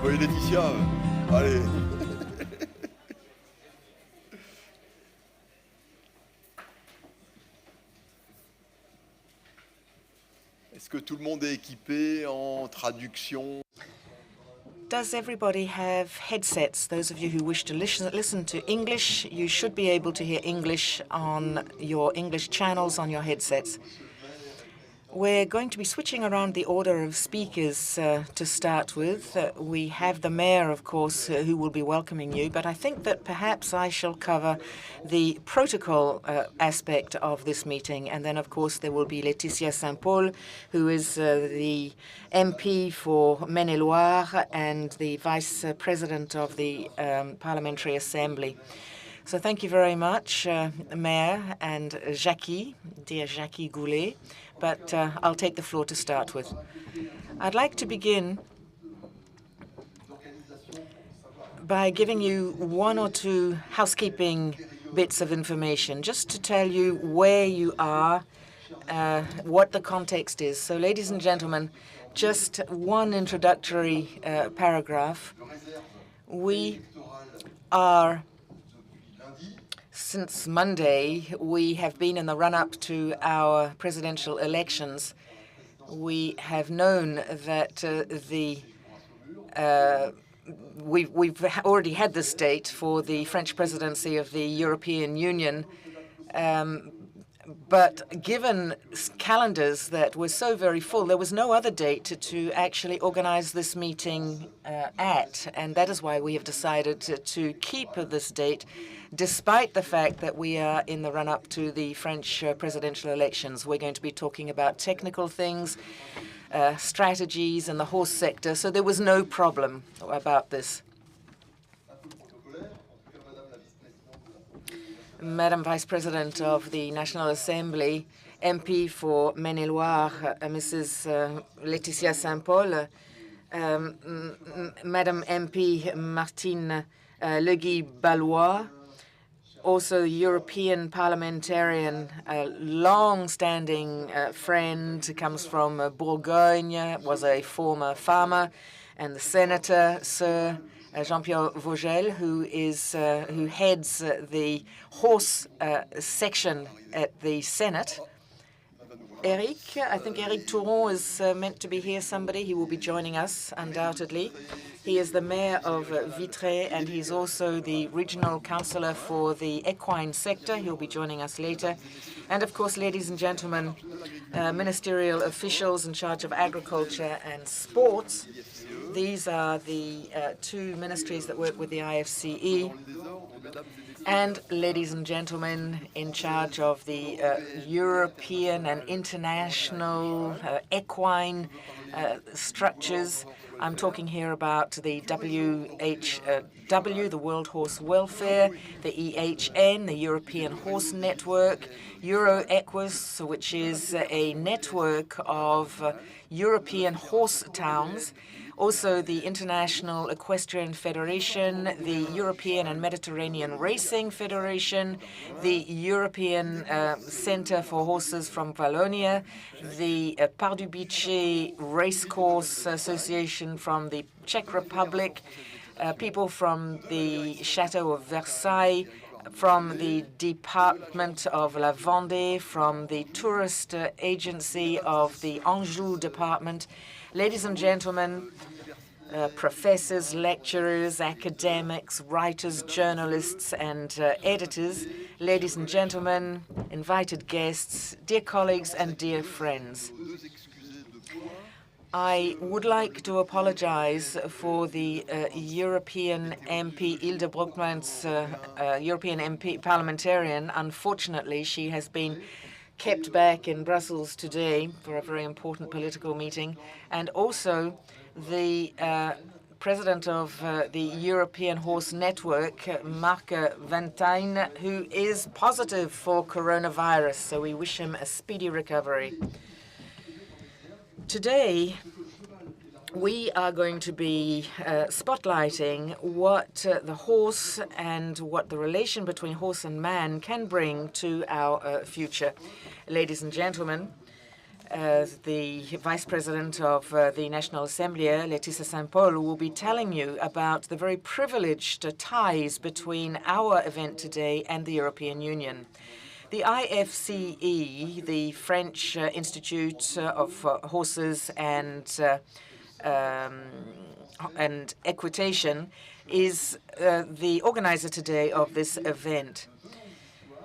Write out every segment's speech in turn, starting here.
Oui, Laetitia, allez. Est-ce que tout le monde est équipé en traduction? Does everybody have headsets? Those of you who wish to listen to English, you should be able to hear English on your English channels on your headsets. We're going to be switching around the order of speakers to start with. We have the mayor, of course, who will be welcoming you, but I think that perhaps I shall cover the protocol aspect of this meeting. And then, of course, there will be Laetitia Saint Paul, who is the MP for Maine et Loire and the Vice President of the Parliamentary Assembly. So thank you very much, Mayor and Jackie, dear Jackie Goulet. But I'll take the floor to start with. I'd like to begin by giving you one or two housekeeping bits of information, just to tell you where you are, what the context is. So, ladies and gentlemen, just one introductory paragraph. We are Since Monday, we have been in the run-up to our presidential elections. We have known that we've already had this date for the French presidency of the European Union. But given calendars that were so very full, there was no other date to actually organize this meeting at. And that is why we have decided to keep this date, despite the fact that we are in the run-up to the French presidential elections. We're going to be talking about technical things, strategies in the horse sector, so there was no problem about this. Madam Vice President of the National Assembly, MP for Maine-et-Loire, Mrs. Laetitia Saint Paul, Madam MP Martine Legui-Ballois, also European parliamentarian, long-standing friend, comes from Bourgogne, was a former farmer, and the Senator, Sir Jean-Pierre Vogel, who heads the horse section at the Senate. Eric, I think Eric Touron is meant to be here, somebody. He will be joining us, undoubtedly. He is the mayor of Vitré, and he's also the regional councillor for the equine sector. He'll be joining us later. And, of course, ladies and gentlemen, ministerial officials in charge of agriculture and sports. These are the two ministries that work with the IFCE. And, ladies and gentlemen, in charge of the European and international equine structures. I'm talking here about the WHW, the World Horse Welfare, the EHN, the European Horse Network, EuroEquus, which is a network of European horse towns, also the International Equestrian Federation, the European and Mediterranean Racing Federation, the European Center for Horses from Wallonia, the Pardubice Racecourse Association from the Czech Republic, people from the Chateau of Versailles, from the Department of La Vendée, from the Tourist Agency of the Anjou Department. Ladies and gentlemen, professors, lecturers, academics, writers, journalists, and editors, ladies and gentlemen, invited guests, dear colleagues, and dear friends. I would like to apologize for the European MP, Hilde Broekmans, European MP parliamentarian. Unfortunately, she has been kept back in Brussels today for a very important political meeting, and also the president of the European Horse Network, Marc Venton, who is positive for coronavirus, so we wish him a speedy recovery. Today, we are going to be spotlighting what the horse and what the relation between horse and man can bring to our future. Ladies and gentlemen, the Vice President of the National Assembly, Laetitia Saint Paul, will be telling you about the very privileged ties between our event today and the European Union. The IFCE, the French Institute of Horses and Equitation, is the organizer today of this event.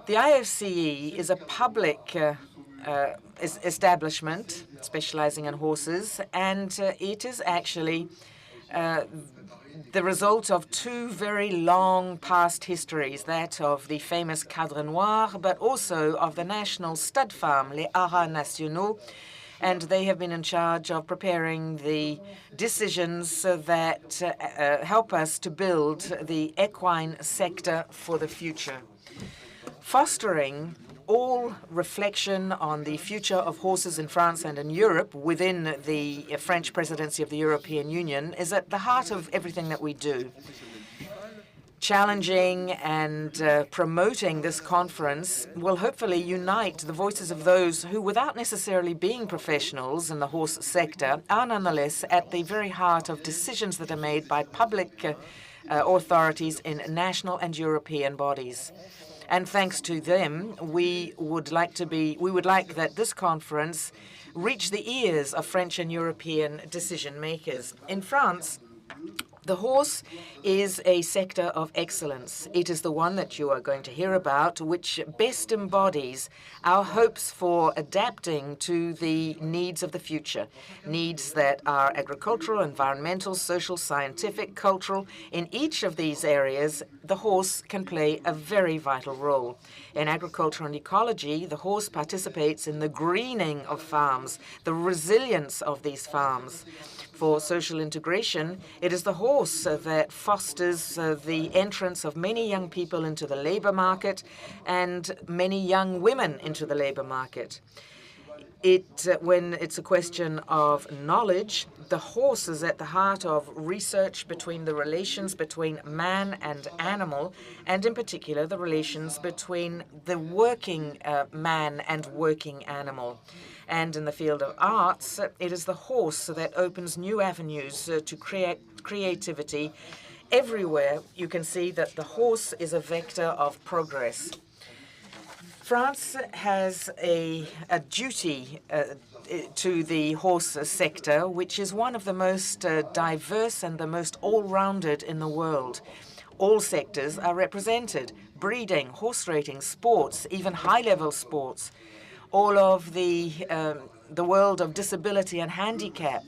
The IFCE is a public establishment specializing in horses, and it is actually the result of two very long past histories, that of the famous Cadre Noir, but also of the national stud farm, les Haras Nationaux, and they have been in charge of preparing the decisions that help us to build the equine sector for the future. Fostering all reflection on the future of horses in France and in Europe within the French presidency of the European Union is at the heart of everything that we do. Challenging and promoting this conference will hopefully unite the voices of those who, without necessarily being professionals in the horse sector, are nonetheless at the very heart of decisions that are made by public authorities in national and European bodies. And thanks to them, we would like that this conference reach the ears of French and European decision makers. In France, the horse is a sector of excellence. It is the one that you are going to hear about, which best embodies our hopes for adapting to the needs of the future, needs that are agricultural, environmental, social, scientific, cultural. In each of these areas, the horse can play a very vital role. In agriculture and ecology, the horse participates in the greening of farms, the resilience of these farms. For social integration, it is the horse horse that fosters the entrance of many young people into the labor market and many young women into the labor market. When it's a question of knowledge, the horse is at the heart of research between the relations between man and animal, and in particular the relations between the working man and working animal. And in the field of arts, it is the horse that opens new avenues to creativity. Everywhere you can see that the horse is a vector of progress. France has a duty to the horse sector, which is one of the most diverse and the most all-rounded in the world. All sectors are represented: breeding, horse racing, sports, even high-level sports. All of the world of disability and handicap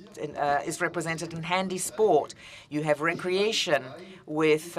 is represented in handy sport. You have recreation with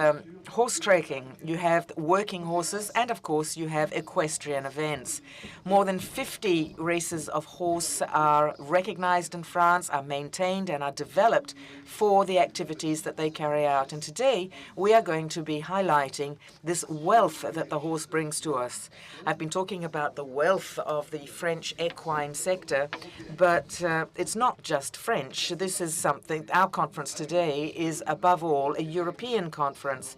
horse trekking. You have working horses, and of course you have equestrian events. More than 50 races of horse are recognized in France, are maintained, and are developed for the activities that they carry out. And today we are going to be highlighting this wealth that the horse brings to us. I've been talking about the wealth of the French equine sector, but it's not just French. This is something, our conference today is above all a European conference.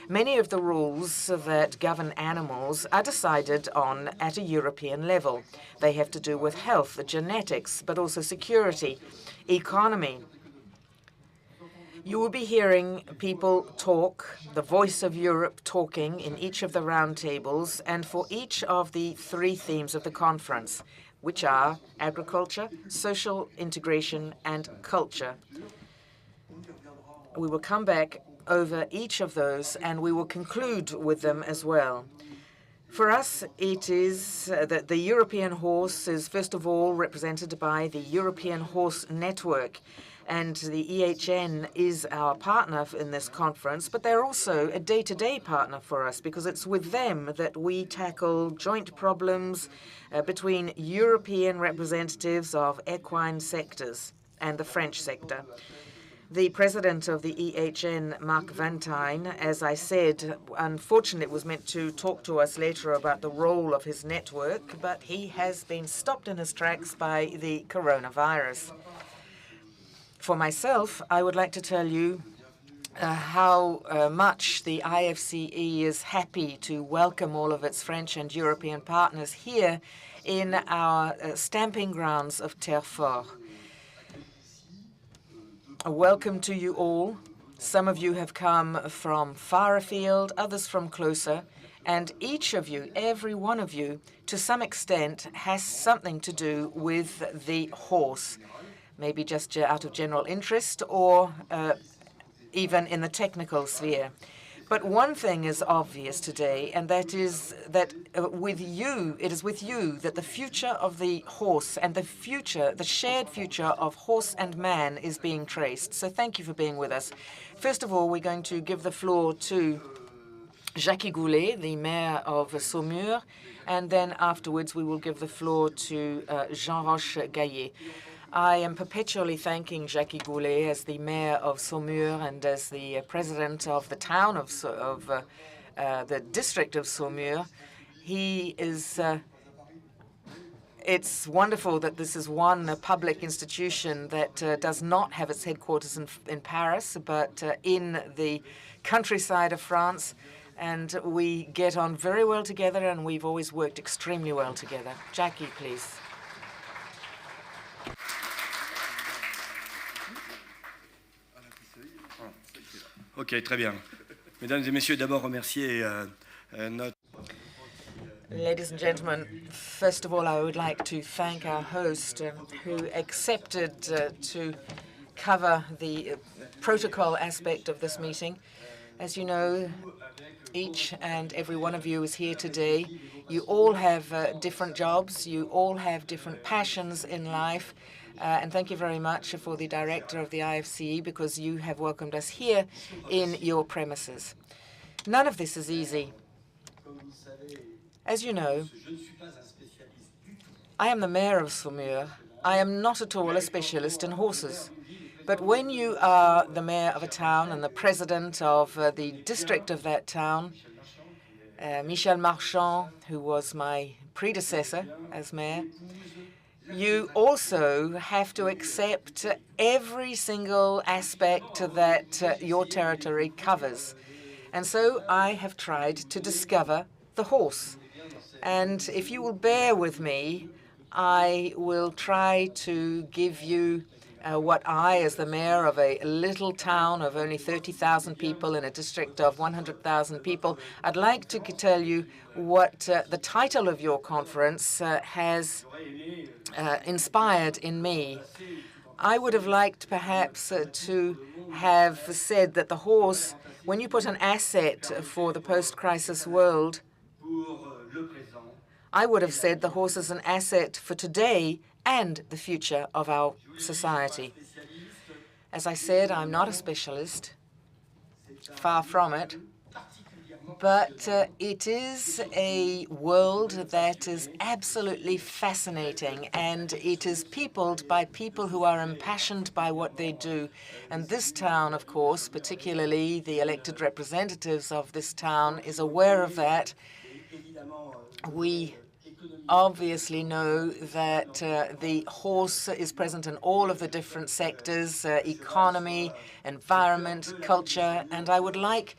Many of the rules that govern animals are decided on at a European level. They have to do with health, genetics, but also security, economy. You will be hearing people talk, the voice of Europe talking in each of the roundtables, and for each of the 3 themes of the conference, which are agriculture, social integration, and culture. We will come back over each of those, and we will conclude with them as well. For us, it is that the European horse is first of all represented by the European Horse Network, and the EHN is our partner in this conference, but they're also a day-to-day partner for us because it's with them that we tackle joint problems between European representatives of equine sectors and the French sector. The president of the EHN, Marc Venton, as I said, unfortunately was meant to talk to us later about the role of his network, but he has been stopped in his tracks by the coronavirus. For myself, I would like to tell you how much the IFCE is happy to welcome all of its French and European partners here in our stamping grounds of Terrefort. A welcome to you all. Some of you have come from far afield, others from closer, and each of you, every one of you, to some extent, has something to do with the horse, maybe just out of general interest or even in the technical sphere. But one thing is obvious today, and that is that with you, it is with you that the future of the horse and the shared future of horse and man is being traced. So thank you for being with us. First of all, we're going to give the floor to Jacques Goulet, the mayor of Saumur, and then afterwards we will give the floor to Jean Roch-Gaillet. I am perpetually thanking Jacques Goulet as the mayor of Saumur and as the president of the town of the district of Saumur. He is. It's wonderful that this is one public institution that does not have its headquarters in Paris, but in the countryside of France. And we get on very well together, and we've always worked extremely well together. Jackie, please. Ok, très bien. Mesdames et messieurs, d'abord remercier notre... Ladies and gentlemen, first of all, I would like to thank our host who accepted to cover the protocol aspect of this meeting. As you know, each and every one of you is here today. You all have different jobs. You all have different passions in life. And thank you very much for the director of the IFCE because you have welcomed us here in your premises. None of this is easy. As you know, I am the mayor of Saumur. I am not at all a specialist in horses. But when you are the mayor of a town and the president of the district of that town, Michel Marchand, who was my predecessor as mayor, you also have to accept every single aspect that your territory covers. And so I have tried to discover the horse. And if you will bear with me, I will try to give you what I, as the mayor of a little town of only 30,000 people in a district of 100,000 people, I'd like to tell you what the title of your conference has inspired in me. I would have liked perhaps to have said that the horse, when you put an asset for the post-crisis world, I would have said the horse is an asset for today and the future of our society. As I said, I'm not a specialist, far from it, but it is a world that is absolutely fascinating, and it is peopled by people who are impassioned by what they do. And this town, of course, particularly the elected representatives of this town, is aware of that. We obviously know that the horse is present in all of the different sectors, economy, environment, culture, and I would like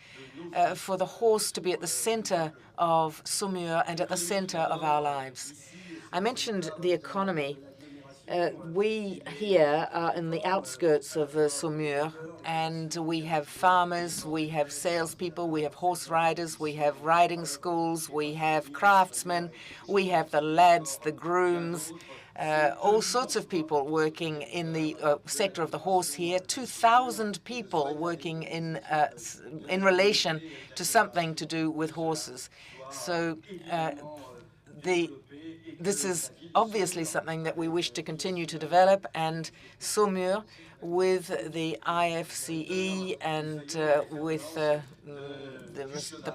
for the horse to be at the center of Saumur and at the center of our lives. I mentioned the economy. We here are in the outskirts of Saumur, and we have farmers, we have salespeople, we have horse riders, we have riding schools, we have craftsmen, we have the lads, the grooms, all sorts of people working in the sector of the horse here, 2,000 people working in relation to something to do with horses. So this is obviously something that we wish to continue to develop, and Saumur, with the IFCE and with the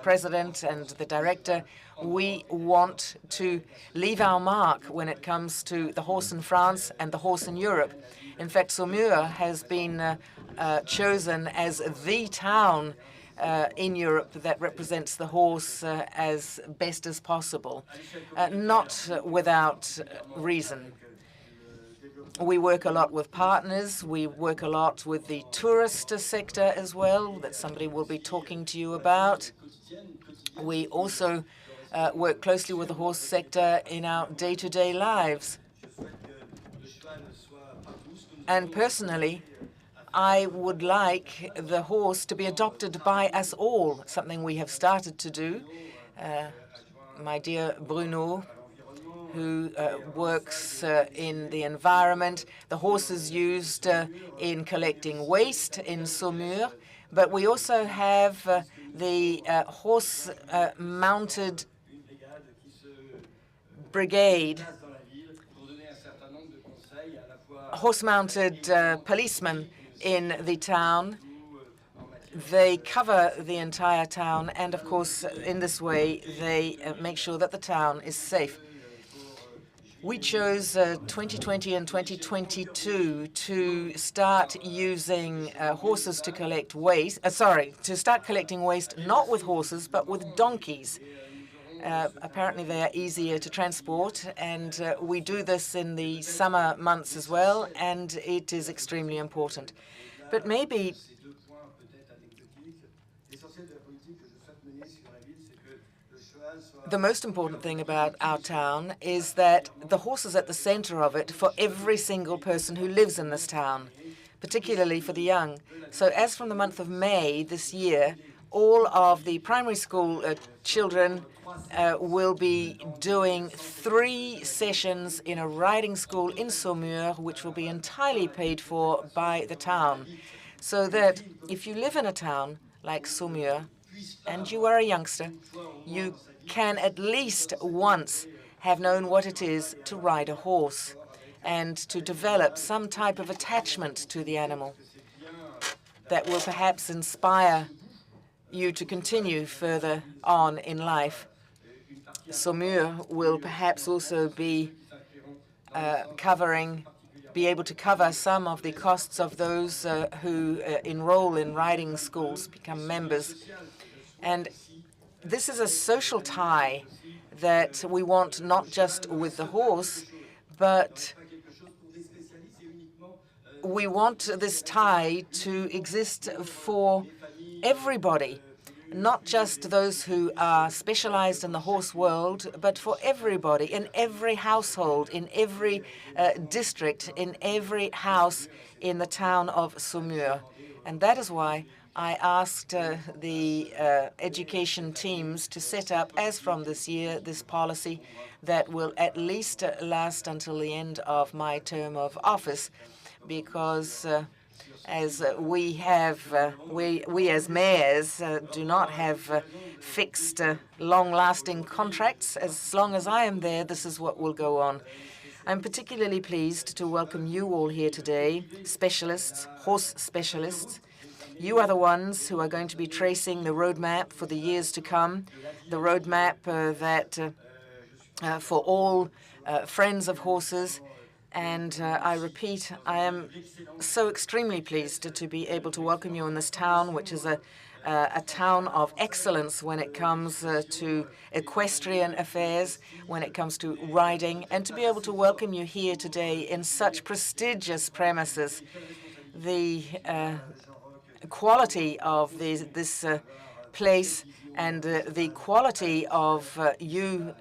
president and the director, we want to leave our mark when it comes to the horse in France and the horse in Europe. In fact, Saumur has been chosen as the town in Europe that represents the horse as best as possible, not without reason. We work a lot with partners. We work a lot with the tourist sector as well, that somebody will be talking to you about. We also work closely with the horse sector in our day-to-day lives. And personally, I would like the horse to be adopted by us all, something we have started to do. My dear Bruno, who works in the environment. The horse is used in collecting waste in Saumur, but we also have the horse-mounted brigade, horse-mounted policemen in the town. They cover the entire town, and of course, in this way, they make sure that the town is safe. We chose 2020 and 2022 to start using horses to collect waste. To start collecting waste not with horses but with donkeys. Apparently, they are easier to transport, and we do this in the summer months as well, and it is extremely important. But maybe the most important thing about our town is that the horse is at the center of it for every single person who lives in this town, particularly for the young. So as from the month of May this year, all of the primary school children will be doing 3 sessions in a riding school in Saumur, which will be entirely paid for by the town. So that if you live in a town like Saumur and you are a youngster, you can at least once have known what it is to ride a horse and to develop some type of attachment to the animal that will perhaps inspire you to continue further on in life. Saumur will perhaps also be covering be able to cover some of the costs of those who enroll in riding schools, become members. And this is a social tie that we want not just with the horse, but we want this tie to exist for everybody, not just those who are specialized in the horse world, but for everybody, in every household, in every district, in every house in the town of Saumur. And that is why I asked the education teams to set up, as from this year, this policy that will at least last until the end of my term of office, because as we as mayors do not have fixed, long-lasting contracts. As long as I am there, this is what will go on. I'm particularly pleased to welcome you all here today, specialists, horse specialists. You are the ones who are going to be tracing the roadmap for the years to come, the roadmap for all friends of horses. And I repeat, I am so extremely pleased to be able to welcome you in this town, which is a town of excellence when it comes to equestrian affairs, when it comes to riding, and to be able to welcome you here today in such prestigious premises. The quality of this place and the quality of you,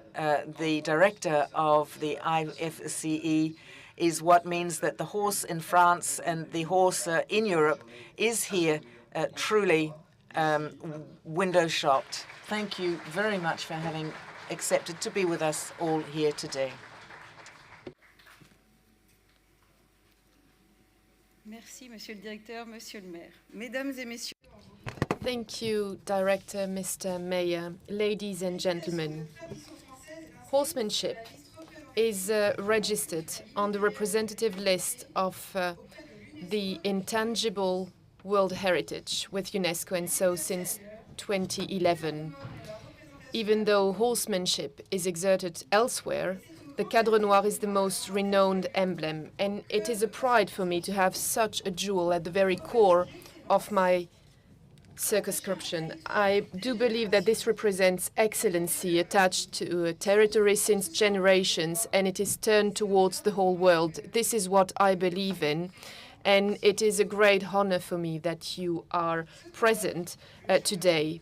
the director of the IFCE, is what means that the horse in France and the horse in Europe is here truly window shopped. Thank you very much for having accepted to be with us all here today. Merci, Monsieur le Directeur, Monsieur le Maire. Mesdames et Messieurs. Thank you, Director, Mr. Mayor, ladies and gentlemen. Horsemanship is registered on the representative list of the intangible World Heritage with UNESCO, and so since 2011. Even though horsemanship is exerted elsewhere, the Cadre Noir is the most renowned emblem, and it is a pride for me to have such a jewel at the very core of my circumscription. I do believe that this represents excellency attached to a territory since generations, and it is turned towards the whole world. This is what I believe in, and it is a great honor for me that you are present today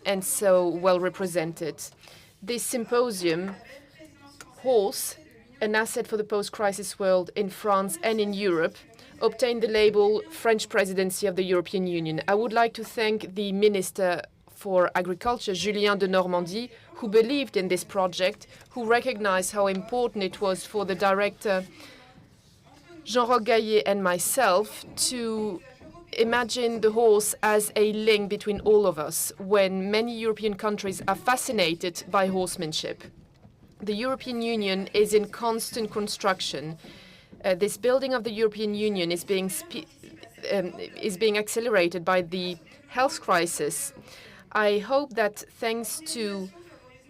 and so well represented. This symposium, Horse, an asset for the post-crisis world in France and in Europe, obtained the label French Presidency of the European Union. I would like to thank the Minister for Agriculture, Julien de Normandie, who believed in this project, who recognized how important it was for the director, Jean-Roch Gaillet, and myself to imagine the horse as a link between all of us when many European countries are fascinated by horsemanship. The European Union is in constant construction. This building of the European Union is being accelerated by the health crisis. I hope that thanks to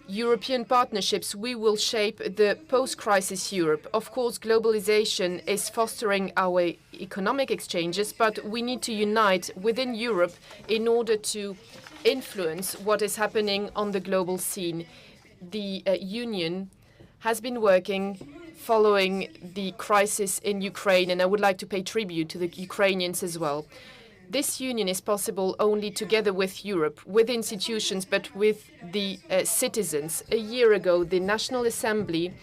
European partnerships, we will shape the post-crisis Europe. Of course, globalization is fostering our economic exchanges, but we need to unite within Europe in order to influence what is happening on the global scene. The Union has been working following the crisis in Ukraine, and I would like to pay tribute to the Ukrainians as well. This union is possible only together with Europe, with institutions, but with the citizens. A year ago, the National Assembly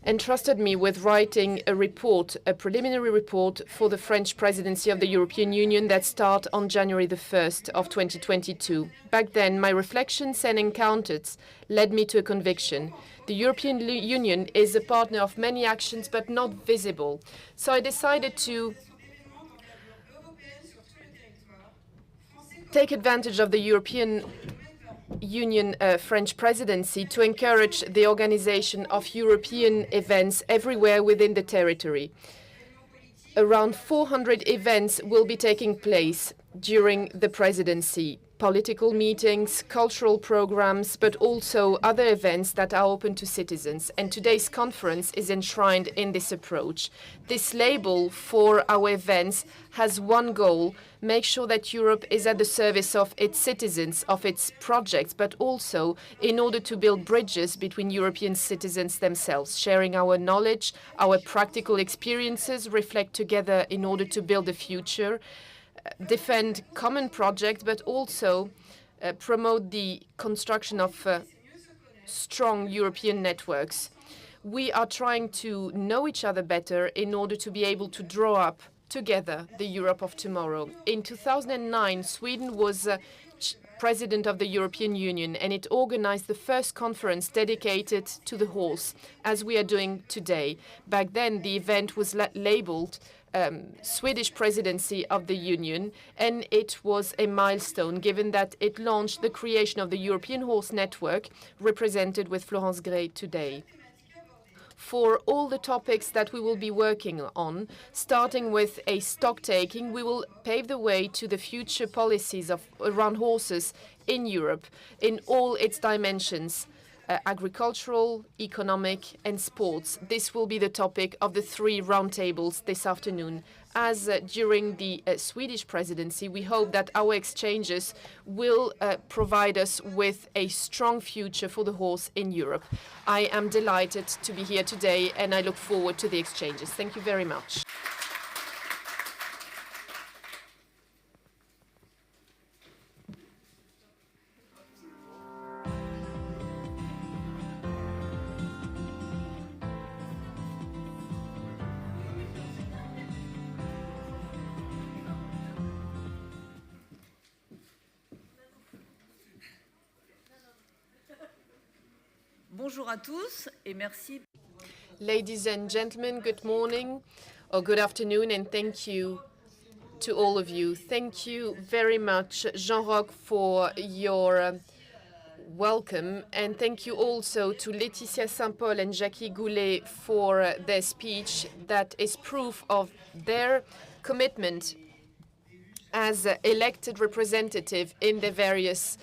entrusted me with writing a report, a preliminary report for the French Presidency of the European Union that starts on January the 1st of 2022. Back then, my reflections and encounters led me to a conviction. The European Union is a partner of many actions, but not visible. So I decided to take advantage of the European Union French presidency to encourage the organization of European events everywhere within the territory. Around 400 events will be taking place during the presidency. political meetings, cultural programs, but also other events that are open to citizens. And today's conference is enshrined in this approach. This label for our events has one goal: make sure that Europe is at the service of its citizens, of its projects, but also in order to build bridges between European citizens themselves, sharing our knowledge, our practical experiences, reflect together in order to build the future, defend common projects, but also promote the construction of strong European networks. We are trying to know each other better in order to be able to draw up together the Europe of tomorrow. In 2009, Sweden was President of the European Union, and it organized the first conference dedicated to the horse, as we are doing today. Back then, the event was labeled Swedish Presidency of the Union, and it was a milestone, given that it launched the creation of the European Horse Network, represented with Florence Gray today. For all the topics that we will be working on, starting with a stock taking, we will pave the way to the future policies around horses in Europe in all its dimensions: agricultural, economic, and sports. This will be the topic of the 3 roundtables this afternoon. As during the Swedish presidency, we hope that our exchanges will provide us with a strong future for the horse in Europe. I am delighted to be here today, and I look forward to the exchanges. Thank you very much. Bonjour à tous et merci. Ladies and gentlemen, good morning or good afternoon, and thank you to all of you. Thank you very much, Jean-Roch, for your welcome, and thank you also to Laetitia Saint Paul and Jackie Goulet for their speech. That is proof of their commitment as elected representative in the various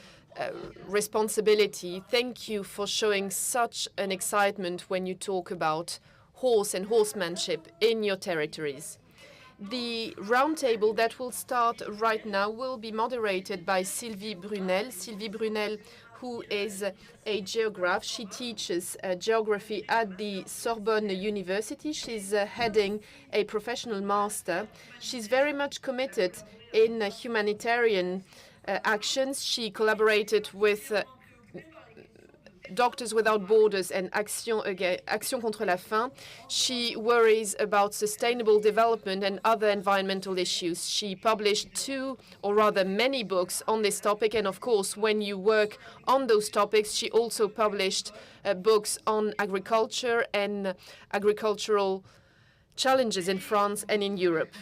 responsibility. Thank you for showing such an excitement when you talk about horse and horsemanship in your territories. The roundtable that will start right now will be moderated by Sylvie Brunel. Sylvie Brunel, who is a geographer. She teaches geography at the Sorbonne University. She's heading a professional master. She's very much committed in humanitarian actions. She collaborated with Doctors Without Borders and Action contre la faim. She worries about sustainable development and other environmental issues. She published 2, or rather many, books on this topic. And of course, when you work on those topics, she also published books on agriculture and agricultural challenges in France and in Europe.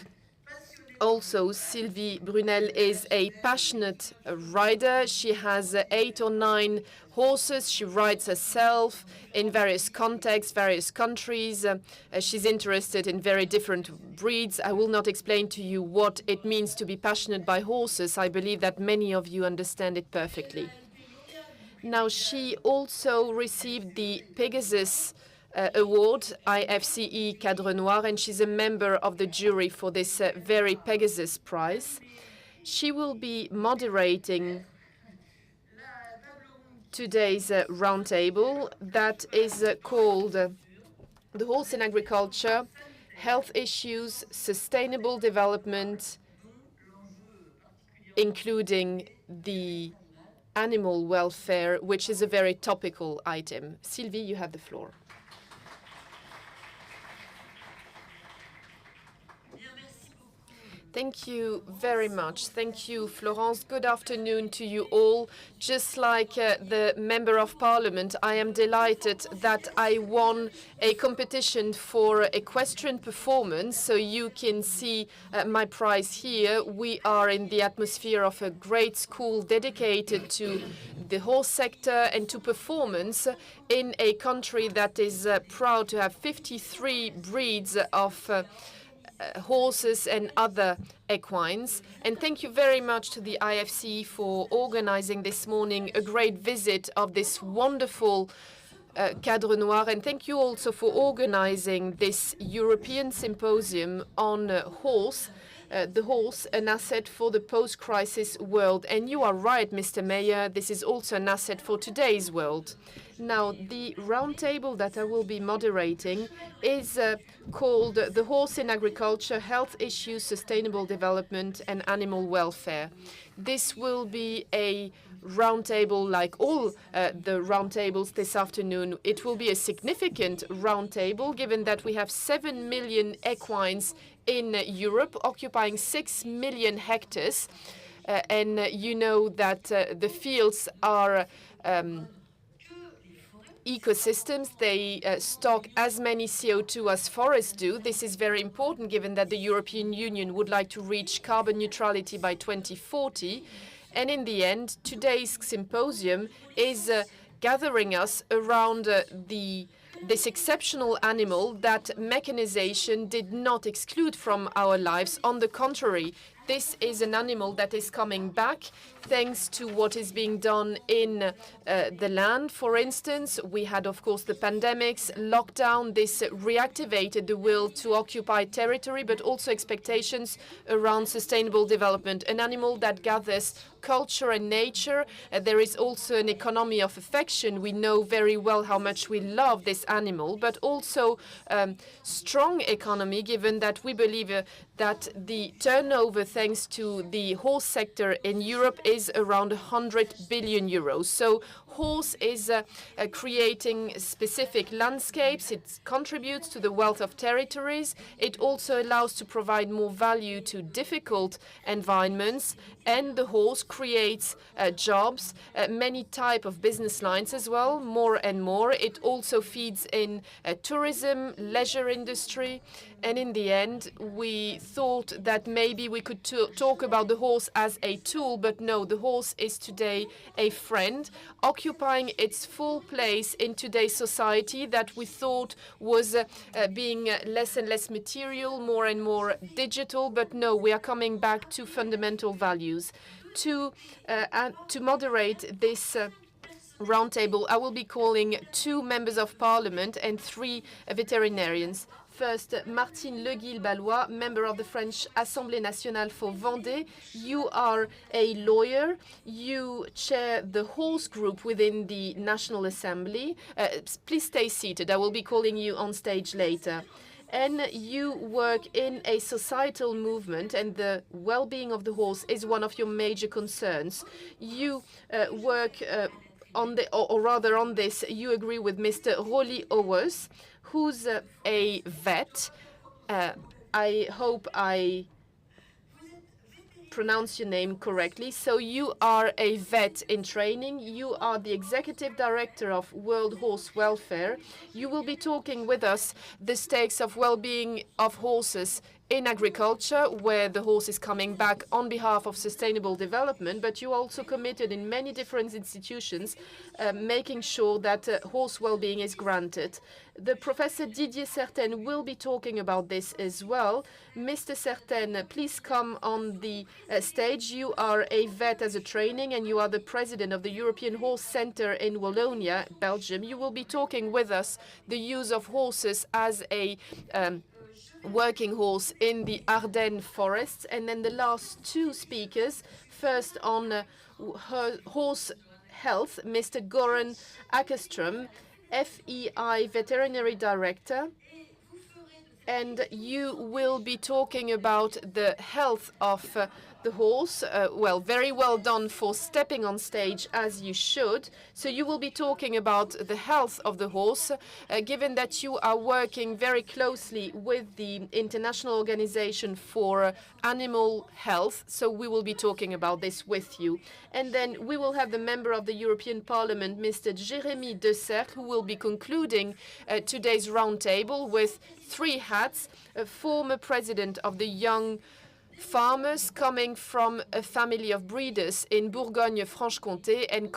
Also, Sylvie Brunel is a passionate rider. She has 8 or 9 horses. She rides herself in various contexts, various countries. She's interested in very different breeds. I will not explain to you what it means to be passionate by horses. I believe that many of you understand it perfectly. Now, she also received the Pegasus Award, IFCE Cadre Noir, and she's a member of the jury for this very Pegasus Prize. She will be moderating today's roundtable that is called The Horse in Agriculture, Health Issues, Sustainable Development, including the animal welfare, which is a very topical item. Sylvie, you have the floor. Thank you very much. Thank you, Florence. Good afternoon to you all. Just like the Member of Parliament, I am delighted that I won a competition for equestrian performance. So you can see my prize here. We are in the atmosphere of a great school dedicated to the horse sector and to performance in a country that is proud to have 53 breeds of horses and other equines. And thank you very much to the IFCE for organizing this morning a great visit of this wonderful Cadre Noir. And thank you also for organizing this European symposium on the horse, an asset for the post-crisis world. And you are right, Mr. Mayor, this is also an asset for today's world. Now, the roundtable that I will be moderating is called The Horse in Agriculture, Health Issues, Sustainable Development and Animal Welfare. This will be a roundtable like all the roundtables this afternoon. It will be a significant roundtable given that we have 7 million equines in Europe occupying 6 million hectares. And you know that the fields are ecosystems. They stock as many CO2 as forests do. This is very important given that the European Union would like to reach carbon neutrality by 2040. And in the end, today's symposium is gathering us around this exceptional animal that mechanization did not exclude from our lives. On the contrary, this is an animal that is coming back thanks to what is being done in the land. For instance, we had, of course, the pandemics, lockdown. This reactivated the will to occupy territory, but also expectations around sustainable development. An animal that gathers culture and nature. There is also an economy of affection. We know very well how much we love this animal, but also strong economy, given that we believe that the turnover, thanks to the horse sector in Europe, is around 100 billion euros. So horse is creating specific landscapes. It contributes to the wealth of territories. It also allows to provide more value to difficult environments. And the horse creates jobs, many types of business lines as well, more and more. It also feeds in tourism, leisure industry. And in the end, we thought that maybe we could talk about the horse as a tool, but no, the horse is today a friend, occupying its full place in today's society that we thought was being less and less material, more and more digital. But no, we are coming back to fundamental values. To moderate this roundtable, I will be calling 2 members of parliament and 3 veterinarians. First, Martine Leguil-Ballois, member of the French Assemblée Nationale for Vendée. You are a lawyer. You chair the horse group within the National Assembly. Please stay seated. I will be calling you on stage later. And you work in a societal movement, and the well-being of the horse is one of your major concerns. You work on this, you agree with Mr. Rolly Owers, who's a vet. I hope I pronounce your name correctly. So you are a vet in training. You are the executive director of World Horse Welfare. You will be talking with us the stakes of well-being of horses in agriculture, where the horse is coming back on behalf of sustainable development, but you also committed in many different institutions, making sure that horse well-being is granted. The Professor Didier Certain will be talking about this as well. Mr. Certain, please come on the stage. You are a vet as a training, and you are the president of the European Horse Center in Wallonia, Belgium. You will be talking with us the use of horses as a working horse in the Ardennes forests. And then the last 2 speakers, first on horse health, Mr. Goran Ackerström, FEI Veterinary Director. And you will be talking about the health of the horse. Well, very well done for stepping on stage as you should. So you will be talking about the health of the horse, given that you are working very closely with the International Organization for Animal Health. So we will be talking about this with you. And then we will have the member of the European Parliament, Mr. Jérémy Decercle, who will be concluding today's roundtable with 3 hats, a former president of the Young Farmers, coming from a family of breeders in Bourgogne-Franche-Comté, and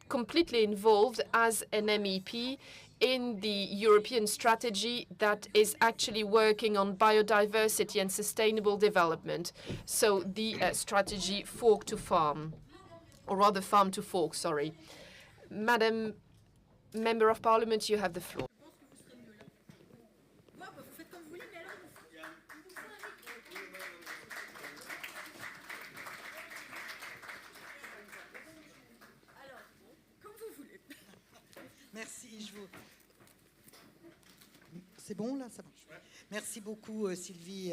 completely involved as an MEP in the European strategy that is actually working on biodiversity and sustainable development. So the strategy fork to farm, or rather farm to fork, sorry. Madam Member of Parliament, you have the floor. Merci, C'est bon, là, ça marche. Merci beaucoup, Sylvie.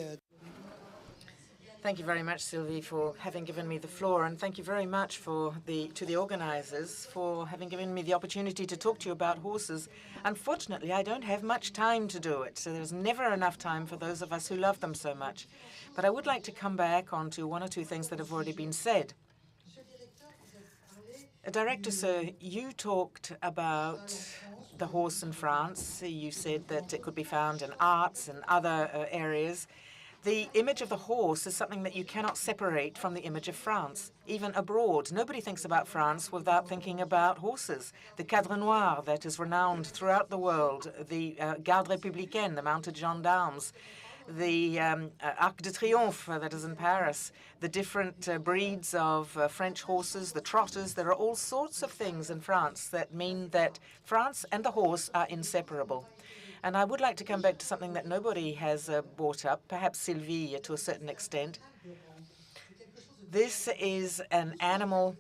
Thank you very much, Sylvie, for having given me the floor, and thank you very much to the organizers for having given me the opportunity to talk to you about horses. Unfortunately, I don't have much time to do it, so there's never enough time for those of us who love them so much. But I would like to come back onto one or two things that have already been said. Director, sir, you talked about the horse in France. You said that it could be found in arts and other areas. The image of the horse is something that you cannot separate from the image of France, even abroad. Nobody thinks about France without thinking about horses. The Cadre Noir that is renowned throughout the world, the Garde Républicaine, the mounted gendarmes, the Arc de Triomphe that is in Paris, the different breeds of French horses, the trotters. There are all sorts of things in France that mean that France and the horse are inseparable. And I would like to come back to something that nobody has brought up, perhaps Sylvie to a certain extent. This is an animal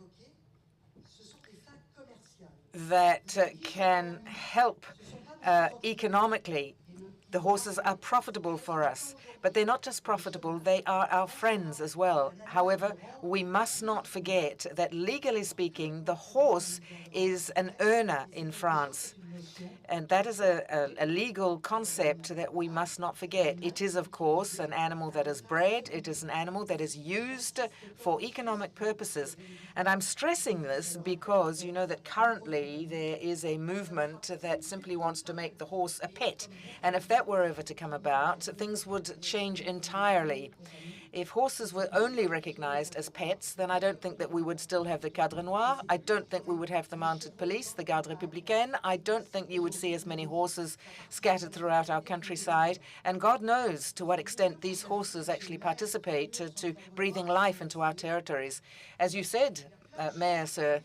that can help economically. The horses are profitable for us, but they're not just profitable, they are our friends as well. However, we must not forget that legally speaking, the horse is an earner in France. And that is a legal concept that we must not forget. It is, of course, an animal that is bred. It is an animal that is used for economic purposes. And I'm stressing this because you know that currently there is a movement that simply wants to make the horse a pet. And if that were ever to come about, things would change entirely. If horses were only recognized as pets, then I don't think that we would still have the Cadre Noir. I don't think we would have the mounted police, the Garde Républicaine. I don't think you would see as many horses scattered throughout our countryside. And God knows to what extent these horses actually participate to breathing life into our territories. As you said, Mayor, sir,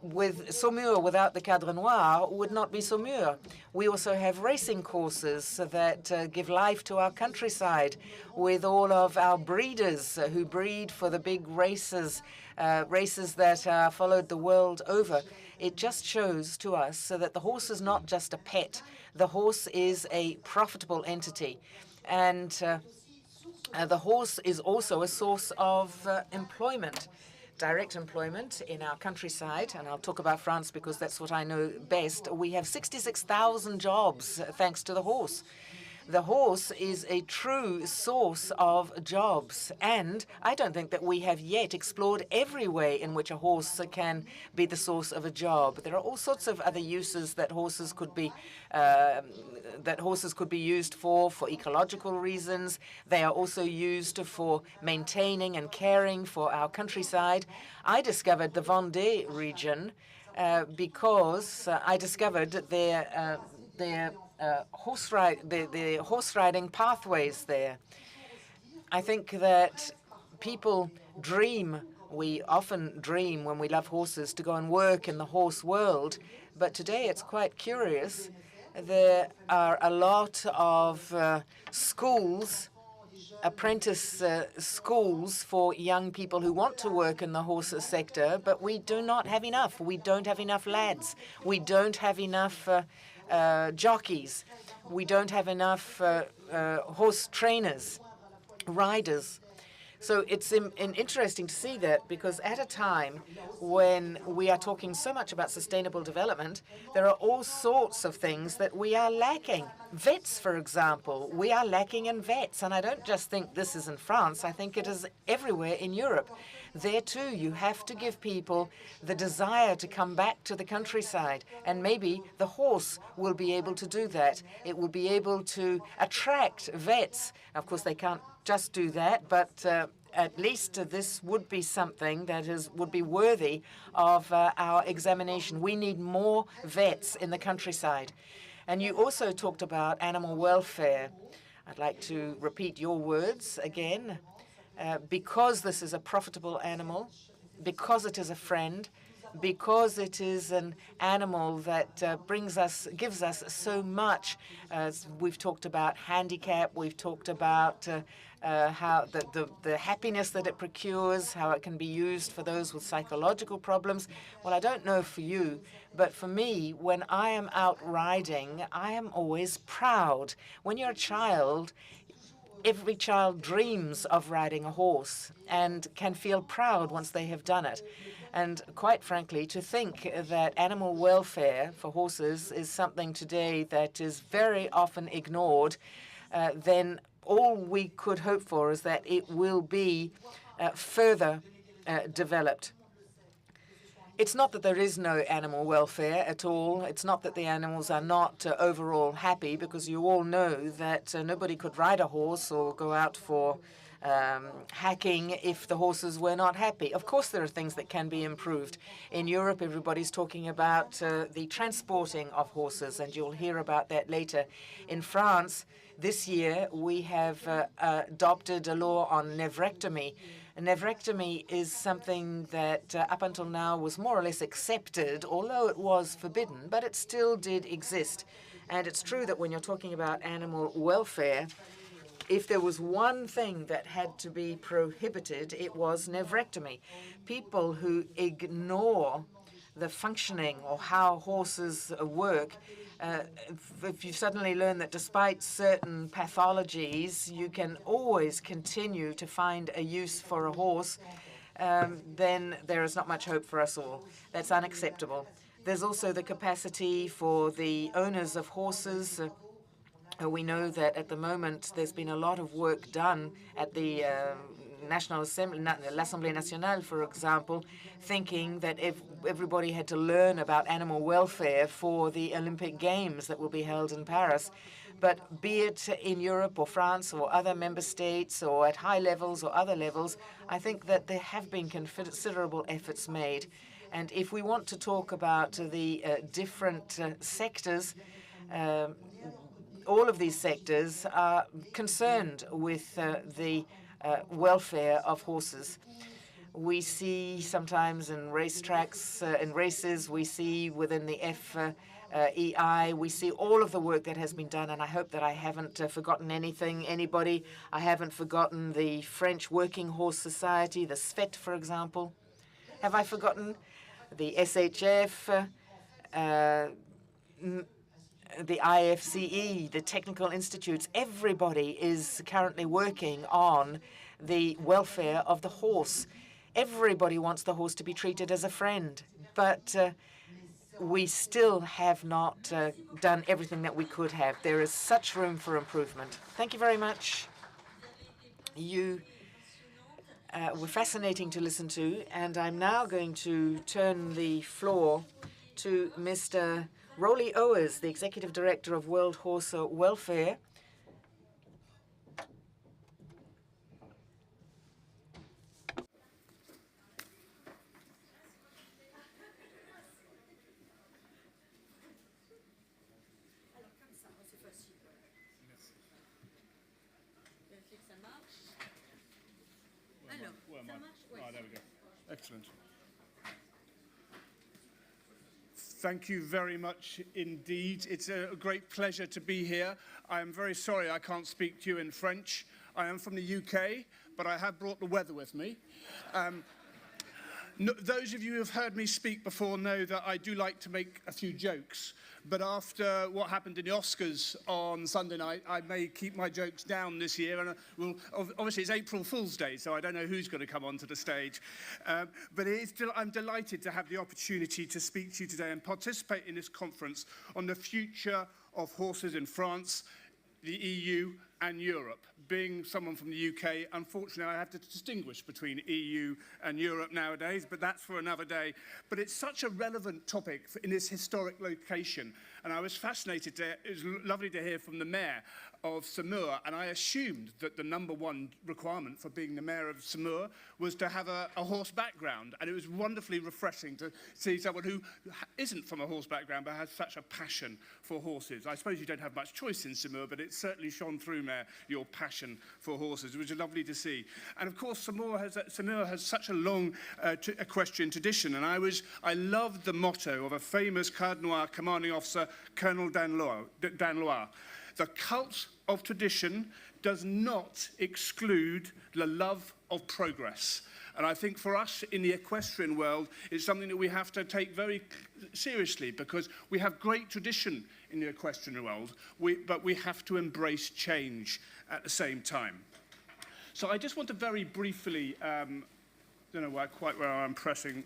with Saumur without the Cadre Noir would not be Saumur. We also have racing courses that give life to our countryside with all of our breeders who breed for the big races, races that are followed the world over. It just shows to us that the horse is not just a pet. The horse is a profitable entity. And the horse is also a source of employment. Direct employment in our countryside, and I'll talk about France because that's what I know best. We have 66,000 jobs thanks to the horse. The horse is a true source of jobs, and I don't think that we have yet explored every way in which a horse can be the source of a job. There are all sorts of other uses that horses could be used for ecological reasons. They are also used for maintaining and caring for our countryside. I discovered the Vendée region because I discovered their horse riding pathways there. I think that people dream, we often dream when we love horses to go and work in the horse world, but today it's quite curious. There are a lot of schools, apprentice schools for young people who want to work in the horse sector, but we do not have enough. We don't have enough lads. We don't have enough jockeys. We don't have enough horse trainers, riders. So it's interesting to see that, because at a time when we are talking so much about sustainable development, there are all sorts of things that we are lacking. Vets, for example. We are lacking in vets. And I don't just think this is in France. I think it is everywhere in Europe. There, too, you have to give people the desire to come back to the countryside. And maybe the horse will be able to do that. It will be able to attract vets. Of course, they can't just do that, but at least this would be something that would be worthy of our examination. We need more vets in the countryside. And you also talked about animal welfare. I'd like to repeat your words again. Because this is a profitable animal, because it is a friend, because it is an animal that gives us so much. We've talked about handicap, we've talked about how the happiness that it procures, how it can be used for those with psychological problems. Well, I don't know for you, but for me, when I am out riding, I am always proud. When you're a child, every child dreams of riding a horse and can feel proud once they have done it. And quite frankly, to think that animal welfare for horses is something today that is very often ignored, then all we could hope for is that it will be further developed. It's not that there is no animal welfare at all. It's not that the animals are not overall happy, because you all know that nobody could ride a horse or go out for hacking if the horses were not happy. Of course, there are things that can be improved. In Europe, everybody's talking about the transporting of horses, and you'll hear about that later. In France, this year, we have adopted a law on nephrectomy. Nephrectomy is something that up until now was more or less accepted, although it was forbidden, but it still did exist. And it's true that when you're talking about animal welfare, if there was one thing that had to be prohibited, it was nephrectomy. People who ignore the functioning or how horses work, if you suddenly learn that despite certain pathologies, you can always continue to find a use for a horse, then there is not much hope for us all. That's unacceptable. There's also the capacity for the owners of horses. We know that at the moment there's been a lot of work done at the National Assembly, L'Assemblée Nationale, for example, thinking that if everybody had to learn about animal welfare for the Olympic Games that will be held in Paris. But be it in Europe or France or other member states or at high levels or other levels, I think that there have been considerable efforts made. And if we want to talk about the different sectors, all of these sectors are concerned with the welfare of horses. We see sometimes in racetracks, in races, we see within the FEI, we see all of the work that has been done, and I hope that I haven't forgotten anybody. I haven't forgotten the French Working Horse Society, the SFET, for example. Have I forgotten? The SHF, the IFCE, the technical institutes, everybody is currently working on the welfare of the horse. Everybody wants the horse to be treated as a friend, but we still have not done everything that we could have. There is such room for improvement. Thank you very much. You were fascinating to listen to, and I'm now going to turn the floor to Mr. Rolly Owers, the Executive Director of World Horse Welfare. Excellent. Thank you very much indeed. It's a great pleasure to be here. I am very sorry I can't speak to you in French. I am from the UK, but I have brought the weather with me. Those of you who have heard me speak before know that I do like to make a few jokes, but after what happened in the Oscars on Sunday night, I may keep my jokes down this year. And obviously, it's April Fool's Day, so I don't know who's going to come onto the stage. But I'm delighted to have the opportunity to speak to you today and participate in this conference on the future of horses in France, the EU, and Europe, being someone from the UK, unfortunately, I have to distinguish between EU and Europe nowadays, but that's for another day. But it's such a relevant topic in this historic location. And I was fascinated. It was lovely to hear from the mayor of Saumur, and I assumed that the #1 requirement for being the mayor of Saumur was to have a horse background. And it was wonderfully refreshing to see someone who isn't from a horse background but has such a passion for horses. I suppose you don't have much choice in Saumur, but it certainly shone through, Mayor, your passion for horses, which is lovely to see. And of course, Saumur has such a long equestrian tradition, and I loved the motto of a famous Cadre Noir commanding officer, Colonel Danlois. The cult of tradition does not exclude the love of progress. And I think for us in the equestrian world, it's something that we have to take very seriously, because we have great tradition in the equestrian world, but we have to embrace change at the same time. So I just want to very briefly, don't know quite where I'm pressing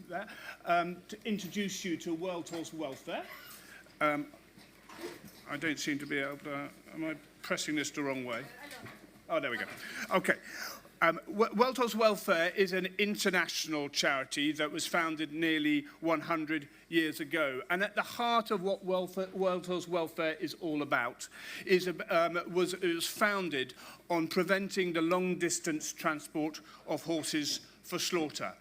that, to introduce you to World Horse Welfare. I don't seem to be able to, am I pressing this the wrong way? Oh, there we go. Okay. World Horse Welfare is an international charity that was founded nearly 100 years ago. And at the heart of what World Horse Welfare is all about was founded on preventing the long-distance transport of horses for slaughter.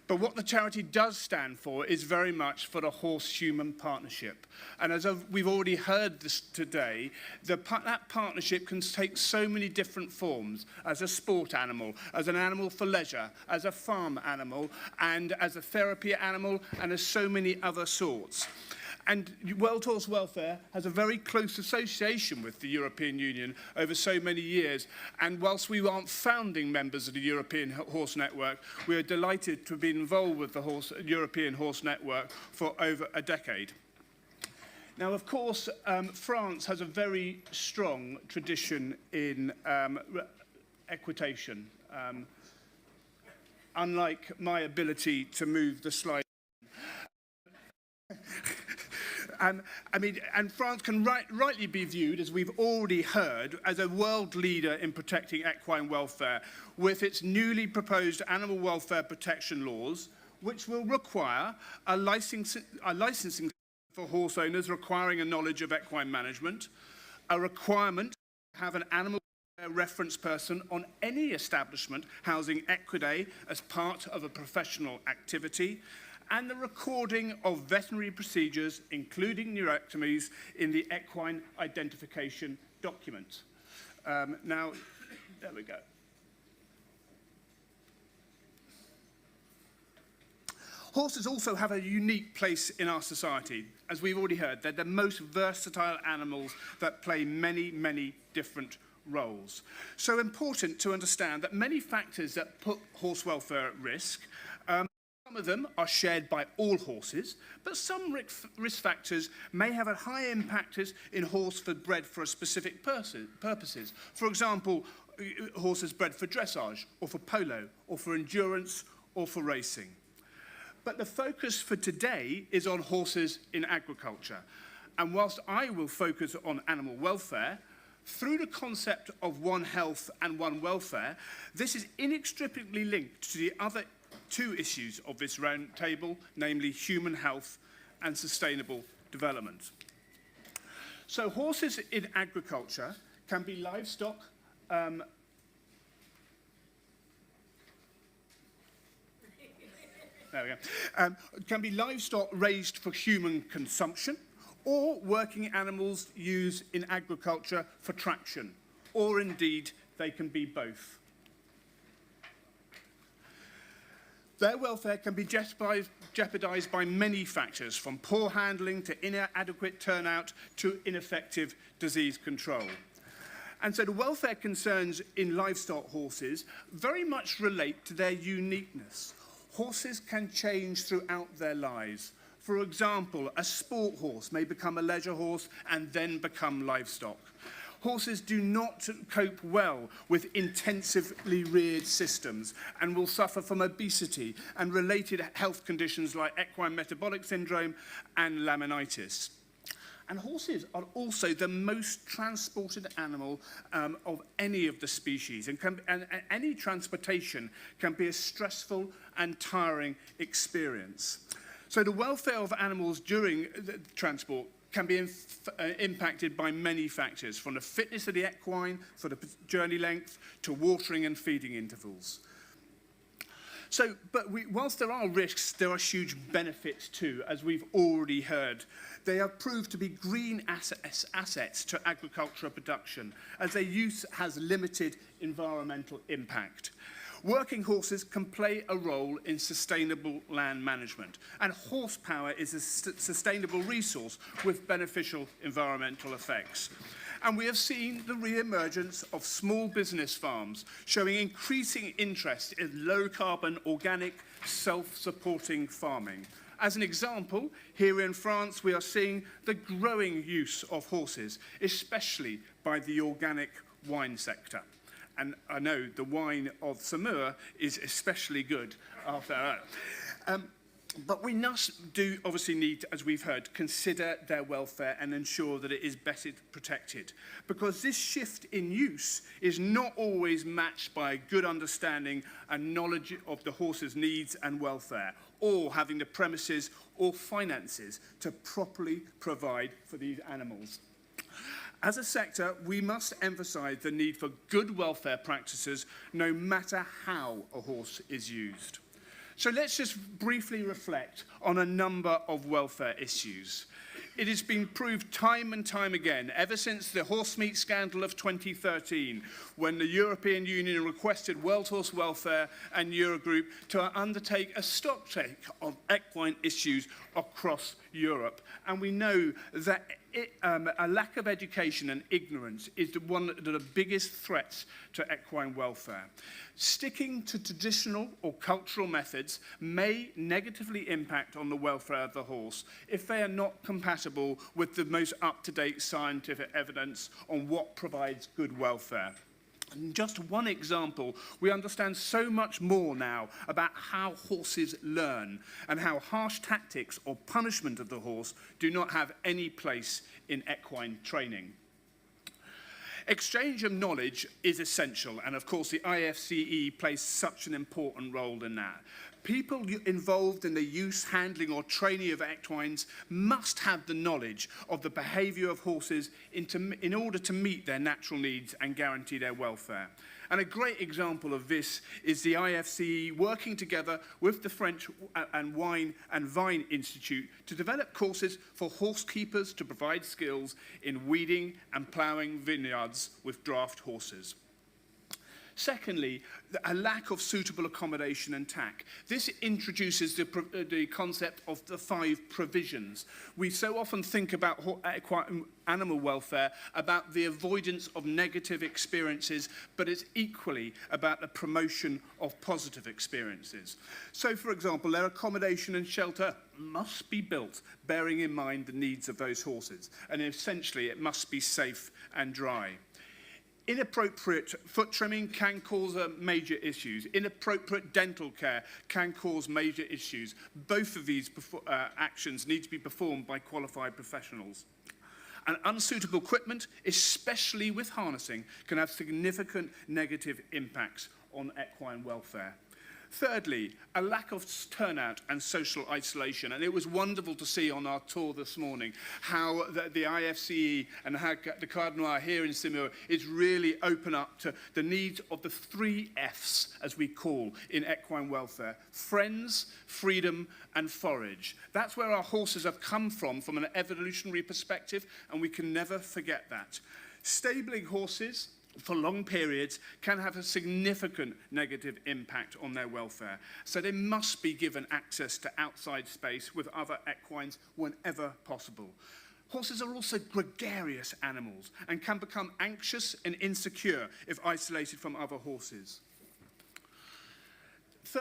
But what the charity does stand for is very much for the horse-human partnership. And as we've already heard this today, that partnership can take so many different forms: as a sport animal, as an animal for leisure, as a farm animal, and as a therapy animal, and as so many other sorts. And World Horse Welfare has a very close association with the European Union over so many years. And whilst we aren't founding members of the European Horse Network, we are delighted to have been involved with the European Horse Network for over a decade. Now, of course, France has a very strong tradition in equitation. Unlike my ability to move the slide. And France can rightly be viewed, as we've already heard, as a world leader in protecting equine welfare, with its newly proposed animal welfare protection laws, which will require a licensing for horse owners requiring a knowledge of equine management, a requirement to have an animal reference person on any establishment housing equidae as part of a professional activity, and the recording of veterinary procedures, including neurectomies, in the equine identification document. Now, there we go. Horses also have a unique place in our society. As we've already heard, they're the most versatile animals that play many, many different roles. So important to understand that many factors that put horse welfare at risk, some of them are shared by all horses, but some risk factors may have a high impact in horse bred for a specific purposes. For example, horses bred for dressage, or for polo, or for endurance, or for racing. But the focus for today is on horses in agriculture. And whilst I will focus on animal welfare, through the concept of one health and one welfare, this is inextricably linked to the other two issues of this round table, namely human health and sustainable development. So horses in agriculture can be livestock there we go. Can be livestock raised for human consumption, or working animals used in agriculture for traction, or indeed they can be both. Their welfare can be jeopardized by many factors, from poor handling to inadequate turnout to ineffective disease control. And so the welfare concerns in livestock horses very much relate to their uniqueness. Horses can change throughout their lives. For example, a sport horse may become a leisure horse and then become livestock. Horses do not cope well with intensively reared systems and will suffer from obesity and related health conditions like equine metabolic syndrome and laminitis. And horses are also the most transported animal of any of the species. And any transportation can be a stressful and tiring experience. So the welfare of animals during the transport can be impacted by many factors, from the fitness of the equine, for the journey length, to watering and feeding intervals. Whilst there are risks, there are huge benefits too, as we've already heard. They have proved to be green assets to agricultural production, as their use has limited environmental impact. Working horses can play a role in sustainable land management, and horsepower is a sustainable resource with beneficial environmental effects. And we have seen the re-emergence of small business farms showing increasing interest in low-carbon, organic, self-supporting farming. As an example, here in France, we are seeing the growing use of horses, especially by the organic wine sector. And I know the wine of Saumur is especially good after that. But we obviously need, as we've heard, consider their welfare and ensure that it is better protected. Because this shift in use is not always matched by a good understanding and knowledge of the horse's needs and welfare, or having the premises or finances to properly provide for these animals. As a sector, we must emphasize the need for good welfare practices, no matter how a horse is used. So let's just briefly reflect on a number of welfare issues. It has been proved time and time again, ever since the horse meat scandal of 2013, when the European Union requested World Horse Welfare and Eurogroup to undertake a stocktake of equine issues across Europe. And we know that a lack of education and ignorance is one of the biggest threats to equine welfare. Sticking to traditional or cultural methods may negatively impact on the welfare of the horse if they are not compatible with the most up-to-date scientific evidence on what provides good welfare. And just one example, we understand so much more now about how horses learn and how harsh tactics or punishment of the horse do not have any place in equine training. Exchange of knowledge is essential, and of course the IFCE plays such an important role in that. People involved in the use, handling or training of equines must have the knowledge of the behaviour of horses in order to meet their natural needs and guarantee their welfare. And a great example of this is the IFCE working together with the French Wine and Vine Institute to develop courses for horsekeepers to provide skills in weeding and ploughing vineyards with draught horses. Secondly, a lack of suitable accommodation and tack. This introduces the concept of the 5 provisions. We so often think about animal welfare, about the avoidance of negative experiences, but it's equally about the promotion of positive experiences. So, for example, their accommodation and shelter must be built, bearing in mind the needs of those horses, and essentially it must be safe and dry. Inappropriate foot trimming can cause major issues. Inappropriate dental care can cause major issues. Both of these actions need to be performed by qualified professionals. And unsuitable equipment, especially with harnessing, can have significant negative impacts on equine welfare. Thirdly, a lack of turnout and social isolation. And it was wonderful to see on our tour this morning how the IFCE and how the Cadre Noir here in Saumur is really open up to the needs of the 3 Fs, as we call in equine welfare: friends, freedom, and forage. That's where our horses have come from an evolutionary perspective, and we can never forget that. Stabling horses for long periods can have a significant negative impact on their welfare. So they must be given access to outside space with other equines whenever possible. Horses are also gregarious animals and can become anxious and insecure if isolated from other horses.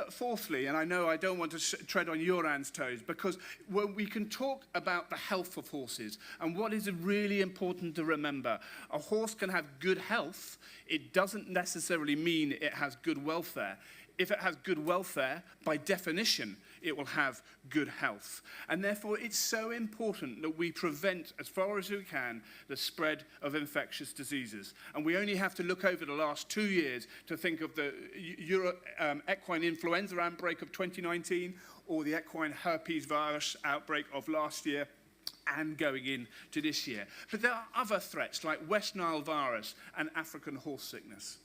Fourthly, and I know I don't want to tread on Joran's toes, because when we can talk about the health of horses, and what is really important to remember, a horse can have good health. It doesn't necessarily mean it has good welfare. If it has good welfare, by definition, it will have good health. And therefore, it's so important that we prevent, as far as we can, the spread of infectious diseases. And we only have to look over the last 2 years to think of the equine influenza outbreak of 2019 or the equine herpes virus outbreak of last year and going into this year. But there are other threats like West Nile virus and African horse sickness.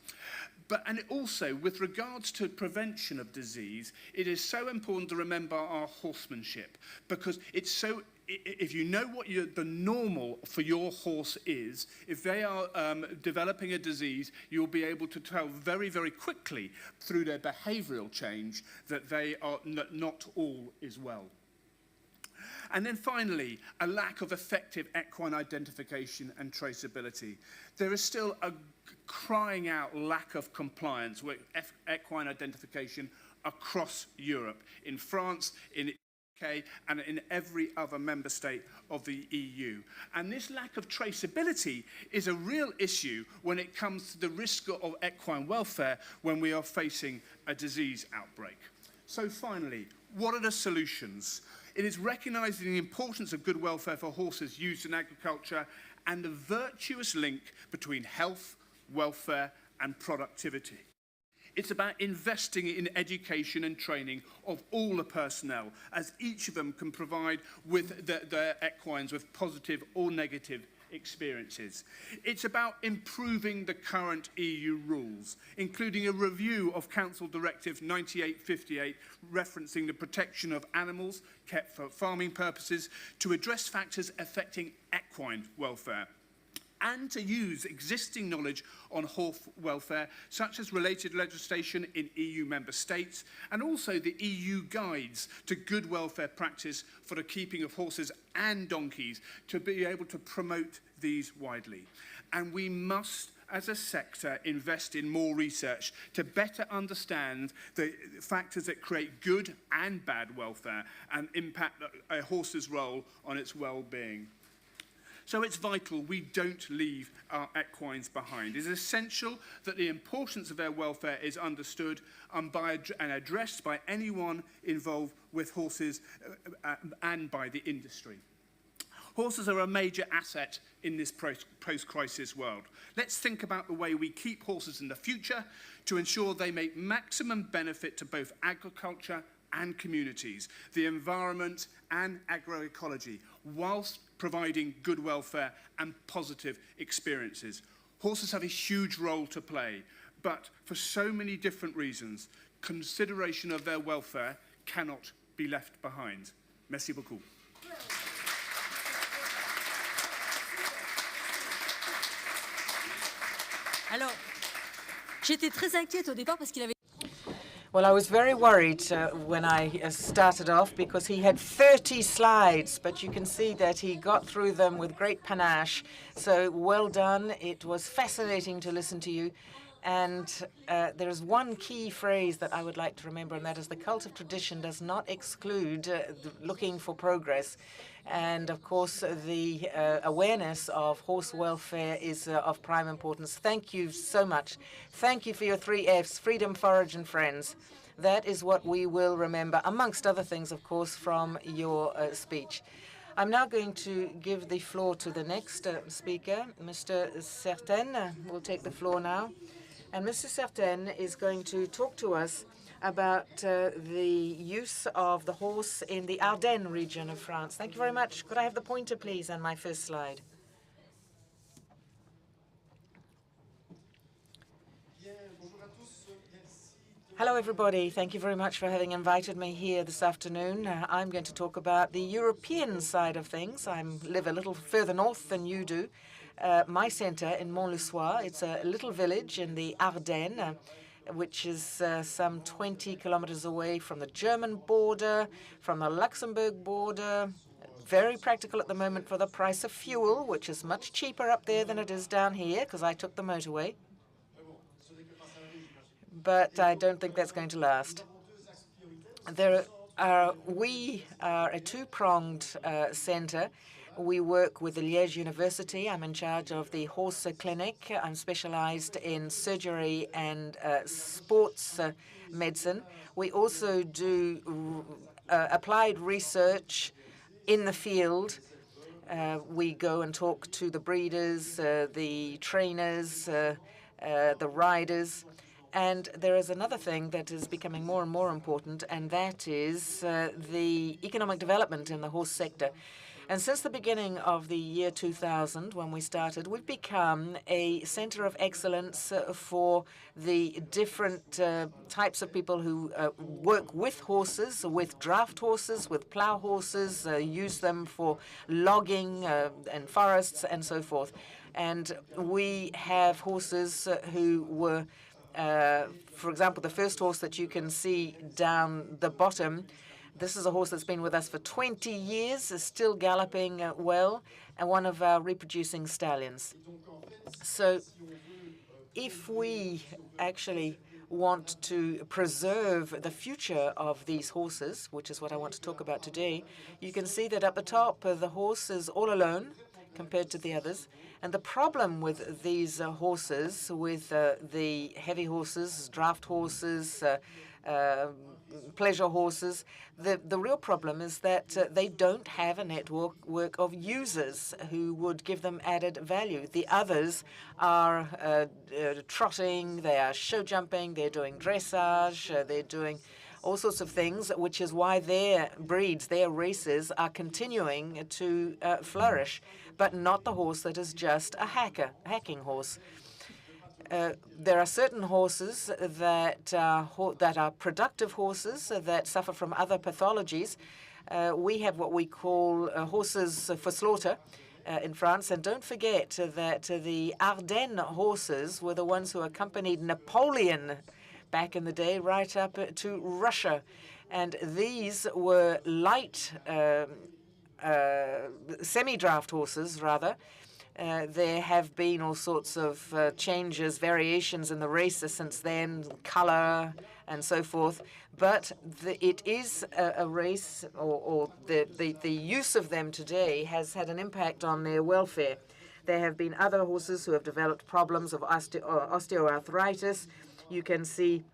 And also, with regards to prevention of disease, it is so important to remember our horsemanship, because it's so, if you know what the normal for your horse is, if they are developing a disease, you'll be able to tell very, very quickly through their behavioral change that they are not all is well. And then finally, a lack of effective equine identification and traceability. There is still a crying out lack of compliance with equine identification across Europe, in France, in the UK, and in every other member state of the EU. And this lack of traceability is a real issue when it comes to the risk of equine welfare when we are facing a disease outbreak. So finally, what are the solutions? It is recognising the importance of good welfare for horses used in agriculture and the virtuous link between health, welfare and productivity. It's about investing in education and training of all the personnel, as each of them can provide with their equines with positive or negative experiences. It's about improving the current EU rules, including a review of Council Directive 98/58, referencing the protection of animals kept for farming purposes, to address factors affecting equine welfare, and to use existing knowledge on horse welfare, such as related legislation in EU member states, and also the EU guides to good welfare practice for the keeping of horses and donkeys, to be able to promote these widely. And we must, as a sector, invest in more research to better understand the factors that create good and bad welfare and impact a horse's role on its well-being. So it's vital we don't leave our equines behind. It is essential that the importance of their welfare is understood and addressed by anyone involved with horses and by the industry. Horses are a major asset in this post-crisis world. Let's think about the way we keep horses in the future to ensure they make maximum benefit to both agriculture and communities, the environment and agroecology, whilst providing good welfare and positive experiences. Horses have a huge role to play, but for so many different reasons, consideration of their welfare cannot be left behind. Merci beaucoup. Alors, j'étais très inquiète au départ parce qu'il avait... Well, I was very worried when I started off because he had 30 slides, but you can see that he got through them with great panache. So well done. It was fascinating to listen to you. And there is one key phrase that I would like to remember, and that is the cult of tradition does not exclude looking for progress. And of course, the awareness of horse welfare is of prime importance. Thank you so much. Thank you for your 3 Fs, freedom, forage, and friends. That is what we will remember, amongst other things, of course, from your speech. I'm now going to give the floor to the next speaker. Mr. Certain will take the floor now. And Mr. Certain is going to talk to us about the use of the horse in the Ardennes region of France. Thank you very much. Could I have the pointer, please, on my first slide? Hello, everybody. Thank you very much for having invited me here this afternoon. I'm going to talk about the European side of things. I live a little further north than you do. My center in Mont-le-Soir, it's a little village in the Ardennes, which is some 20 kilometers away from the German border, from the Luxembourg border. Very practical at the moment for the price of fuel, which is much cheaper up there than it is down here, because I took the motorway. But I don't think that's going to last. We are a two-pronged center. We work with the Liège University. I'm in charge of the horse clinic. I'm specialized in surgery and sports medicine. We also do applied research in the field. We go and talk to the breeders, the trainers, the riders. And there is another thing that is becoming more and more important, and that is the economic development in the horse sector. And since the beginning of the year 2000, when we started, we've become a center of excellence for the different types of people who work with horses, with draft horses, with plow horses, use them for logging and forests and so forth. And we have horses who were, for example, the first horse that you can see down the bottom. This is a horse that's been with us for 20 years, is still galloping well, and one of our reproducing stallions. So if we actually want to preserve the future of these horses, which is what I want to talk about today, you can see that at the top, the horse is all alone compared to the others. And the problem with these horses, with the heavy horses, draft horses, pleasure horses, the real problem is that they don't have a network of users who would give them added value. The others are trotting, they are show jumping, they're doing dressage, they're doing all sorts of things, which is why their breeds, their races are continuing to flourish, but not the horse that is just a hacking horse. There are certain horses that are productive horses that suffer from other pathologies. We have what we call horses for slaughter in France. And don't forget that the Ardennes horses were the ones who accompanied Napoleon back in the day right up to Russia. And these were light semi-draft horses, rather. There have been all sorts of changes, variations in the races since then, color and so forth. But it is a race, or the use of them today has had an impact on their welfare. There have been other horses who have developed problems of osteoarthritis. You can see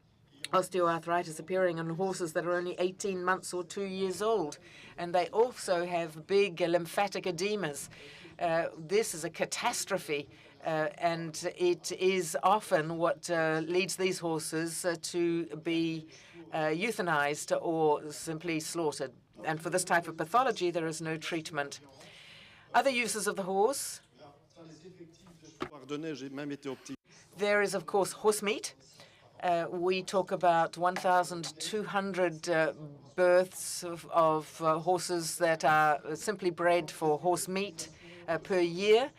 osteoarthritis appearing in horses that are only 18 months or 2 years old. And they also have big lymphatic edemas. This is a catastrophe, and it is often what leads these horses to be euthanized or simply slaughtered. And for this type of pathology, there is no treatment. Other uses of the horse. There is, of course, horse meat. We talk about 1,200 births of horses that are simply bred for horse meat per year.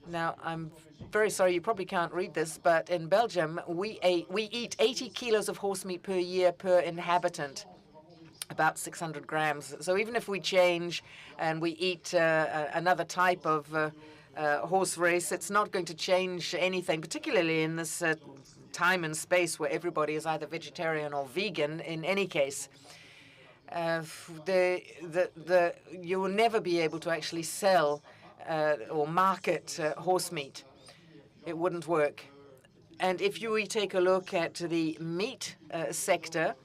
Now, I'm very sorry, you probably can't read this, but in Belgium, we eat 80 kilos of horse meat per year per inhabitant, about 600 grams. So even if we change and we eat another type of horse race, it's not going to change anything, particularly in this time and space where everybody is either vegetarian or vegan in any case. You will never be able to actually sell or market horse meat. It wouldn't work. And if you take a look at the meat sector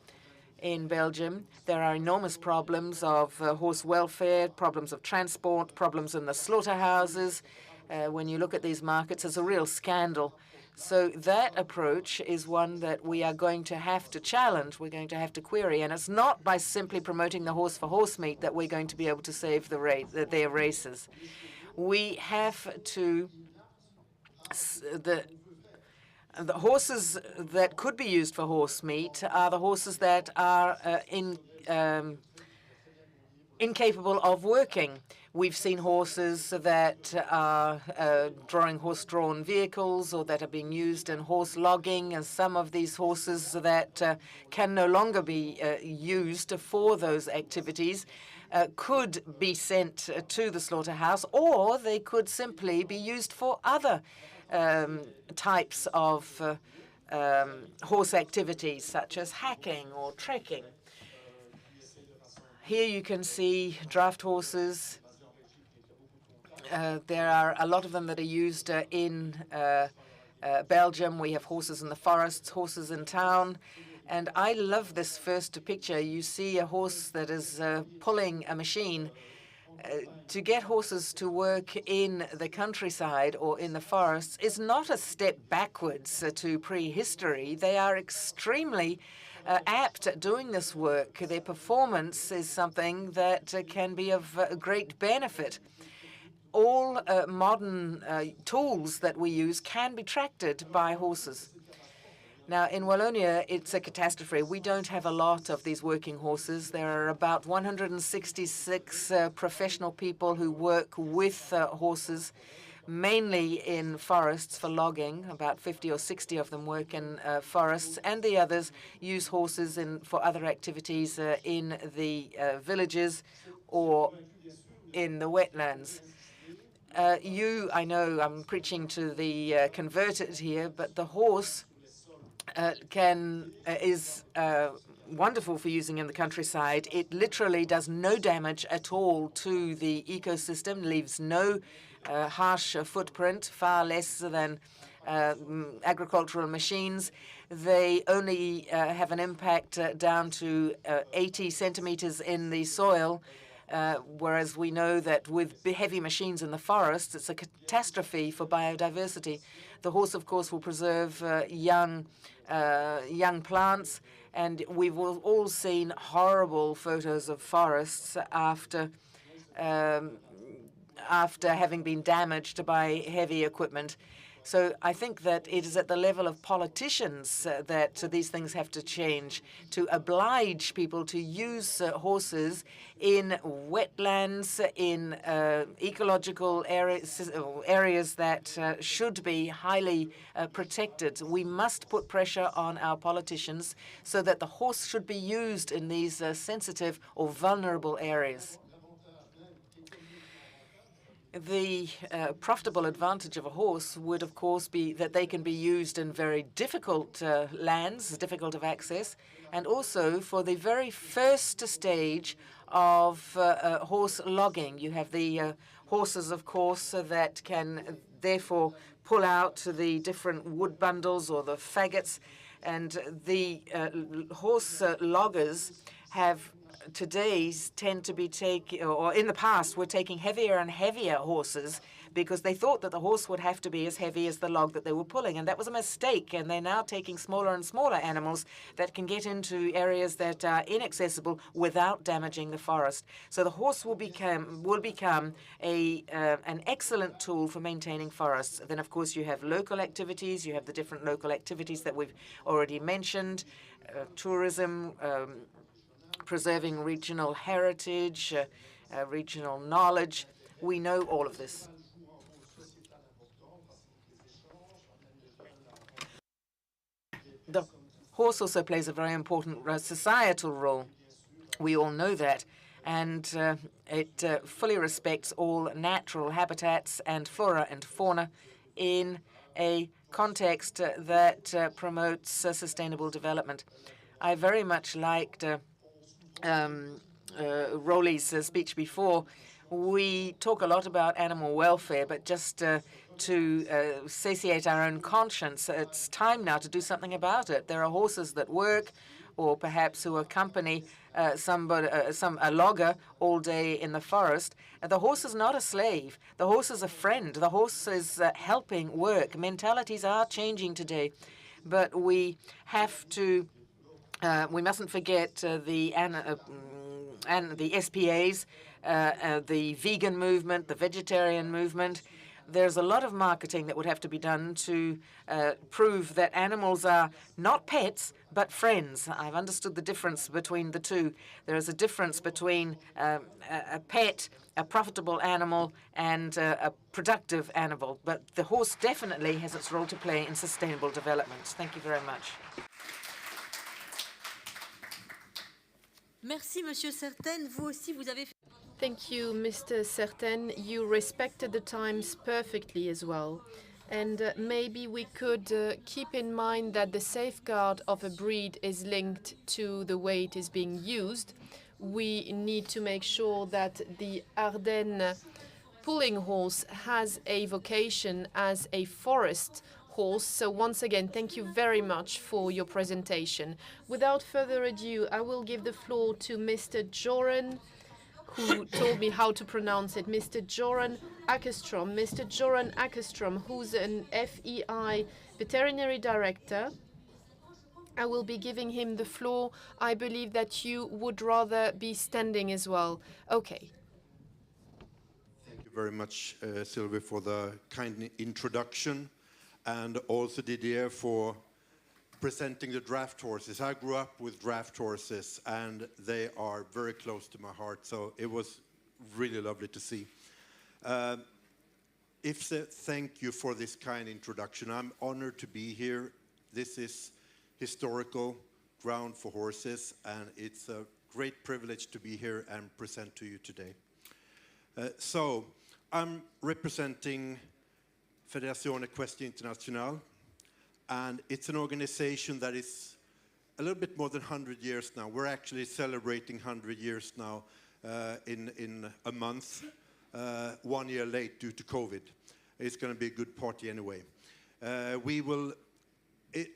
in Belgium, there are enormous problems of horse welfare, problems of transport, problems in the slaughterhouses. When you look at these markets, it's a real scandal. So that approach is one that we are going to have to challenge, we're going to have to query. And it's not by simply promoting the horse for horse meat that we're going to be able to save their races. We have to, the horses that could be used for horse meat are the horses that are incapable of working. We've seen horses that are drawing horse-drawn vehicles or that are being used in horse logging, and some of these horses that can no longer be used for those activities could be sent to the slaughterhouse, or they could simply be used for other types of horse activities, such as hacking or trekking. Here you can see draft horses. There are a lot of them that are used in Belgium. We have horses in the forests, horses in town, And I love this first picture. You see a horse that is pulling a machine. To get horses to work in the countryside or in the forests is not a step backwards to prehistory. They are extremely apt at doing this work. Their performance is something that can be of great benefit. All modern tools that we use can be tracted by horses. Now, in Wallonia, it's a catastrophe. We don't have a lot of these working horses. There are about 166 professional people who work with horses, mainly in forests for logging. About 50 or 60 of them work in forests, and the others use horses for other activities in the villages or in the wetlands. I know I'm preaching to the converted here, but the horse is wonderful for using in the countryside. It literally does no damage at all to the ecosystem, leaves no harsh footprint, far less than agricultural machines. They only have an impact down to 80 centimeters in the soil, whereas we know that with heavy machines in the forests, it's a catastrophe for biodiversity. The horse, of course, will preserve young plants, and we've all seen horrible photos of forests after having been damaged by heavy equipment. So I think that it is at the level of politicians that these things have to change, to oblige people to use horses in wetlands, in ecological areas that should be highly protected. We must put pressure on our politicians so that the horse should be used in these sensitive or vulnerable areas. The profitable advantage of a horse would, of course, be that they can be used in very difficult lands, difficult of access, and also for the very first stage of horse logging. You have the horses, of course, that can therefore pull out the different wood bundles or the faggots, and the horse loggers have tend to be taking, or in the past, were taking heavier and heavier horses because they thought that the horse would have to be as heavy as the log that they were pulling. And that was a mistake. And they're now taking smaller and smaller animals that can get into areas that are inaccessible without damaging the forest. So the horse will become an excellent tool for maintaining forests. Then, of course, you have local activities. You have the different local activities that we've already mentioned, tourism, preserving regional heritage, regional knowledge. We know all of this. The horse also plays a very important societal role. We all know that. And it fully respects all natural habitats and flora and fauna in a context that promotes sustainable development. I very much liked Rowley's speech before. We talk a lot about animal welfare, but just to satiate our own conscience, it's time now to do something about it. There are horses that work, or perhaps who accompany a logger all day in the forest. The horse is not a slave. The horse is a friend. The horse is helping work. Mentalities are changing today, but we have to. We mustn't forget the SPAs, the vegan movement, the vegetarian movement. There's a lot of marketing that would have to be done to prove that animals are not pets, but friends. I've understood the difference between the two. There is a difference between a pet, a profitable animal, and a productive animal. But the horse definitely has its role to play in sustainable development. Thank you very much. Merci, Monsieur Certain. Vous aussi, vous avez. Thank you, Mr. Certain. You respected the times perfectly as well. And maybe we could keep in mind that the safeguard of a breed is linked to the way it is being used. We need to make sure that the Ardennes pulling horse has a vocation as a forest horse. So once again, thank you very much for your presentation. Without further ado, I will give the floor to Mr. Joran, who told me how to pronounce it, Mr. Joran Åkerström. Mr. Joran Åkerström, who's an FEI veterinary director. I will be giving him the floor. I believe that you would rather be standing as well. Okay. Thank you very much, Sylvie, for the kind introduction, and also Didier for presenting the draught horses. I grew up with draught horses, and they are very close to my heart, so it was really lovely to see. Thank you for this kind introduction. I'm honored to be here. This is historical ground for horses, and it's a great privilege to be here and present to you today. So I'm representing Fédération Équestre Internationale, and it's an organization that is a little bit more than 100 years now. We're actually celebrating 100 years now in a month, 1 year late due to COVID. It's going to be a good party anyway.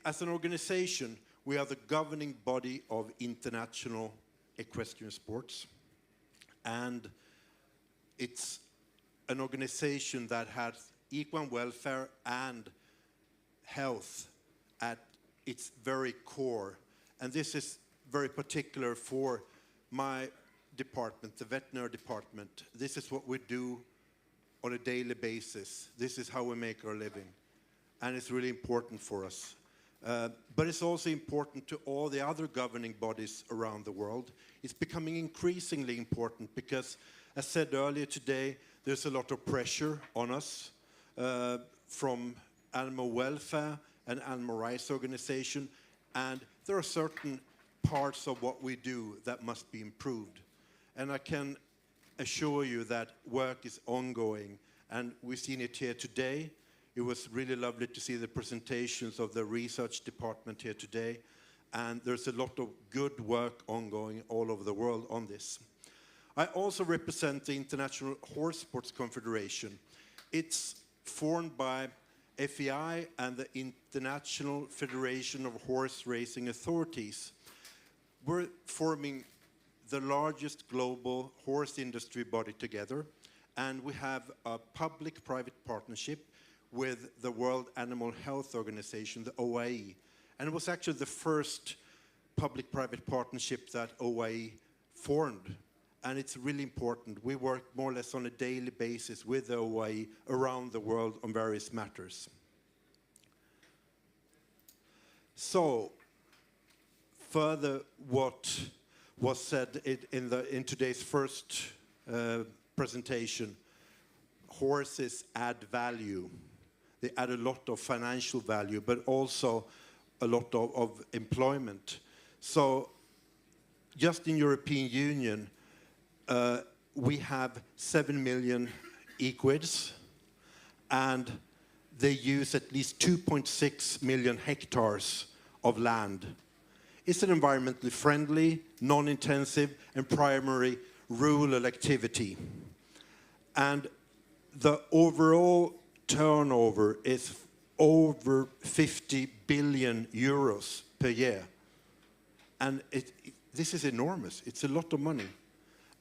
As an organization, we are the governing body of international equestrian sports, and it's an organization that has equine welfare and health at its very core. And this is very particular for my department, the veterinary department. This is what we do on a daily basis. This is how we make our living. And it's really important for us. But it's also important to all the other governing bodies around the world. It's becoming increasingly important because, as said earlier today, there's a lot of pressure on us from animal welfare and animal rights organization, and there are certain parts of what we do that must be improved. And I can assure you that work is ongoing, and we've seen it here today. It was really lovely to see the presentations of the research department here today, and there's a lot of good work ongoing all over the world on this. I also represent the International Horosports Confederation. It's formed by FEI and the International Federation of Horse Racing Authorities. We're forming the largest global horse industry body together, and we have a public-private partnership with the World Animal Health Organization, the OIE. And it was actually the first public-private partnership that OIE formed. And it's really important. We work more or less on a daily basis with the OIE around the world on various matters. So, further what was said in today's first presentation, horses add value. They add a lot of financial value, but also a lot of employment. So just in European Union, we have 7 million equids, and they use at least 2.6 million hectares of land. It's an environmentally friendly, non-intensive, and primary rural activity. And the overall turnover is over 50 billion euros per year. And this is enormous. It's a lot of money.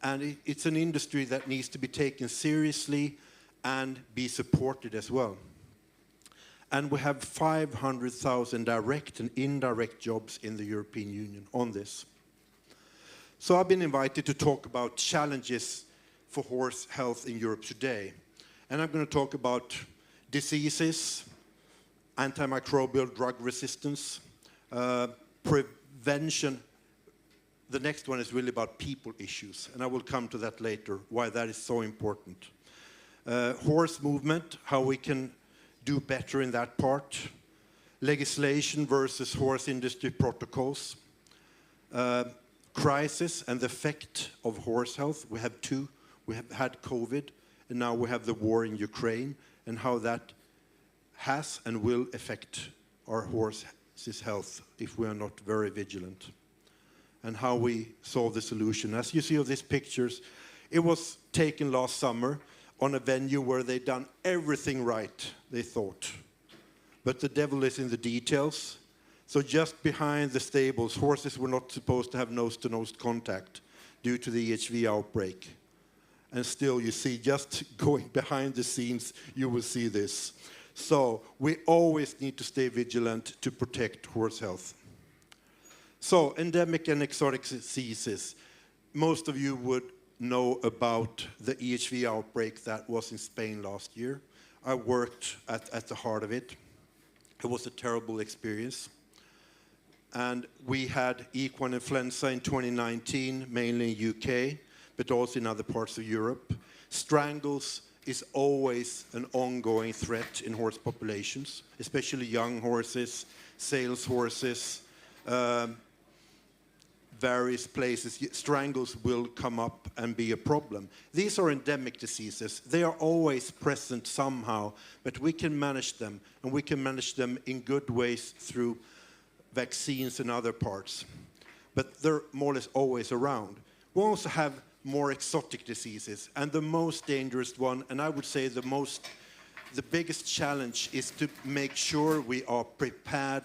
And it's an industry that needs to be taken seriously and be supported as well. And we have 500,000 direct and indirect jobs in the European Union on this. So I've been invited to talk about challenges for horse health in Europe today. And I'm going to talk about diseases, antimicrobial drug resistance, prevention. The next one is really about people issues, and I will come to that later, why that is so important. Horse movement, how we can do better in that part. Legislation versus horse industry protocols. Crisis and the effect of horse health. We have two. We have had COVID, and now we have the war in Ukraine, and how that has and will affect our horse's health if we are not very vigilant. And how we solve the solution. As you see of these pictures, it was taken last summer on a venue where they'd done everything right, they thought. but the devil is in the details. So just behind the stables, horses were not supposed to have nose-to-nose contact due to the EHV outbreak. And still, you see, just going behind the scenes, you will see this. So we always need to stay vigilant to protect horse health. So endemic and exotic diseases. Most of you would know about the EHV outbreak that was in Spain last year. I worked at the heart of it. It was a terrible experience. And we had equine influenza in 2019, mainly in UK, but also in other parts of Europe. Strangles is always an ongoing threat in horse populations, especially young horses, sales horses, various places. Strangles will come up and be a problem. These are endemic diseases. They are always present somehow, but we can manage them, and we can manage them in good ways through vaccines and other parts. But they're more or less always around. We also have more exotic diseases, and the most dangerous one, and I would say the biggest challenge, is to make sure we are prepared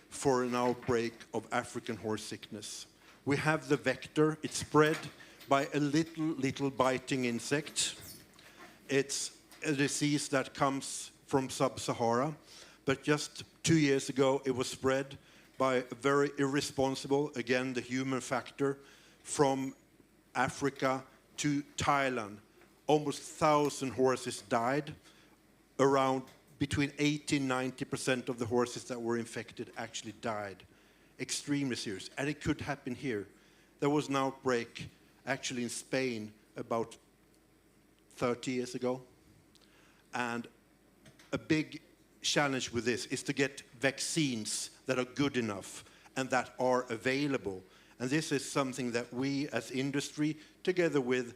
for an outbreak of African horse sickness. We have the vector. It's spread by a little biting insect. It's a disease that comes from sub-Sahara, but just 2 years ago it was spread by a very irresponsible, again the human factor, from Africa to Thailand. Almost 1,000 horses died. Around between 80 and 90% of the horses that were infected actually died. Extremely serious, and it could happen here. There was an outbreak actually in Spain about 30 years ago, and a big challenge with this is to get vaccines that are good enough and that are available. And this is something that we as industry, together with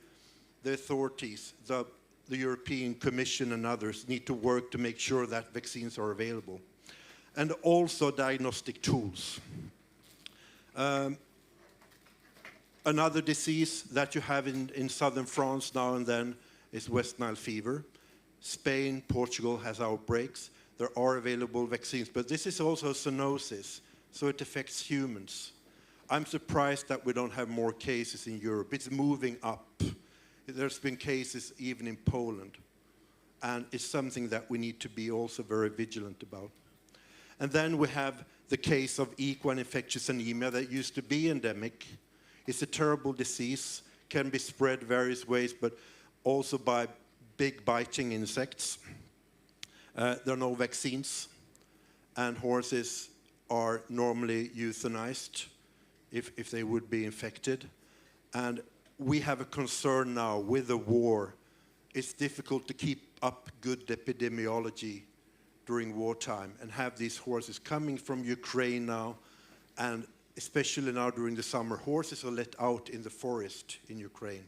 the authorities, the European Commission and others, need to work to make sure that vaccines are available. And also diagnostic tools. Another disease that you have in southern France now and then is West Nile fever. Spain, Portugal has outbreaks. There are available vaccines, but this is also zoonosis, so it affects humans. I'm surprised that we don't have more cases in Europe. It's moving up. There's been cases even in Poland, and it's something that we need to be also very vigilant about. And then we have the case of equine infectious anemia that used to be endemic. It's a terrible disease, can be spread various ways, but also by big biting insects. There are no vaccines, and horses are normally euthanized if they would be infected. And we have a concern now with the war. It's difficult to keep up good epidemiology during wartime and have these horses coming from Ukraine now, and especially now during the summer, horses are let out in the forest in Ukraine.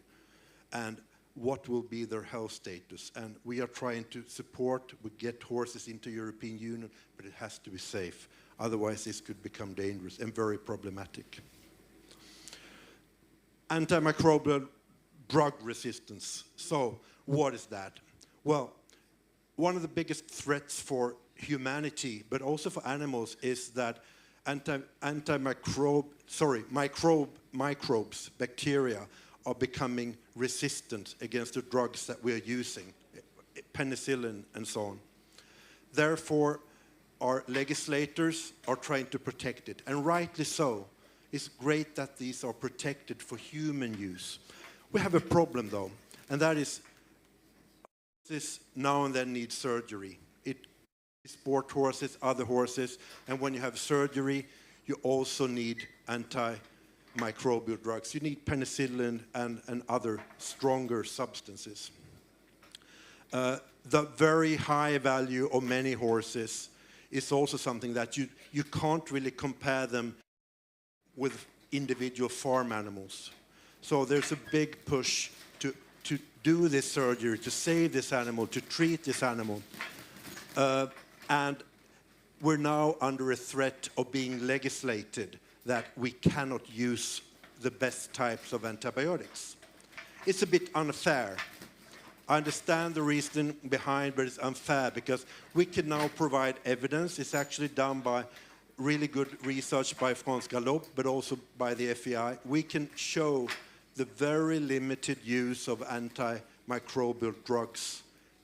And what will be their health status? And we are trying to support, we get horses into European Union, but it has to be safe. Otherwise, this could become dangerous and very problematic. Antimicrobial drug resistance. So, what is that? Well, one of the biggest threats for humanity, but also for animals, is that microbes, bacteria, are becoming resistant against the drugs that we are using, penicillin and so on. Therefore, our legislators are trying to protect it, and rightly so. It's great that these are protected for human use. We have a problem though, and that is this now and then need surgery. It sport horses, other horses, and when you have surgery, you also need antimicrobial drugs. You need penicillin and other stronger substances. The very high value of many horses is also something that you can't really compare them with individual farm animals. So there's a big push to do this surgery, to save this animal, to treat this animal. And we're now under a threat of being legislated that we cannot use the best types of antibiotics. It's a bit unfair. I understand the reason behind, but it's unfair because we can now provide evidence. It's actually done by really good research by France Galop, but also by the FEI. We can show the very limited use of antimicrobial drugs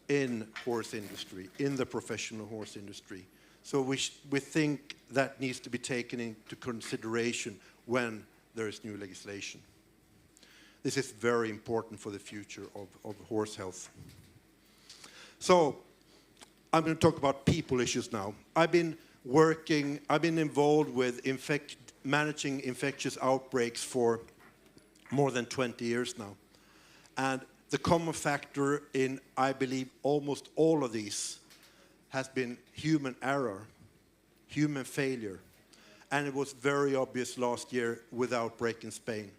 in horse industry, in the professional horse industry. So we think that needs to be taken into consideration when there is new legislation. This is very important for the future of horse health. So I'm going to talk about people issues now. I've been involved with managing infectious outbreaks for more than 20 years now. And the common factor in, I believe, almost all of these has been human error, human failure. And it was very obvious last year with outbreak in Spain.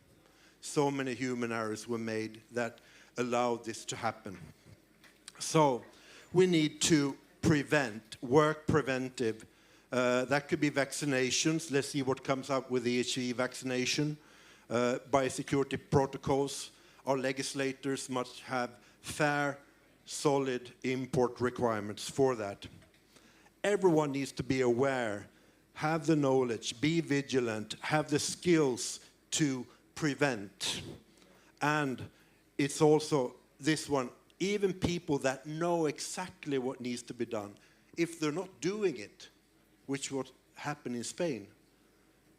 So many human errors were made that allowed this to happen. So we need to work preventive. That could be vaccinations. Let's see what comes up with the IFCE vaccination. Biosecurity protocols. Our legislators must have fair, solid import requirements for that. Everyone needs to be aware, have the knowledge, be vigilant, have the skills to prevent. And it's also this one, even people that know exactly what needs to be done, if they're not doing it, which what happened in Spain,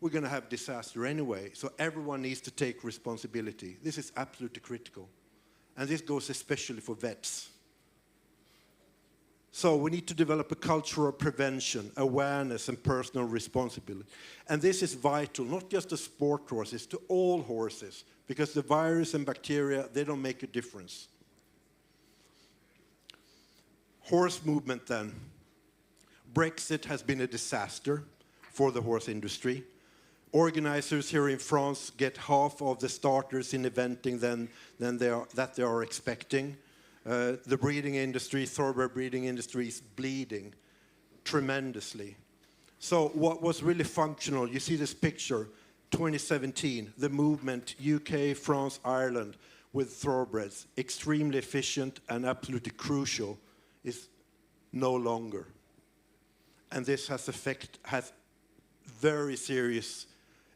we're going to have disaster anyway. So everyone needs to take responsibility. This is absolutely critical. And this goes especially for vets. So we need to develop a culture of prevention, awareness, and personal responsibility. And this is vital, not just to sport horses, to all horses, because the virus and bacteria, they don't make a difference. Horse movement then. Brexit has been a disaster for the horse industry. Organizers here in France get half of the starters in eventing than they are expecting. The breeding industry, thoroughbred breeding industry, is bleeding tremendously. So what was really functional, you see this picture, 2017, the movement, UK, France, Ireland, with thoroughbreds, extremely efficient and absolutely crucial, is no longer. And this has very serious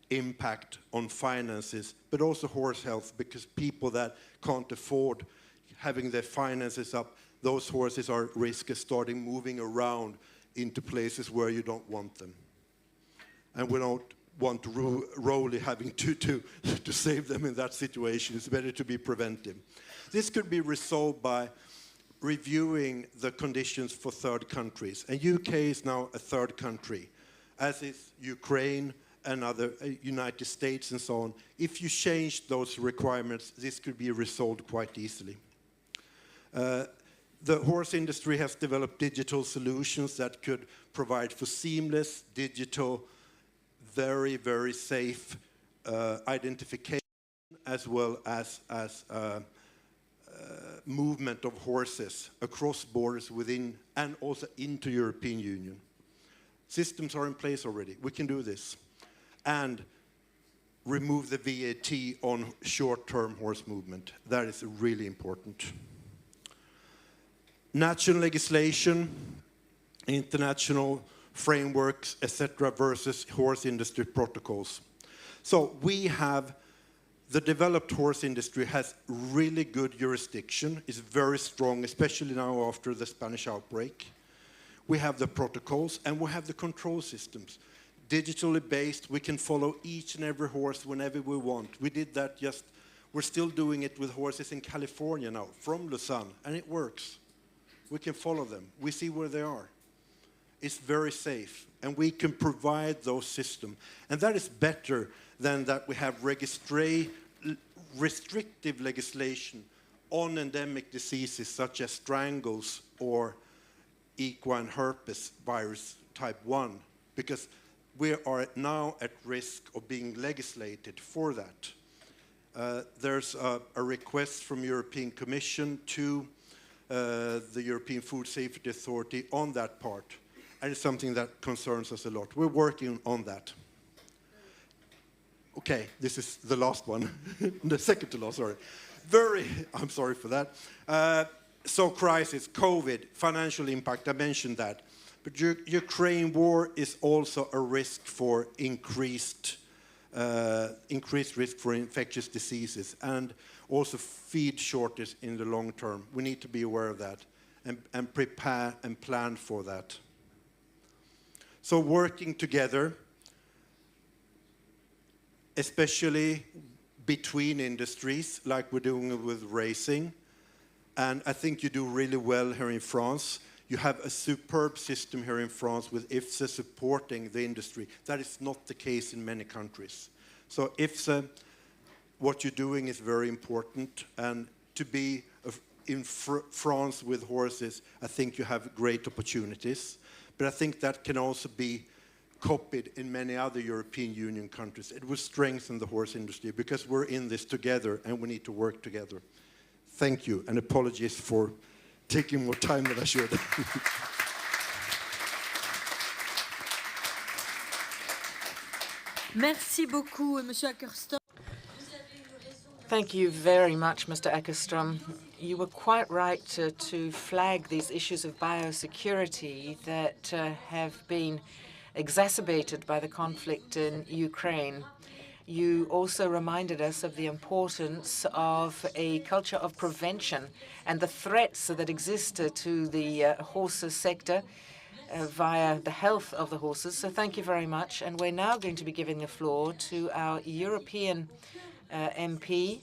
impact on finances, but also horse health, because people that can't afford having their finances up, those horses are at risk of starting moving around into places where you don't want them. And we don't want Rowley having to save them in that situation. It's better to be preventive. This could be resolved by reviewing the conditions for third countries. And UK is now a third country, as is Ukraine and other United States and so on. If you change those requirements, this could be resolved quite easily. The horse industry has developed digital solutions that could provide for seamless, digital, very, very safe identification, as well as movement of horses across borders within and also into European Union. Systems are in place already. We can do this. And remove the VAT on short-term horse movement. That is really important. National legislation, international frameworks, etc., versus horse industry protocols. So we have, the developed horse industry has really good jurisdiction, is very strong, especially now after the Spanish outbreak. We have the protocols and we have the control systems. Digitally based, we can follow each and every horse whenever we want. We did that we're still doing it with horses in California now, from Lausanne, and it works. We can follow them. We see where they are. It's very safe, and we can provide those systems. And that is better than that we have restrictive legislation on endemic diseases such as strangles or equine herpes virus type 1, because we are now at risk of being legislated for that. There's a request from European Commission to the European Food Safety Authority on that part. And it's something that concerns us a lot. We're working on that. Okay, this is the last one. The second to last, sorry. I'm sorry for that. So crisis, COVID, financial impact, I mentioned that. But Ukraine war is also a risk for increased risk for infectious diseases and also feed shortage in the long term. We need to be aware of that and prepare and plan for that. So working together, especially between industries, like we're doing with racing, and I think you do really well here in France. You have a superb system here in France with IFCE supporting the industry. That is not the case in many countries. So IFCE, what you're doing is very important. And to be in France with horses, I think you have great opportunities. But I think that can also be copied in many other European Union countries. It will strengthen the horse industry because we're in this together and we need to work together. Thank you, and apologies for taking more time than I should. Merci beaucoup, Monsieur Ackerstrom. Thank you very much, Mr. Eckerstrom. You were quite right to flag these issues of biosecurity that have been exacerbated by the conflict in Ukraine. You also reminded us of the importance of a culture of prevention and the threats that exist to the horses sector via the health of the horses. So thank you very much. And we're now going to be giving the floor to our European MP.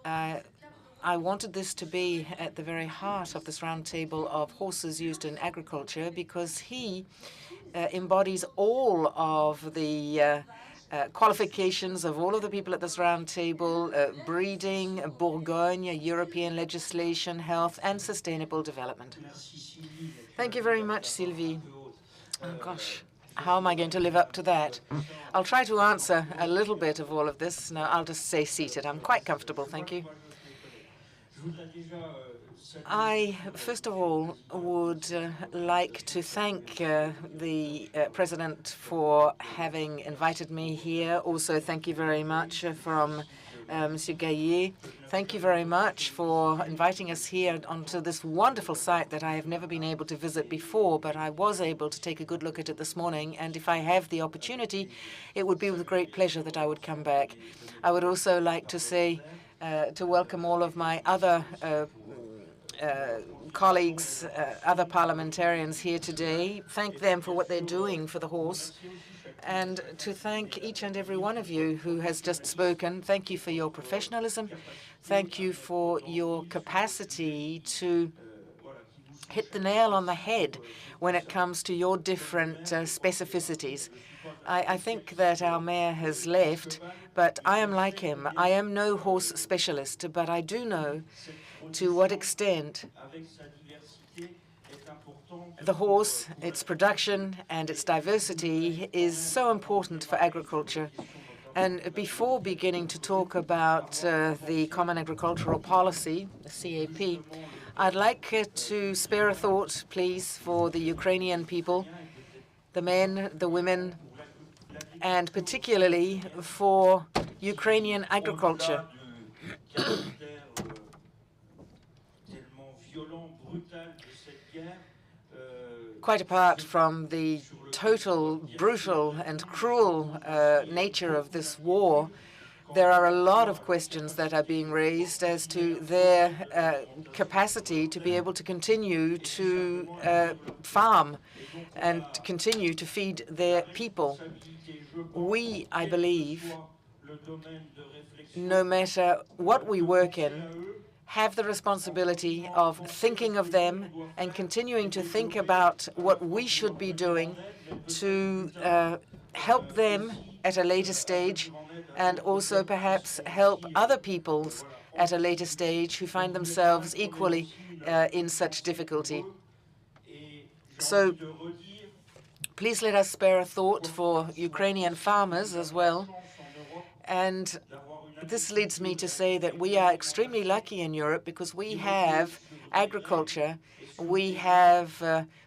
I wanted this to be at the very heart of this roundtable of horses used in agriculture because he embodies all of the qualifications of all of the people at this round table, breeding, Bourgogne, European legislation, health, and sustainable development. Thank you very much, Sylvie. Oh, gosh, how am I going to live up to that? I'll try to answer a little bit of all of this. No, I'll just stay seated. I'm quite comfortable, thank you. I, first of all, would like to thank the President for having invited me here. Also, thank you very much from Monsieur Gaillet. Thank you very much for inviting us here onto this wonderful site that I have never been able to visit before, but I was able to take a good look at it this morning. And if I have the opportunity, it would be with great pleasure that I would come back. I would also like to say, to welcome all of my other colleagues, other parliamentarians here today, thank them for what they're doing for the horse, and to thank each and every one of you who has just spoken. Thank you for your professionalism. Thank you for your capacity to hit the nail on the head when it comes to your different specificities. I think that our mayor has left, but I am like him. I am no horse specialist, but I do know to what extent the horse, its production, and its diversity is so important for agriculture. And before beginning to talk about the Common Agricultural Policy, the CAP, I'd like to spare a thought, please, for the Ukrainian people, the men, the women, and particularly for Ukrainian agriculture. Quite apart from the total, brutal, and cruel nature of this war, there are a lot of questions that are being raised as to their capacity to be able to continue to farm and continue to feed their people. We, I believe, no matter what we work in, have the responsibility of thinking of them and continuing to think about what we should be doing to help them at a later stage and also perhaps help other peoples at a later stage who find themselves equally in such difficulty. So please let us spare a thought for Ukrainian farmers as well. And this leads me to say that we are extremely lucky in Europe because we have agriculture, we have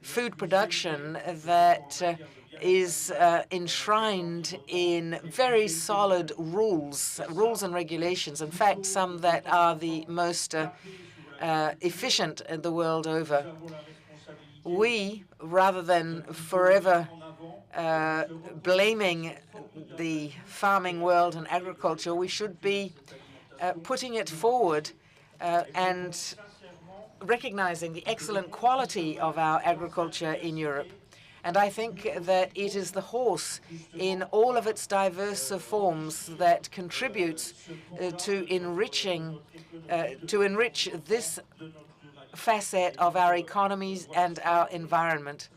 food production that is enshrined in very solid rules and regulations. In fact, some that are the most efficient the world over. We, rather than forever blaming the farming world and agriculture, we should be putting it forward and recognizing the excellent quality of our agriculture in Europe. And I think that it is the horse in all of its diverse forms that contributes to enrich this facet of our economies and our environment.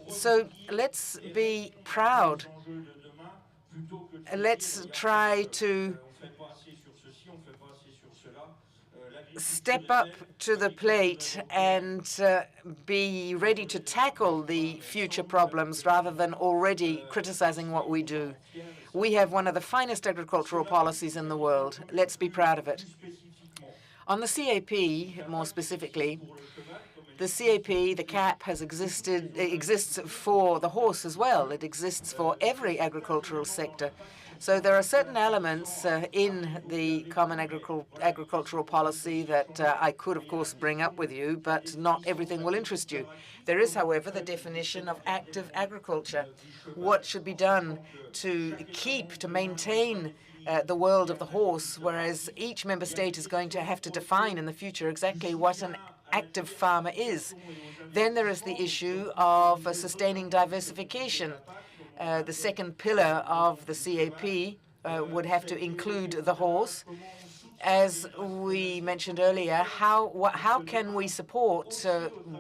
So let's be proud. Let's try to step up to the plate and be ready to tackle the future problems rather than already criticizing what we do. We have one of the finest agricultural policies in the world. Let's be proud of it. On the CAP, more specifically, the CAP, the CAP exists for the horse as well. It exists for every agricultural sector. So there are certain elements in the common agricultural policy that I could, of course, bring up with you, but not everything will interest you. There is, however, the definition of active agriculture. What should be done to maintain the world of the horse, whereas each member state is going to have to define in the future exactly what an active farmer is. Then there is the issue of sustaining diversification. The second pillar of the CAP would have to include the horse. As we mentioned earlier, how can we support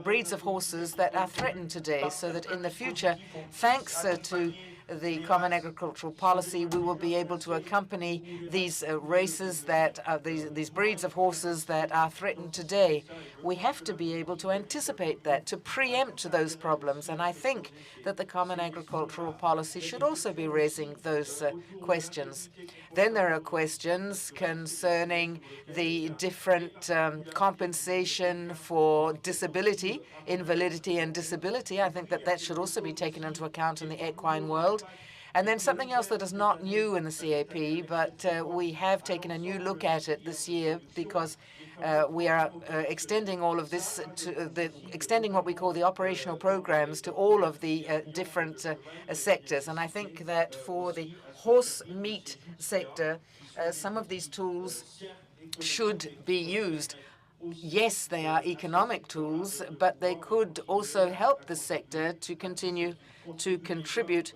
breeds of horses that are threatened today so that in the future, thanks to the common agricultural policy, we will be able to accompany these races that these breeds of horses that are threatened today. We have to be able to anticipate that, to preempt those problems, and I think that the common agricultural policy should also be raising those questions. Then there are questions concerning the different compensation for disability, invalidity and disability. I think that that should also be taken into account in the equine world. And then something else that is not new in the CAP, but we have taken a new look at it this year because we are extending all of this, extending what we call the operational programs to all of the different sectors. And I think that for the horse meat sector, some of these tools should be used. Yes, they are economic tools, but they could also help the sector to continue to contribute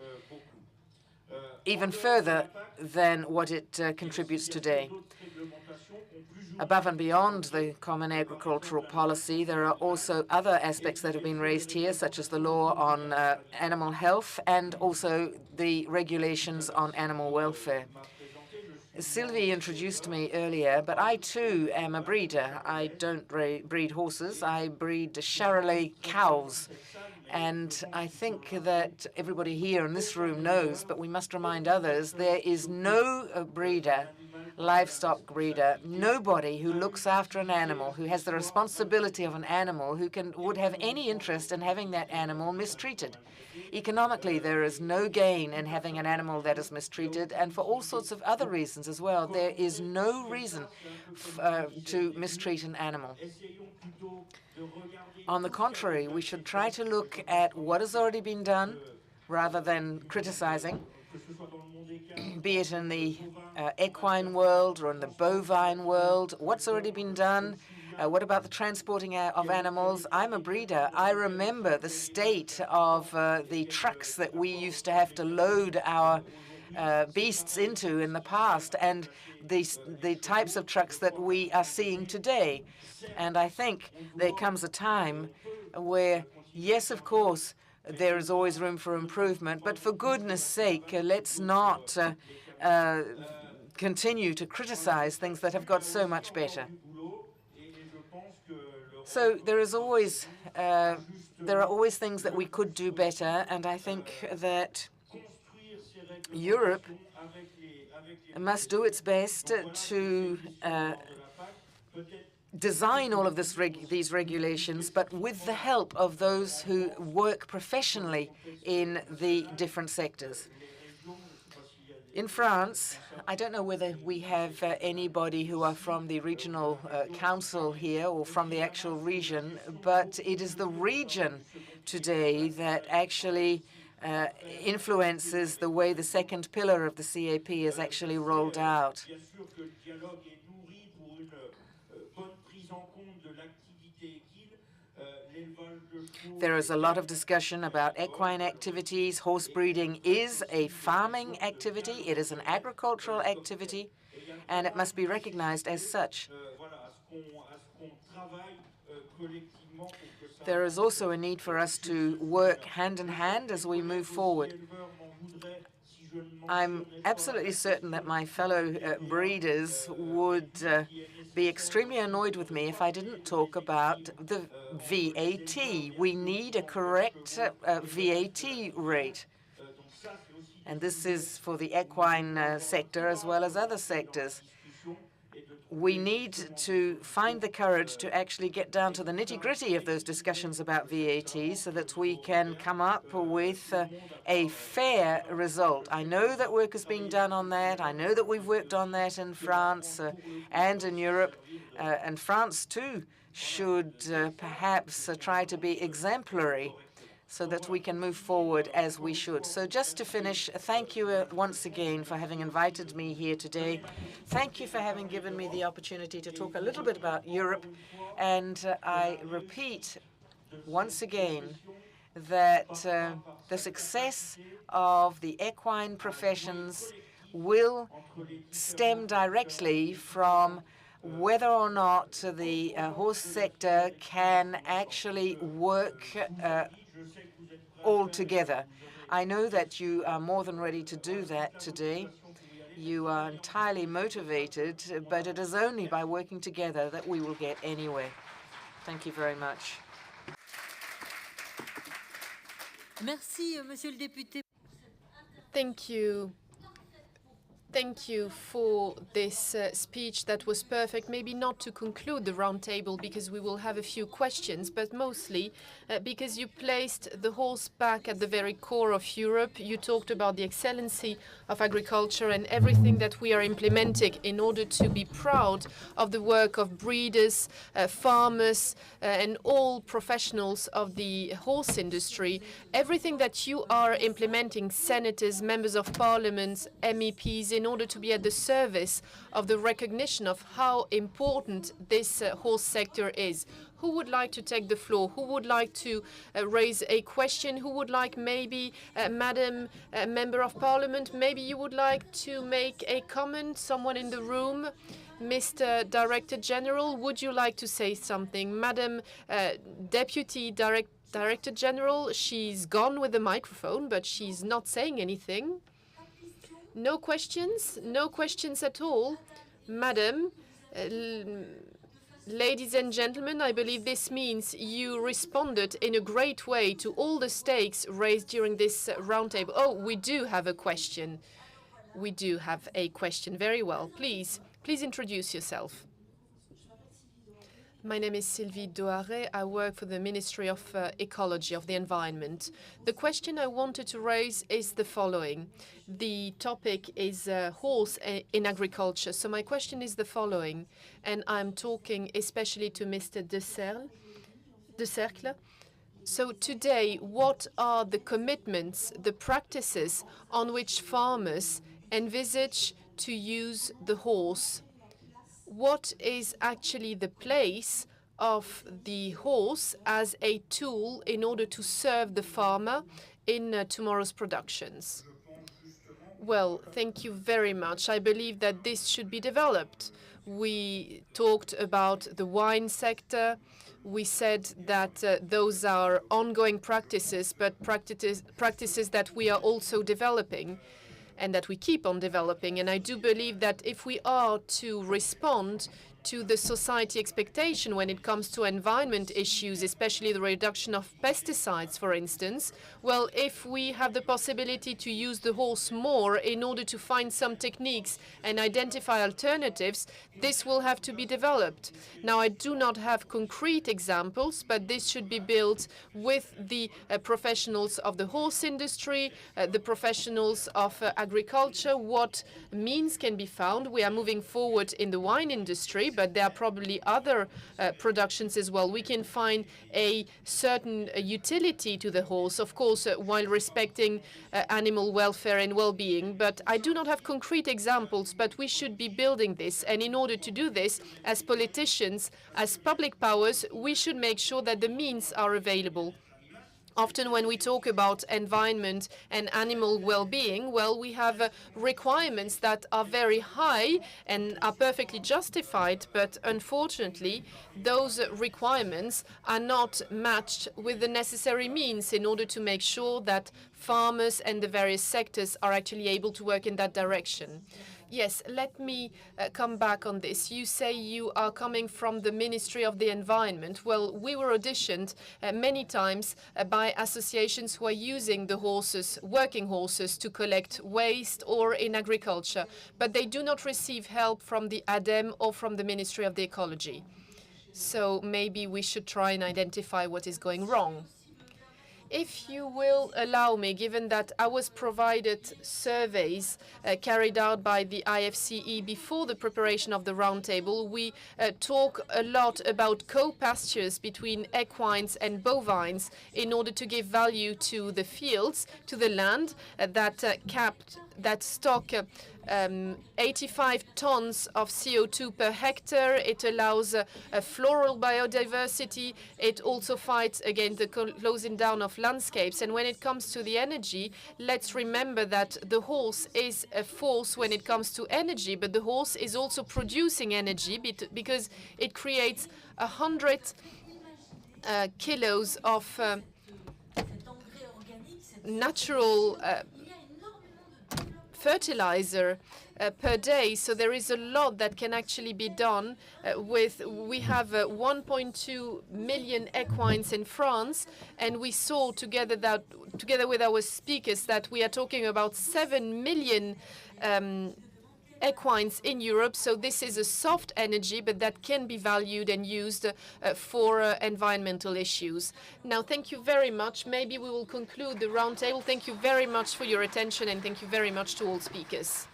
even further than what it contributes today. Above and beyond the common agricultural policy, there are also other aspects that have been raised here, such as the law on animal health and also the regulations on animal welfare. Sylvie introduced me earlier, but I too am a breeder. I don't breed horses, I breed Charolais cows. And I think that everybody here in this room knows, but we must remind others, there is no breeder, livestock breeder, nobody who looks after an animal, who has the responsibility of an animal, who would have any interest in having that animal mistreated. Economically, there is no gain in having an animal that is mistreated, and for all sorts of other reasons as well. There is no reason to mistreat an animal. On the contrary, we should try to look at what has already been done rather than criticizing, be it in the equine world or in the bovine world. What's already been done? What about the transporting of animals? I'm a breeder. I remember the state of the trucks that we used to have to load our beasts into in the past and the types of trucks that we are seeing today. And I think there comes a time where, yes, of course, there is always room for improvement, but for goodness sake, let's not continue to criticize things that have got so much better. So there are always things that we could do better, and I think that Europe must do its best to design all of these regulations, but with the help of those who work professionally in the different sectors. In France, I don't know whether we have anybody who are from the regional council here or from the actual region, but it is the region today that actually influences the way the second pillar of the CAP is actually rolled out. There is a lot of discussion about equine activities. Horse breeding is a farming activity. It is an agricultural activity, and it must be recognized as such. There is also a need for us to work hand in hand as we move forward. I'm absolutely certain that my fellow breeders would be extremely annoyed with me if I didn't talk about the VAT. We need a correct VAT rate. And this is for the equine sector as well as other sectors. We need to find the courage to actually get down to the nitty-gritty of those discussions about VAT so that we can come up with a fair result. I know that work is being done on that. I know that we've worked on that in France and in Europe. And France, too, should perhaps try to be exemplary so that we can move forward as we should. So just to finish, thank you once again for having invited me here today. Thank you for having given me the opportunity to talk a little bit about Europe. And I repeat once again that the success of the equine professions will stem directly from whether or not the horse sector can actually work all together. I know that you are more than ready to do that today. You are entirely motivated, but it is only by working together that we will get anywhere. Thank you very much. Merci, Monsieur le député. Thank you. Thank you for this speech that was perfect. Maybe not to conclude the roundtable because we will have a few questions, but mostly because you placed the horse back at the very core of Europe. You talked about the excellency of agriculture and everything that we are implementing in order to be proud of the work of breeders, farmers, and all professionals of the horse industry. Everything that you are implementing, senators, members of parliament, MEPs, in order to be at the service of the recognition of how important this horse sector is. Who would like to take the floor? Who would like to raise a question? Who would like maybe, Madam Member of Parliament, maybe you would like to make a comment? Someone in the room? Mr. Director General, would you like to say something? Madam Deputy Director General, she's gone with the microphone, but she's not saying anything. No questions? No questions at all? Madam, ladies and gentlemen, I believe this means you responded in a great way to all the stakes raised during this roundtable. Oh, we do have a question. We do have a question. Very well. Please introduce yourself. My name is Sylvie Doare. I work for the Ministry of Ecology, of the Environment. The question I wanted to raise is the following. The topic is horse in agriculture. So my question is the following, and I'm talking especially to Mr. De Cercle. So today, what are the commitments, the practices on which farmers envisage to use the horse? What is actually the place of the horse as a tool in order to serve the farmer in tomorrow's productions? Well, thank you very much. I believe that this should be developed. We talked about the wine sector. We said that those are ongoing practices, but practices that we are also developing and that we keep on developing. And I do believe that if we are to respond to the society expectation when it comes to environment issues, especially the reduction of pesticides, for instance, well, if we have the possibility to use the horse more in order to find some techniques and identify alternatives, this will have to be developed. Now, I do not have concrete examples, but this should be built with the professionals of the horse industry, the professionals of agriculture, what means can be found. We are moving forward in the wine industry, but there are probably other productions as well. We can find a certain utility to the horse, of course, while respecting animal welfare and well-being. But I do not have concrete examples, but we should be building this. And in order to do this, as politicians, as public powers, we should make sure that the means are available. Often when we talk about environment and animal well-being, well, we have requirements that are very high and are perfectly justified, but unfortunately, those requirements are not matched with the necessary means in order to make sure that farmers and the various sectors are actually able to work in that direction. Yes, let me come back on this. You say you are coming from the Ministry of the Environment. Well, we were auditioned many times by associations who are using the horses, working horses, to collect waste or in agriculture, but they do not receive help from the ADEME or from the Ministry of the Ecology. So maybe we should try and identify what is going wrong. If you will allow me, given that I was provided surveys carried out by the IFCE before the preparation of the roundtable, we talk a lot about co-pastures between equines and bovines in order to give value to the fields, to the land that stock 85 tons of CO2 per hectare. It allows a floral biodiversity. It also fights against the closing down of landscapes. And when it comes to the energy, let's remember that the horse is a force when it comes to energy, but the horse is also producing energy because it creates 100 kilos of natural fertilizer per day. So there is a lot that can actually be done we have 1.2 million equines in France, and we saw together with our speakers that we are talking about 7 million equines in Europe. So this is a soft energy, but that can be valued and used for environmental issues. Now, thank you very much. Maybe we will conclude the roundtable. Thank you very much for your attention, and thank you very much to all speakers.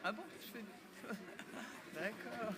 Ah bon, je fais... D'accord.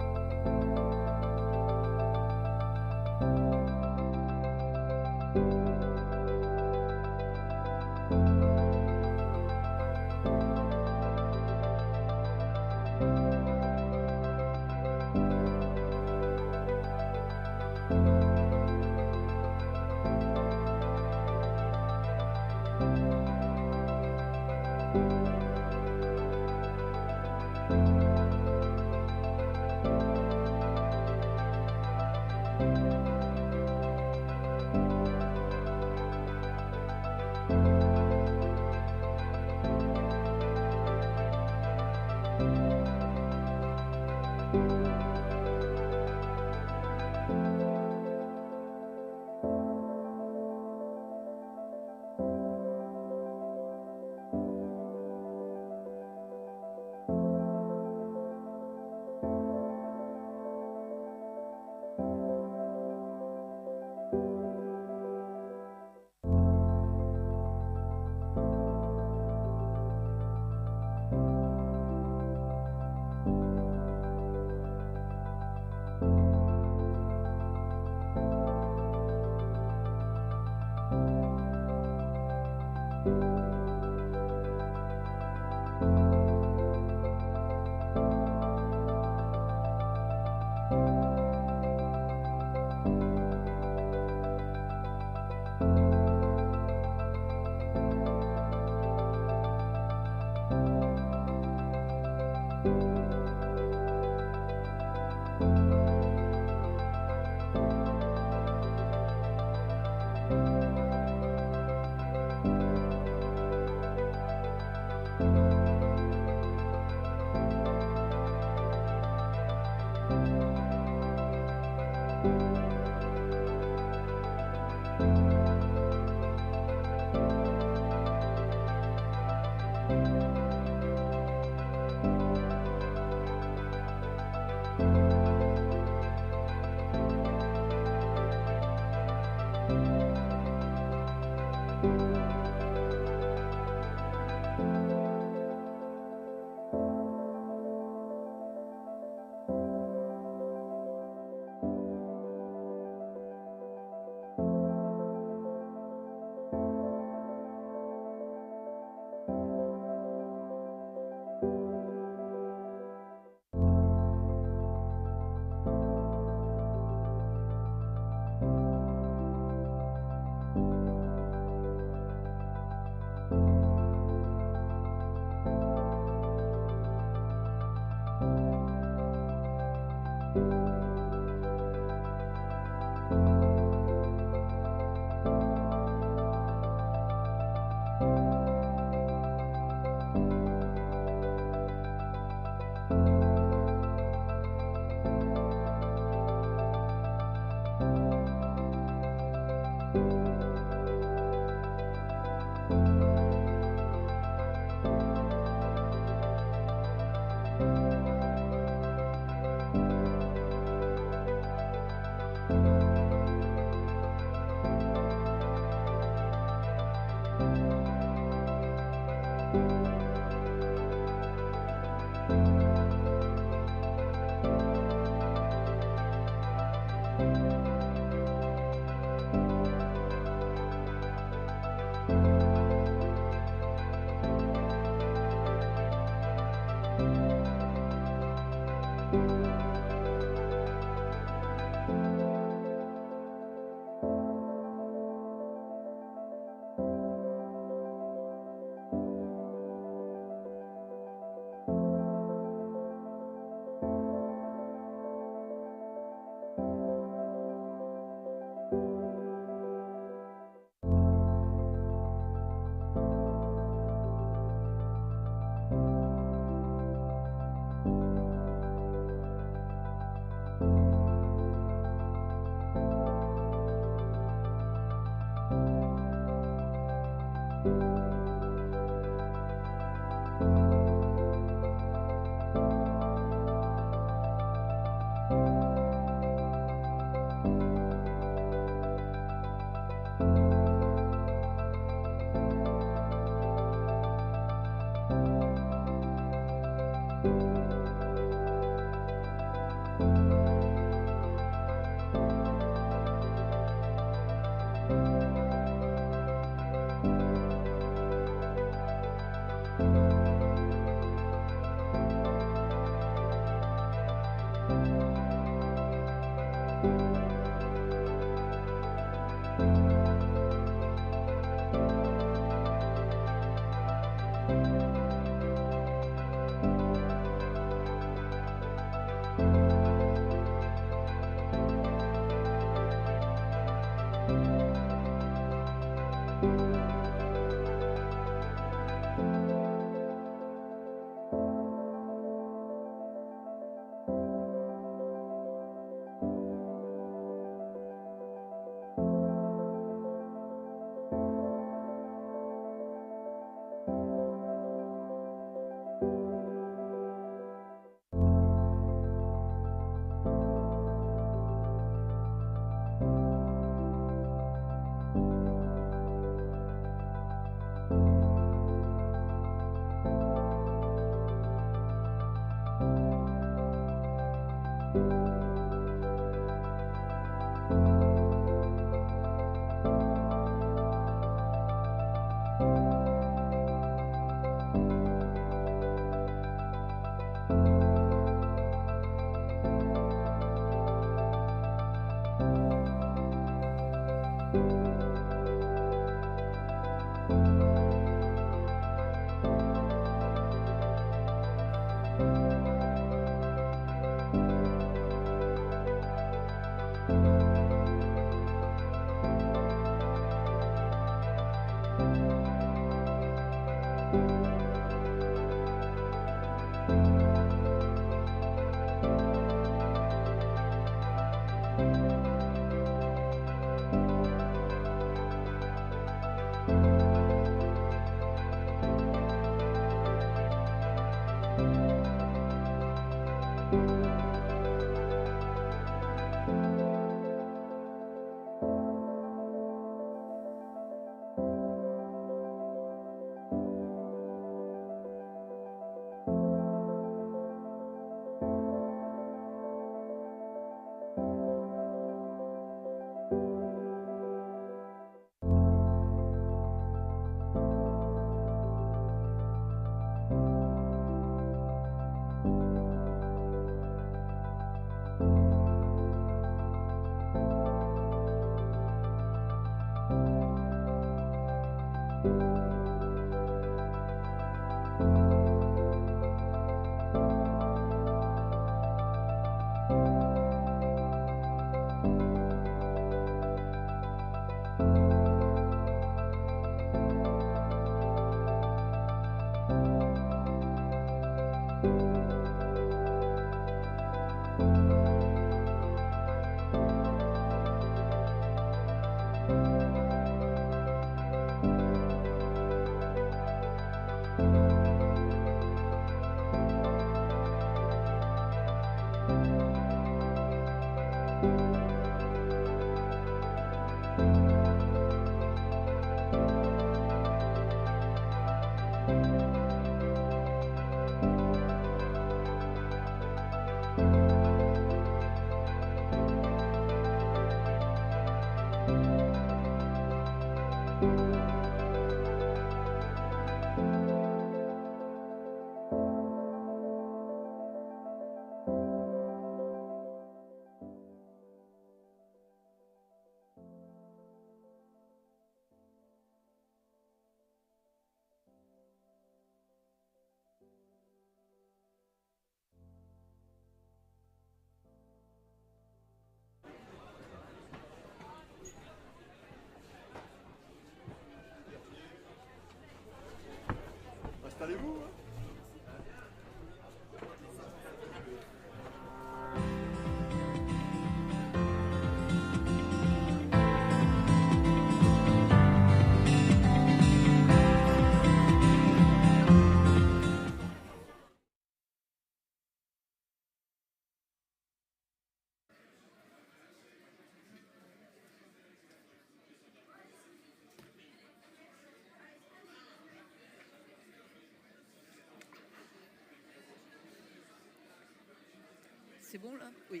C'est bon là? Oui.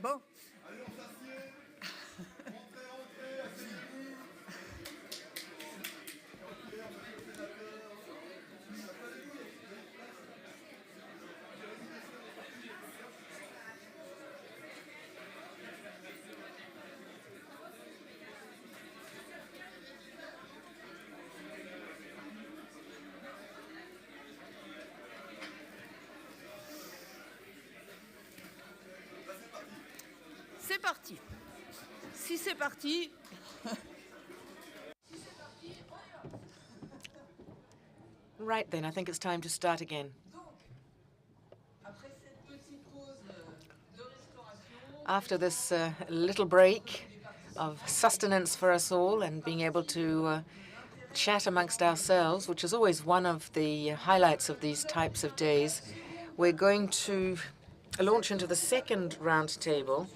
Bon. C'est parti. Si c'est parti. Right then, I think it's time to start again. After this little break of sustenance for us all and being able to chat amongst ourselves, which is always one of the highlights of these types of days, we're going to launch into the second round table.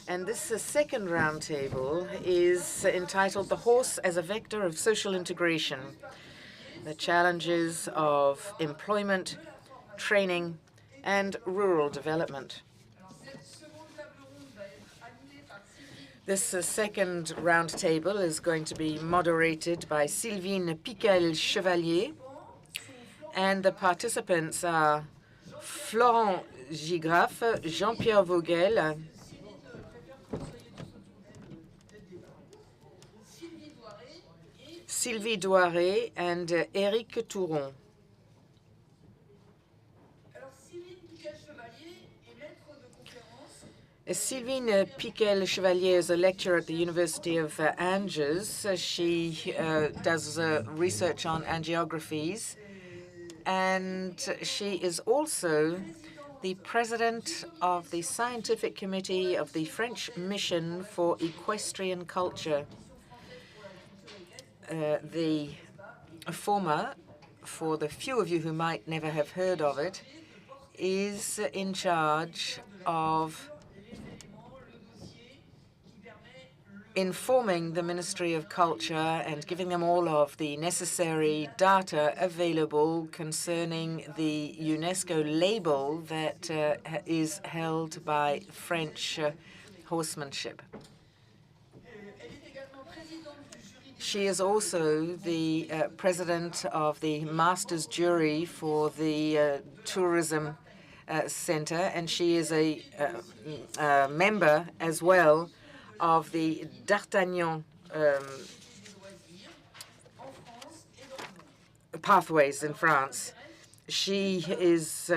And this second round table is entitled The Horse as a Vector of Social Integration, the challenges of employment, training, and rural development. This second round table is going to be moderated by Sylvine Piquel-Chevalier, and the participants are Florent Gigraff, Jean-Pierre Vogel, Sylvie Douaré, and Éric Touron. Sylvine Piquel-Chevalier is a lecturer at the University of Angers. She does research on angiographies, and she is also the president of the Scientific Committee of the French Mission for Equestrian Culture. The former, for the few of you who might never have heard of it, is in charge of informing the Ministry of Culture and giving them all of the necessary data available concerning the UNESCO label that is held by French horsemanship. She is also the president of the master's jury for the tourism center, and she is a member as well of the D'Artagnan pathways in France. She is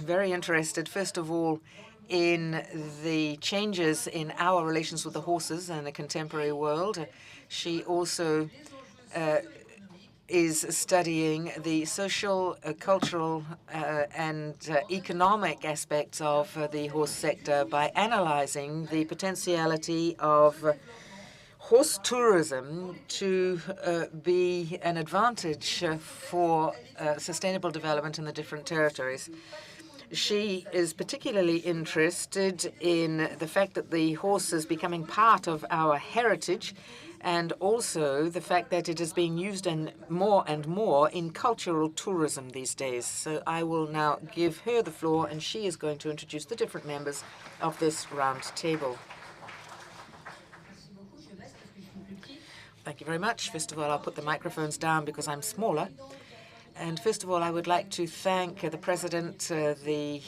very interested, first of all, in the changes in our relations with the horses in the contemporary world. She also is studying the social, cultural, and economic aspects of the horse sector by analyzing the potentiality of horse tourism to be an advantage for sustainable development in the different territories. She is particularly interested in the fact that the horse is becoming part of our heritage, and also the fact that it is being used more and more in cultural tourism these days. So I will now give her the floor, and she is going to introduce the different members of this round table. Thank you very much. First of all, I'll put the microphones down because I'm smaller. And first of all, I would like to thank the President, the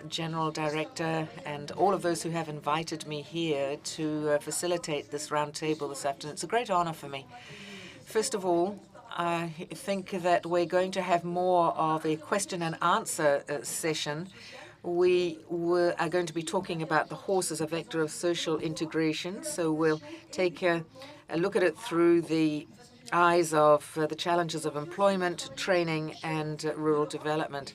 General Director, and all of those who have invited me here to facilitate this roundtable this afternoon. It's a great honor for me. First of all, I think that we're going to have more of a question and answer session. We are going to be talking about the horse as a vector of social integration, so we'll take a look at it through the eyes of the challenges of employment, training, and rural development.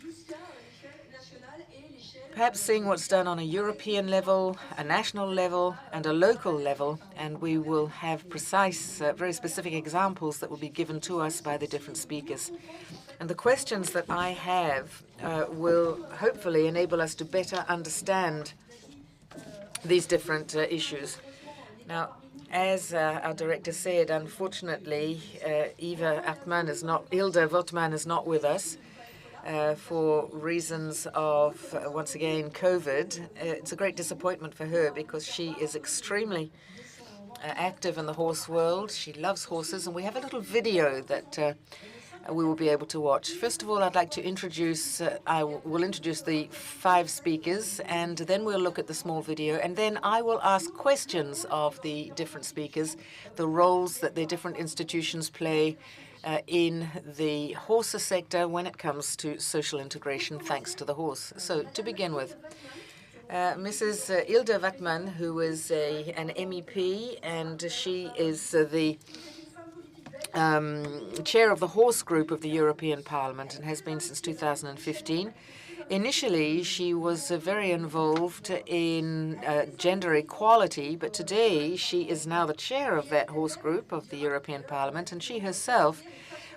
Perhaps seeing what's done on a European level, a national level, and a local level, and we will have precise, very specific examples that will be given to us by the different speakers. And the questions that I have will hopefully enable us to better understand these different issues. Now, As our director said, unfortunately, Hilde Wortmann is not with us for reasons of, once again, COVID. It's a great disappointment for her because she is extremely active in the horse world. She loves horses, and we have a little video that we will be able to watch. First of all, I'd like to introduce, I will introduce the 5 speakers, and then we'll look at the small video, and then I will ask questions of the different speakers, the roles that the different institutions play in the horse sector when it comes to social integration thanks to the horse. So to begin with, Mrs. Hilde Wortmann, who is an MEP, and she is the chair of the horse group of the European Parliament and has been since 2015. Initially, she was very involved in gender equality, but today she is now the chair of that horse group of the European Parliament, and she herself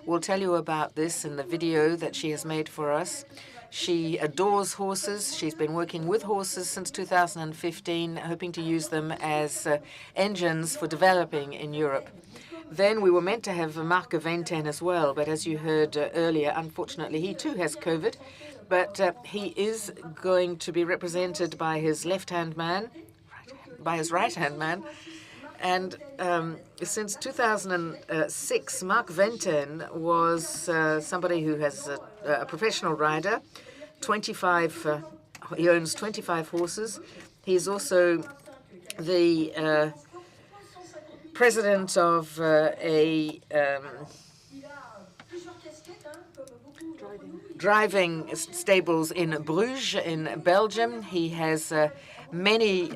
will tell you about this in the video that she has made for us. She adores horses. She's been working with horses since 2015, hoping to use them as engines for developing in Europe. Then we were meant to have Marc Venton as well, but as you heard earlier, unfortunately, he too has COVID. But he is going to be represented by his left-hand man, by his right-hand man. And since 2006, Marc Venton was somebody who has a professional rider. He owns 25 horses. He's also the president of a driving stables in Bruges in Belgium. He has many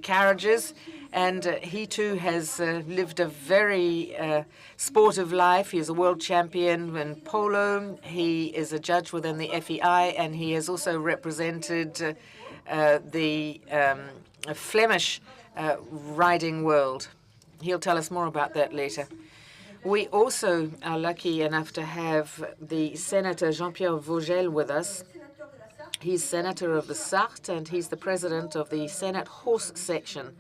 carriages, and he too has lived a very sportive life. He is a world champion in polo. He is a judge within the FEI, and he has also represented the Flemish riding world. He'll tell us more about that later. We also are lucky enough to have the Senator Jean-Pierre Vogel with us. He's Senator of the Sarthe, and he's the president of the Senate Horse Section.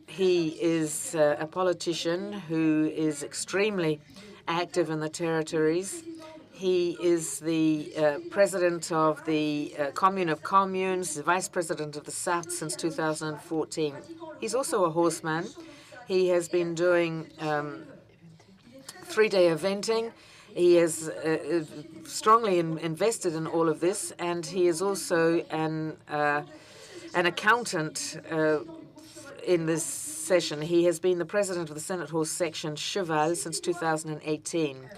He is a politician who is extremely active in the territories. He is the president of the Commune of Communes, the vice president of the Sarthe since 2014. He's also a horseman. He has been doing 3-day eventing. He is strongly invested in all of this, and he is also an accountant in this session. He has been the president of the Senate Horse Section Cheval since 2018.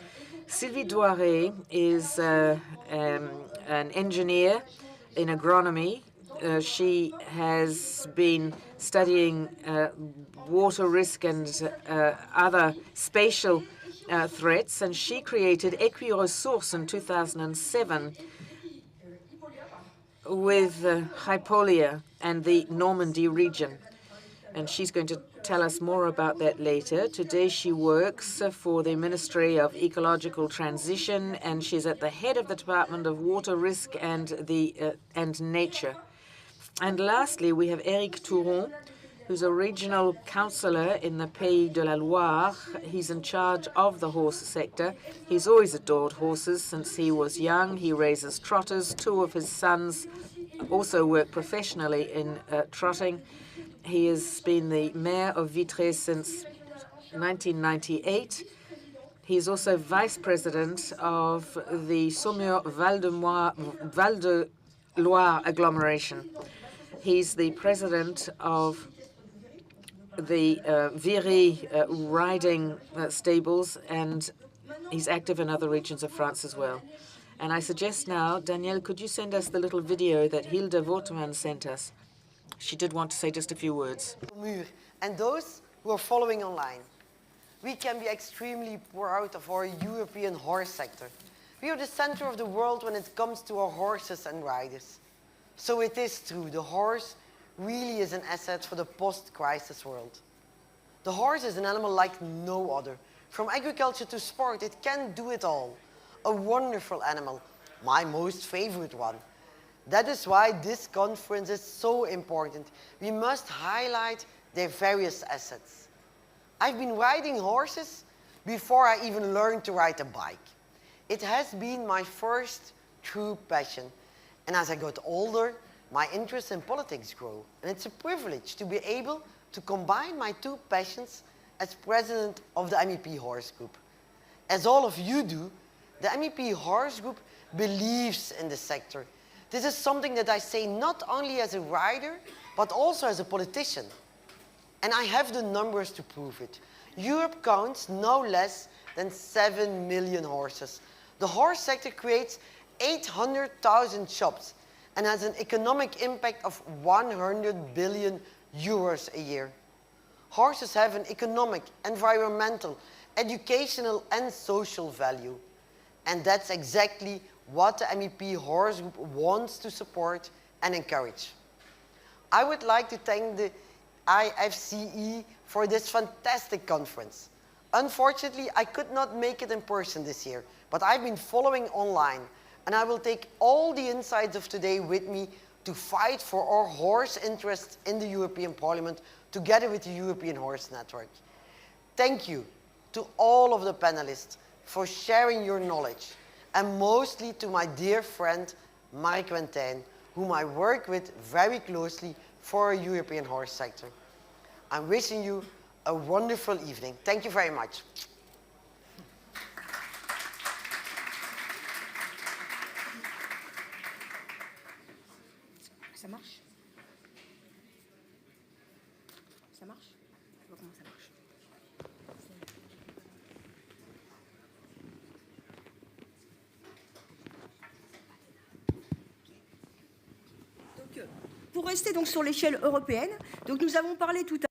Sylvie Douaré is an engineer in agronomy. She has been studying water risk and other spatial threats, and she created Horosports in 2007 with Hypolia and the Normandy region. And she's going to tell us more about that later. Today she works for the Ministry of Ecological Transition, and she's at the head of the Department of Water Risk and Nature. And lastly, we have Eric Touron, who's a regional councillor in the Pays de la Loire. He's in charge of the horse sector. He's always adored horses since he was young. He raises trotters. 2 of his sons also work professionally in trotting. He has been the mayor of Vitré since 1998. He's also vice president of the Saumur Val de Loire agglomeration. He's the president of the Viry riding stables, and he's active in other regions of France as well. And I suggest now, Danielle, could you send us the little video that Hilde Wortmann sent us? She did want to say just a few words. And those who are following online, we can be extremely proud of our European horse sector. We are the center of the world when it comes to our horses and riders. So it is true, the horse really is an asset for the post-crisis world. The horse is an animal like no other. From agriculture to sport, it can do it all. A wonderful animal, my most favorite one. That is why this conference is so important. We must highlight their various assets. I've been riding horses before I even learned to ride a bike. It has been my first true passion. And as I got older, my interest in politics grew. And it's a privilege to be able to combine my two passions as president of the MEP Horse Group. As all of you do, the MEP Horse Group believes in the sector. This is something that I say not only as a rider, but also as a politician. And I have the numbers to prove it. Europe counts no less than 7 million horses. The horse sector creates 800,000 jobs and has an economic impact of 100 billion euros a year. Horses have an economic, environmental, educational and social value. And that's exactly what the MEP Horse Group wants to support and encourage. I would like to thank the IFCE for this fantastic conference. Unfortunately, I could not make it in person this year, but I've been following online, and I will take all the insights of today with me to fight for our horse interests in the European Parliament together with the European Horse Network. Thank you to all of the panelists for sharing your knowledge, and mostly to my dear friend Mark Venton, whom I work with very closely for a European horse sector. I'm wishing you a wonderful evening. Thank you very much. Ça marche? Ça marche? Je vois comment ça marche. Donc, pour rester donc sur l'échelle européenne, donc nous avons parlé tout à l'heure.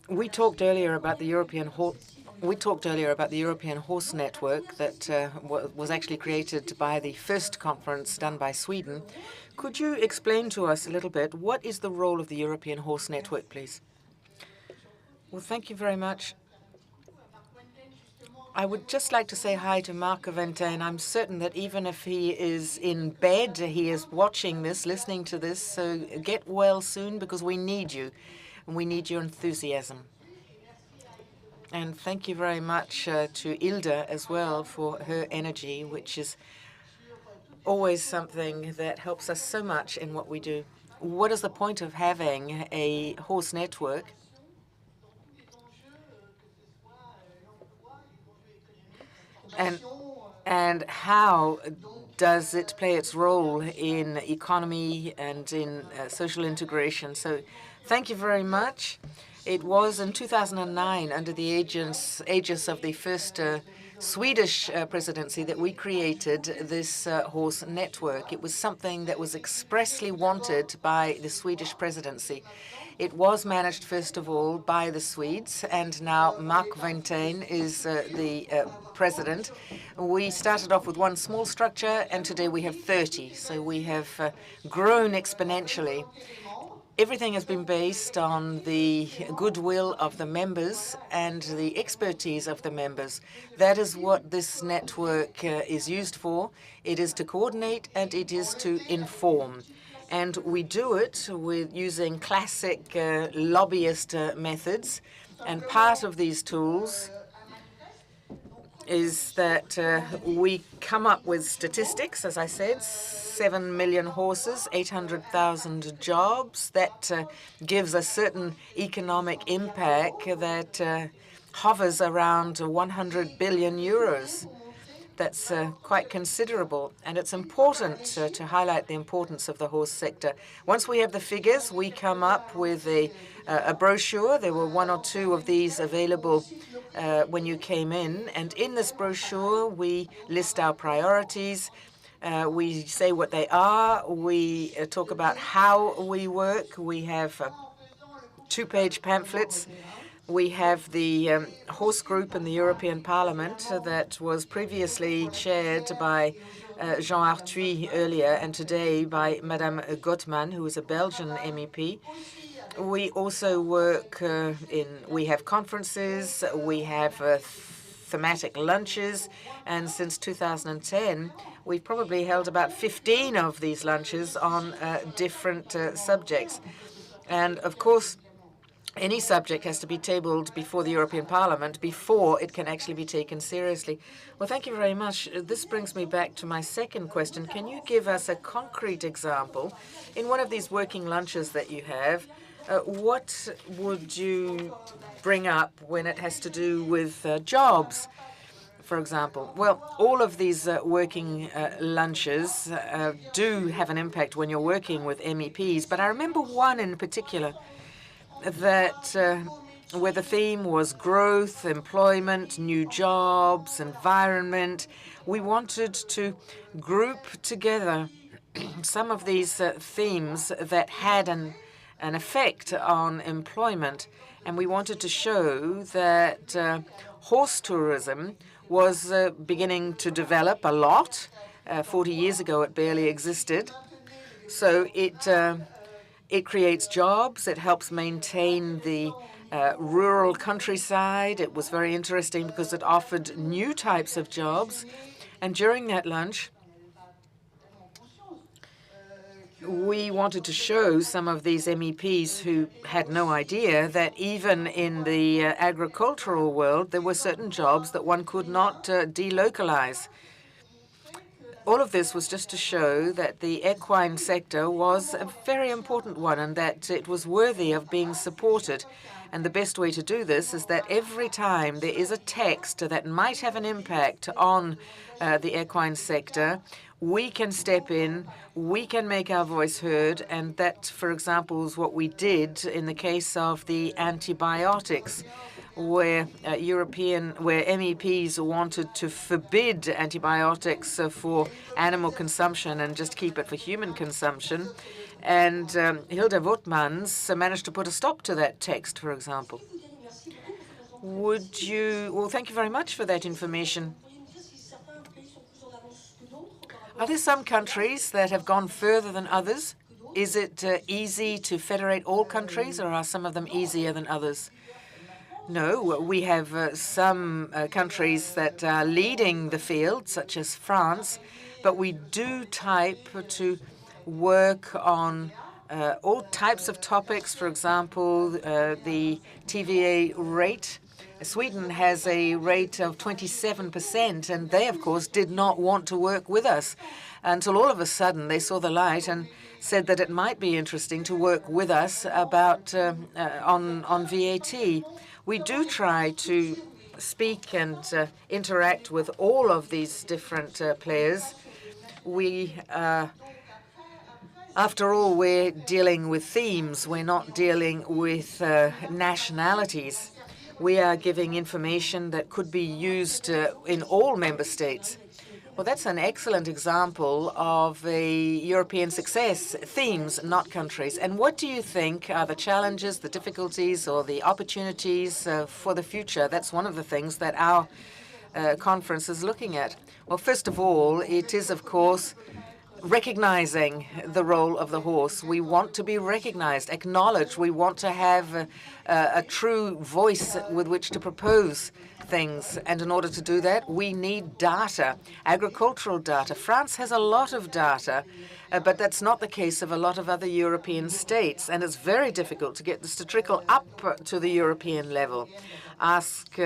We talked earlier about the European Horse Network that was actually created by the first conference done by Sweden. Could you explain to us a little bit what is the role of the European Horse Network, please? Well, thank you very much. I would just like to say hi to Mark Venton. I'm certain that even if he is in bed, he is watching this, listening to this. So get well soon, because we need you, and we need your enthusiasm. And thank you very much to Ilda as well for her energy, which is always something that helps us so much in what we do. What is the point of having a horse network? And how does it play its role in economy and in social integration? So thank you very much. It was in 2009, under the aegis of the first Swedish presidency, that we created this horse network. It was something that was expressly wanted by the Swedish presidency. It was managed, first of all, by the Swedes, and now Mark Venton is the president. We started off with one small structure, and today we have 30, so we have grown exponentially. Everything has been based on the goodwill of the members and the expertise of the members. That is what this network is used for. It is to coordinate and it is to inform. And we do it with using classic lobbyist methods. And part of these tools is that we come up with statistics, as I said, 7 million horses, 800,000 jobs. That gives a certain economic impact that hovers around 100 billion euros. That's quite considerable, and it's important to highlight the importance of the horse sector. Once we have the figures, we come up with a brochure. There were one or two of these available when you came in, and in this brochure we list our priorities. We say what they are. We talk about how we work. We have 2-page pamphlets. We have the horse group in the European Parliament that was previously chaired by Jean Arthuis earlier, and today by Madame Gottman, who is a Belgian MEP. We also work we have conferences, we have thematic lunches, and since 2010, we've probably held about 15 of these lunches on different subjects. And of course, any subject has to be tabled before the European Parliament before it can actually be taken seriously. Well, thank you very much. This brings me back to my second question. Can you give us a concrete example? In one of these working lunches that you have, what would you bring up when it has to do with jobs, for example? Well, all of these working lunches do have an impact when you're working with MEPs, but I remember one in particular that where the theme was growth, employment, new jobs, environment. We wanted to group together some of these themes that had an effect on employment, and we wanted to show that horse tourism was beginning to develop a lot. 40 years ago, it barely existed. So it creates jobs. It helps maintain the rural countryside. It was very interesting because it offered new types of jobs. And during that lunch, we wanted to show some of these MEPs who had no idea that even in the agricultural world, there were certain jobs that one could not delocalize. All of this was just to show that the equine sector was a very important one and that it was worthy of being supported. And the best way to do this is that every time there is a text that might have an impact on the equine sector, we can step in, we can make our voice heard, and that, for example, is what we did in the case of the antibiotics, where MEPs wanted to forbid antibiotics for animal consumption and just keep it for human consumption. And Hilda Wotmans managed to put a stop to that text, for example. Well, thank you very much for that information. Are there some countries that have gone further than others? Is it easy to federate all countries, or are some of them easier than others? No, we have some countries that are leading the field, such as France, but we do type to work on all types of topics. For example, the TVA rate. Sweden has a rate of 27%, and they, of course, did not want to work with us until all of a sudden they saw the light and said that it might be interesting to work with us about on VAT. We do try to speak and interact with all of these different players. After all, we're dealing with themes. We're not dealing with nationalities. We are giving information that could be used in all member states. Well, that's an excellent example of a European success, themes, not countries. And what do you think are the challenges, the difficulties, or the opportunities for the future? That's one of the things that our conference is looking at. Well, first of all, it is, of course, recognizing the role of the horse. We want to be recognized, acknowledged. We want to have a true voice with which to propose things. And in order to do that, we need data, agricultural data. France has a lot of data, but that's not the case of a lot of other European states. And it's very difficult to get this to trickle up to the European level. Ask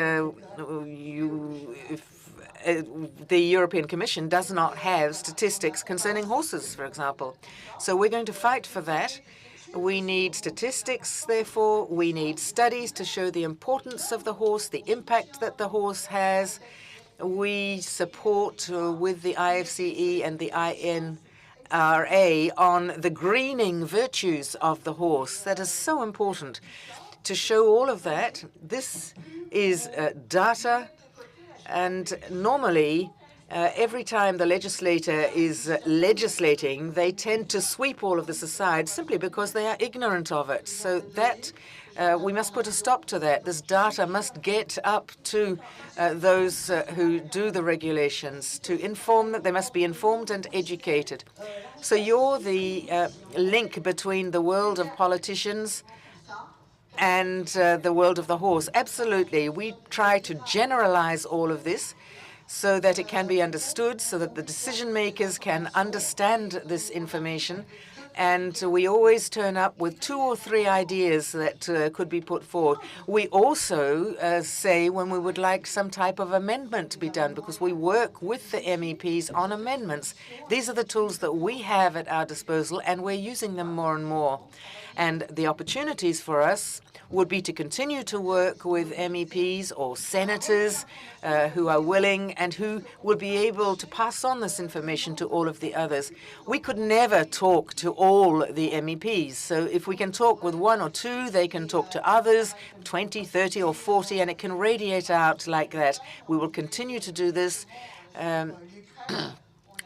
if the European Commission does not have statistics concerning horses, for example. So we're going to fight for that. We need statistics, therefore. We need studies to show the importance of the horse, the impact that the horse has. We support with the IFCE and the INRA on the greening virtues of the horse. That is so important to show all of that. This is data. And normally, every time the legislator is legislating, they tend to sweep all of this aside simply because they are ignorant of it. So that we must put a stop to that. This data must get up to those who do the regulations to inform them. They must be informed and educated. So you're the link between the world of politicians and the world of the horse. Absolutely. We try to generalize all of this so that it can be understood, so that the decision makers can understand this information, and we always turn up with 2 or 3 ideas that could be put forward. We also say when we would like some type of amendment to be done, because we work with the MEPs on amendments. These are the tools that we have at our disposal, and we're using them more and more. And the opportunities for us would be to continue to work with MEPs or senators who are willing and who will be able to pass on this information to all of the others. We could never talk to all the MEPs. So if we can talk with 1 or 2, they can talk to others, 20, 30 or 40, and it can radiate out like that. We will continue to do this.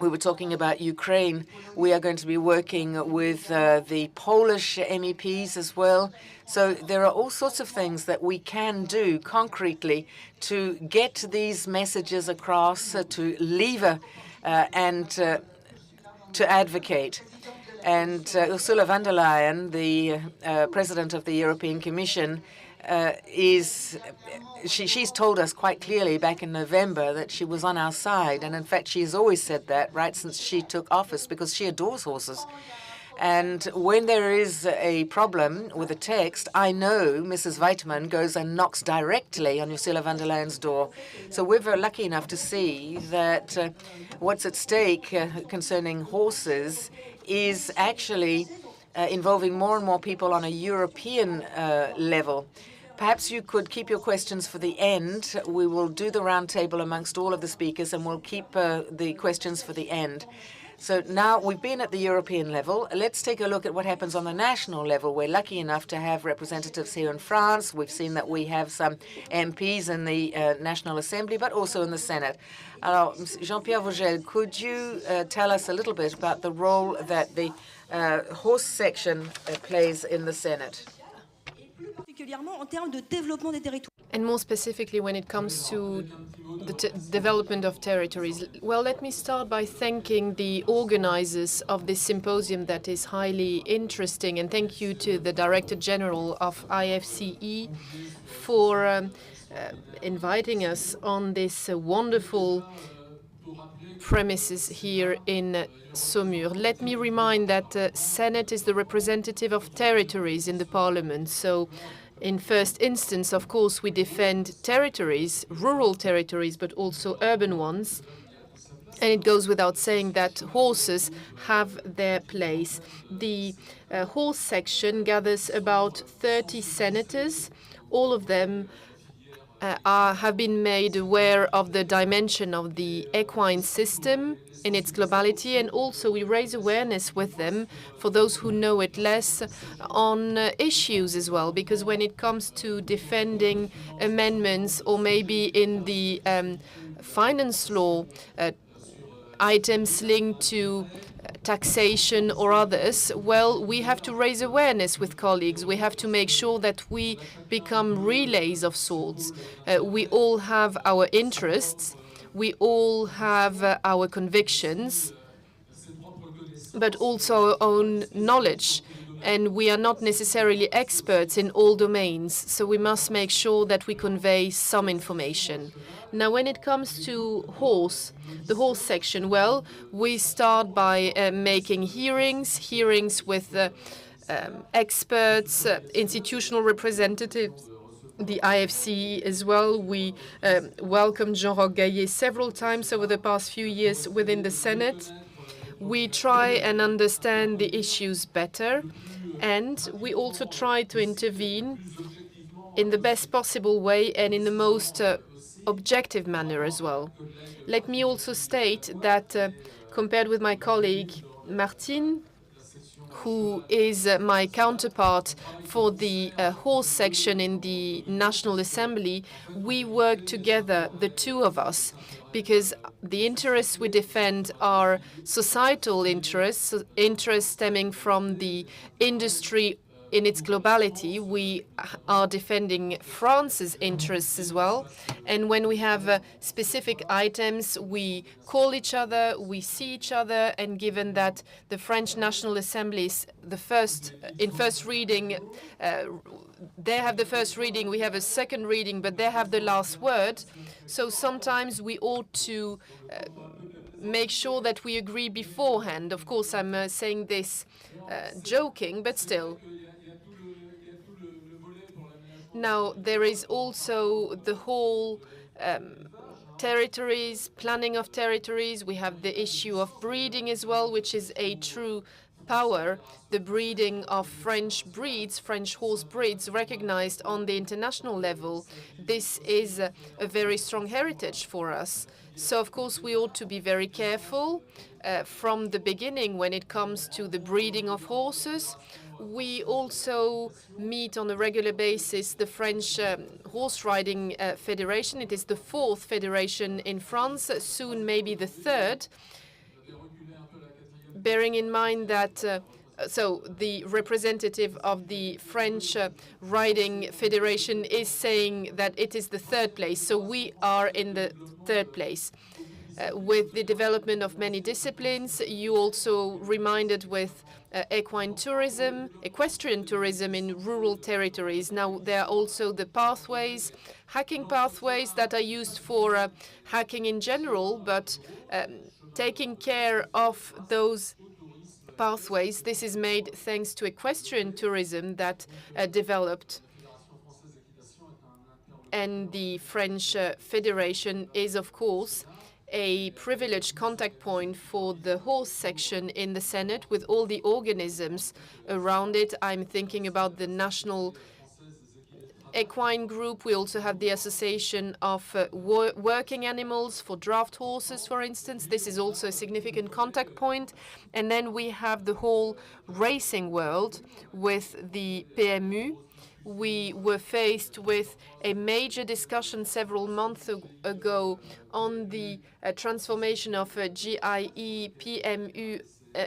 We were talking about Ukraine. We are going to be working with the Polish MEPs as well. So there are all sorts of things that we can do concretely to get these messages across, to lever and to advocate. And Ursula von der Leyen, the President of the European Commission, she's told us quite clearly back in November that she was on our side. And in fact, she has always said that right since she took office, because she adores horses. And when there is a problem with a text, I know Mrs. Weidmann goes and knocks directly on Ursula von der Leyen's door. So we're very lucky enough to see that what's at stake concerning horses is actually involving more and more people on a European level. Perhaps you could keep your questions for the end. We will do the round table amongst all of the speakers, and we'll keep the questions for the end. So now we've been at the European level. Let's take a look at what happens on the national level. We're lucky enough to have representatives here in France. We've seen that we have some MPs in the National Assembly, but also in the Senate. Jean-Pierre Vogel, could you tell us a little bit about the role that the horse section plays in the Senate? And more specifically, when it comes to the development of territories, well, let me start by thanking the organizers of this symposium that is highly interesting, and thank you to the Director General of IFCE for inviting us on this wonderful premises here in Saumur. Let me remind that the Senate is the representative of territories in the Parliament. So in first instance, of course, we defend territories, rural territories, but also urban ones. And it goes without saying that horses have their place. The horse section gathers about 30 senators. All of them have been made aware of the dimension of the equine system in its globality, and also we raise awareness with them, for those who know it less, on issues as well, because when it comes to defending amendments or maybe in the finance law items linked to taxation or others, well, we have to raise awareness with colleagues. We have to make sure that we become relays of sorts. We all have our interests. We all have our convictions, but also our own knowledge. And we are not necessarily experts in all domains, so we must make sure that we convey some information. Now, when it comes to the horse section, well, we start by making hearings with experts, institutional representatives, the IFCE as well. We welcomed Jean-Roch Gaillet several times over the past few years within the Senate. We try and understand the issues better, and we also try to intervene in the best possible way and in the most objective manner as well. Let me also state that compared with my colleague Martine, who is my counterpart for the horse section in the National Assembly, we work together, the two of us, because the interests we defend are societal interests, interests stemming from the industry in its globality. We are defending France's interests as well. And when we have specific items, we call each other, we see each other, and given that the French National Assembly is in first reading, they have the first reading, we have a second reading, but they have the last word. So sometimes we ought to make sure that we agree beforehand. Of course, I'm saying this joking, but still. Now, there is also the whole territories, planning of territories. We have the issue of breeding as well, which is a true power. The breeding of French breeds, French horse breeds, recognized on the international level. This is a very strong heritage for us. So, of course, we ought to be very careful from the beginning when it comes to the breeding of horses. We also meet on a regular basis the French Horse Riding Federation. It is the 4th federation in France, soon maybe the 3rd. Bearing in mind that so the representative of the French Riding Federation is saying that it is the 3rd place, so we are in the 3rd place. With the development of many disciplines, you also reminded with equine tourism, equestrian tourism in rural territories. Now, there are also the pathways, hacking pathways that are used for hacking in general, but taking care of those pathways. This is made thanks to equestrian tourism that developed. And the French Federation is, of course, a privileged contact point for the horse section in the Senate with all the organisms around it. I'm thinking about the National Equine Group. We also have the Association of Working Animals for Draught Horses, for instance. This is also a significant contact point. And then we have the whole racing world with the PMU. We were faced with a major discussion several months ago on the transformation of GIE PMU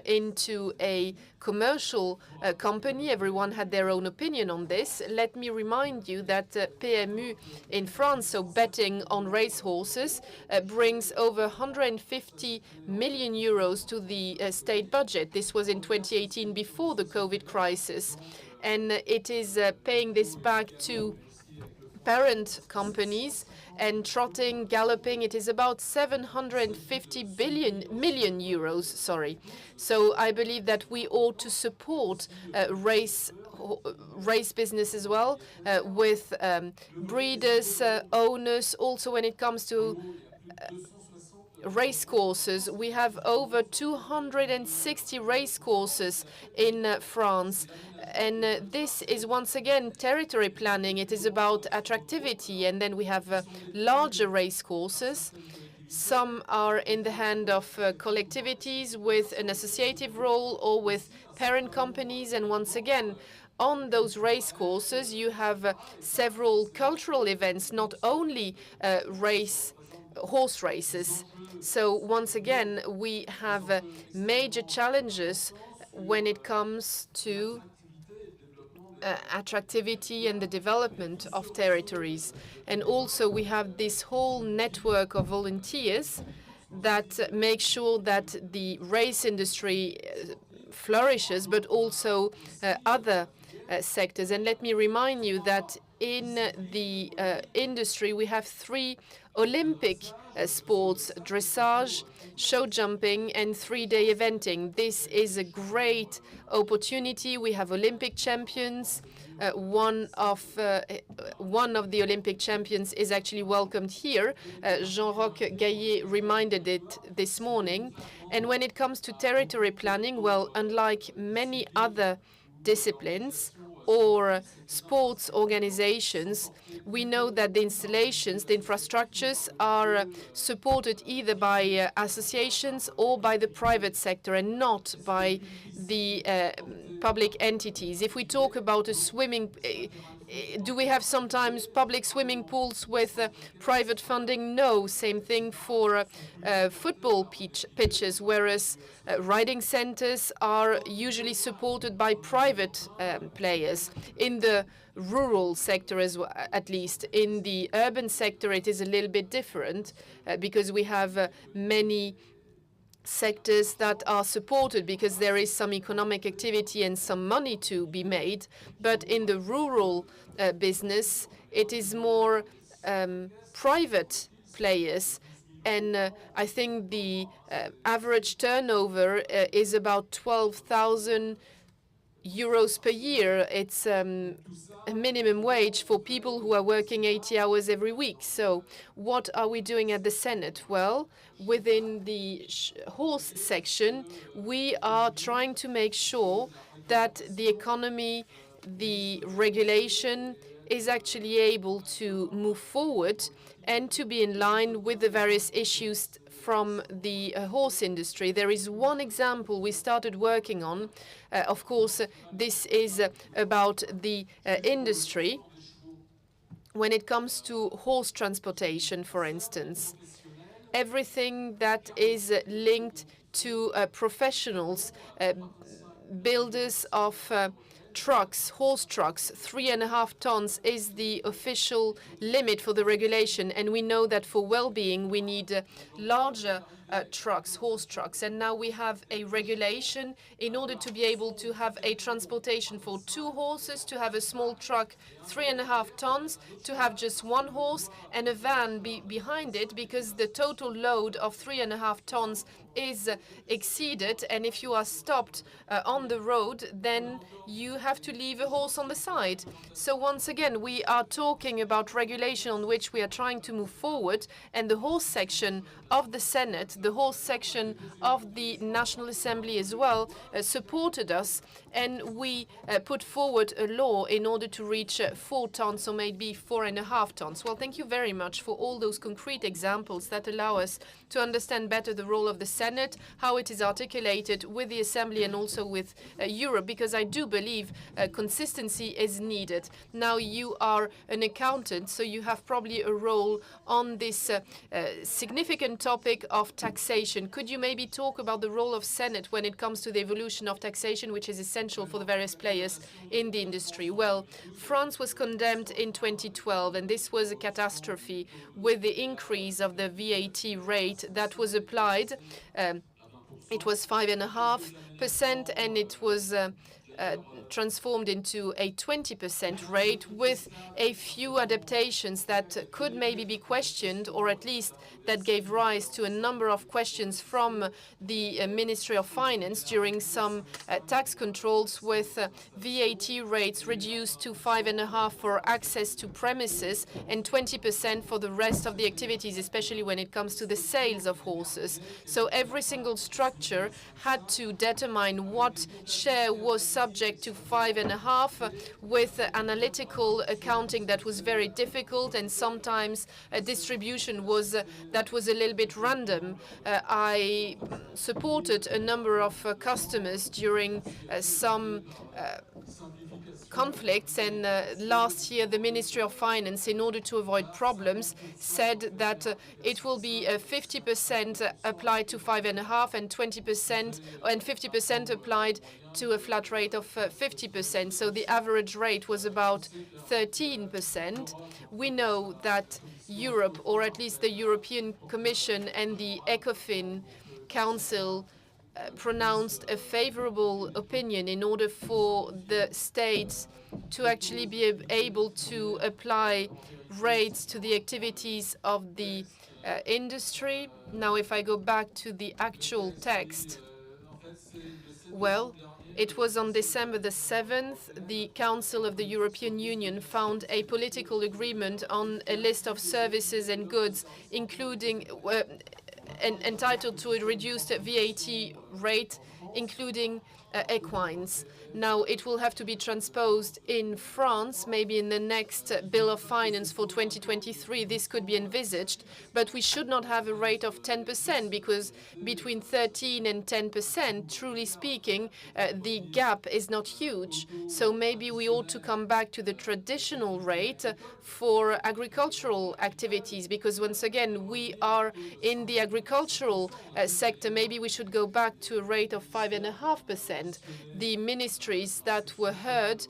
into a commercial company. Everyone had their own opinion on this. Let me remind you that PMU in France, so betting on racehorses, brings over 150 million euros to the state budget. This was in 2018, before the COVID crisis. And it is paying this back to parent companies, and trotting, galloping, it is about 750 million euros, sorry. So I believe that we ought to support race business as well, with breeders, owners. Also, when it comes to race courses, we have over 260 race courses in France. And this is once again territory planning. It is about attractivity. And then we have larger race courses. Some are in the hand of collectivities with an associative role or with parent companies. And once again, on those race courses, you have several cultural events, not only horse races. So once again, we have major challenges when it comes to attractivity and the development of territories. And also we have this whole network of volunteers that make sure that the race industry flourishes, but also other sectors. And let me remind you that in the industry we have 3 Olympic sports: dressage, show jumping, and 3-day eventing. This is a great opportunity. We have Olympic champions. One of the Olympic champions is actually welcomed here. Jean-Roch Gaillet reminded it this morning. And when it comes to territory planning, well, unlike many other disciplines or sports organizations, we know that the installations, the infrastructures are supported either by associations or by the private sector and not by the public entities. If we talk about a swimming, do we have sometimes public swimming pools with private funding? No. Same thing for football pitches, whereas riding centers are usually supported by private players. In the rural sector, at least. In the urban sector, it is a little bit different because we have many sectors that are supported because there is some economic activity and some money to be made. But in the rural business, it is more private players And I think the average turnover is about 12,000 euros per year. It's a minimum wage for people who are working 80 hours every week. So what are we doing at the Senate? Well, within the horse section, we are trying to make sure that the economy, the regulation is actually able to move forward and to be in line with the various issues from the horse industry. There is one example we started working on. Of course, this is about the industry. When it comes to horse transportation, for instance, everything that is linked to professionals, builders of trucks, horse trucks, 3.5 tons is the official limit for the regulation. And we know that for well-being, we need larger trucks, horse trucks. And now we have a regulation in order to be able to have a transportation for 2 horses, to have a small truck, 3.5 tons, to have just 1 horse and a van behind it, because the total load of 3.5 tons is exceeded. And if you are stopped on the road, then you have to leave a horse on the side. So once again, we are talking about regulation on which we are trying to move forward, and the horse section of the Senate, the horse section of the National Assembly as well, supported us, and we put forward a law in order to reach 4 tons, or maybe 4.5 tons. Well, thank you very much for all those concrete examples that allow us to understand better the role of the Senate, how it is articulated with the Assembly and also with Europe, because I do believe consistency is needed. Now, you are an accountant, so you have probably a role on this significant topic of taxation. Could you maybe talk about the role of Senate when it comes to the evolution of taxation, which is essential for the various players in the industry? Well, France was condemned in 2012, and this was a catastrophe with the increase of the VAT rate that was applied. It was 5.5%, and it was transformed into a 20% rate with a few adaptations that could maybe be questioned, or at least that gave rise to a number of questions from the Ministry of Finance during some tax controls, with VAT rates reduced to 5.5% for access to premises and 20% for the rest of the activities, especially when it comes to the sales of horses. So every single structure had to determine what share was subject to 5.5%, with analytical accounting that was very difficult, and sometimes a distribution was that was a little bit random. I supported a number of customers during some conflicts, and last year the Ministry of Finance, in order to avoid problems, said that it will be 50% applied to 5.5% and 20% and 50% applied to a flat rate of 50%. So the average rate was about 13%. We know that Europe, or at least the European Commission and the Ecofin Council, pronounced a favorable opinion in order for the states to actually be able to apply rates to the activities of the industry. Now, if I go back to the actual text, well, it was on December the 7th, the Council of the European Union found a political agreement on a list of services and goods, including entitled to a reduced VAT rate, including equines. Now, it will have to be transposed in France, maybe in the next Bill of Finance for 2023. This could be envisaged, but we should not have a rate of 10%, because between 13% and 10%, truly speaking, the gap is not huge. So maybe we ought to come back to the traditional rate for agricultural activities, because once again, we are in the agricultural sector. Maybe we should go back to a rate of 5.5%. The ministries that were heard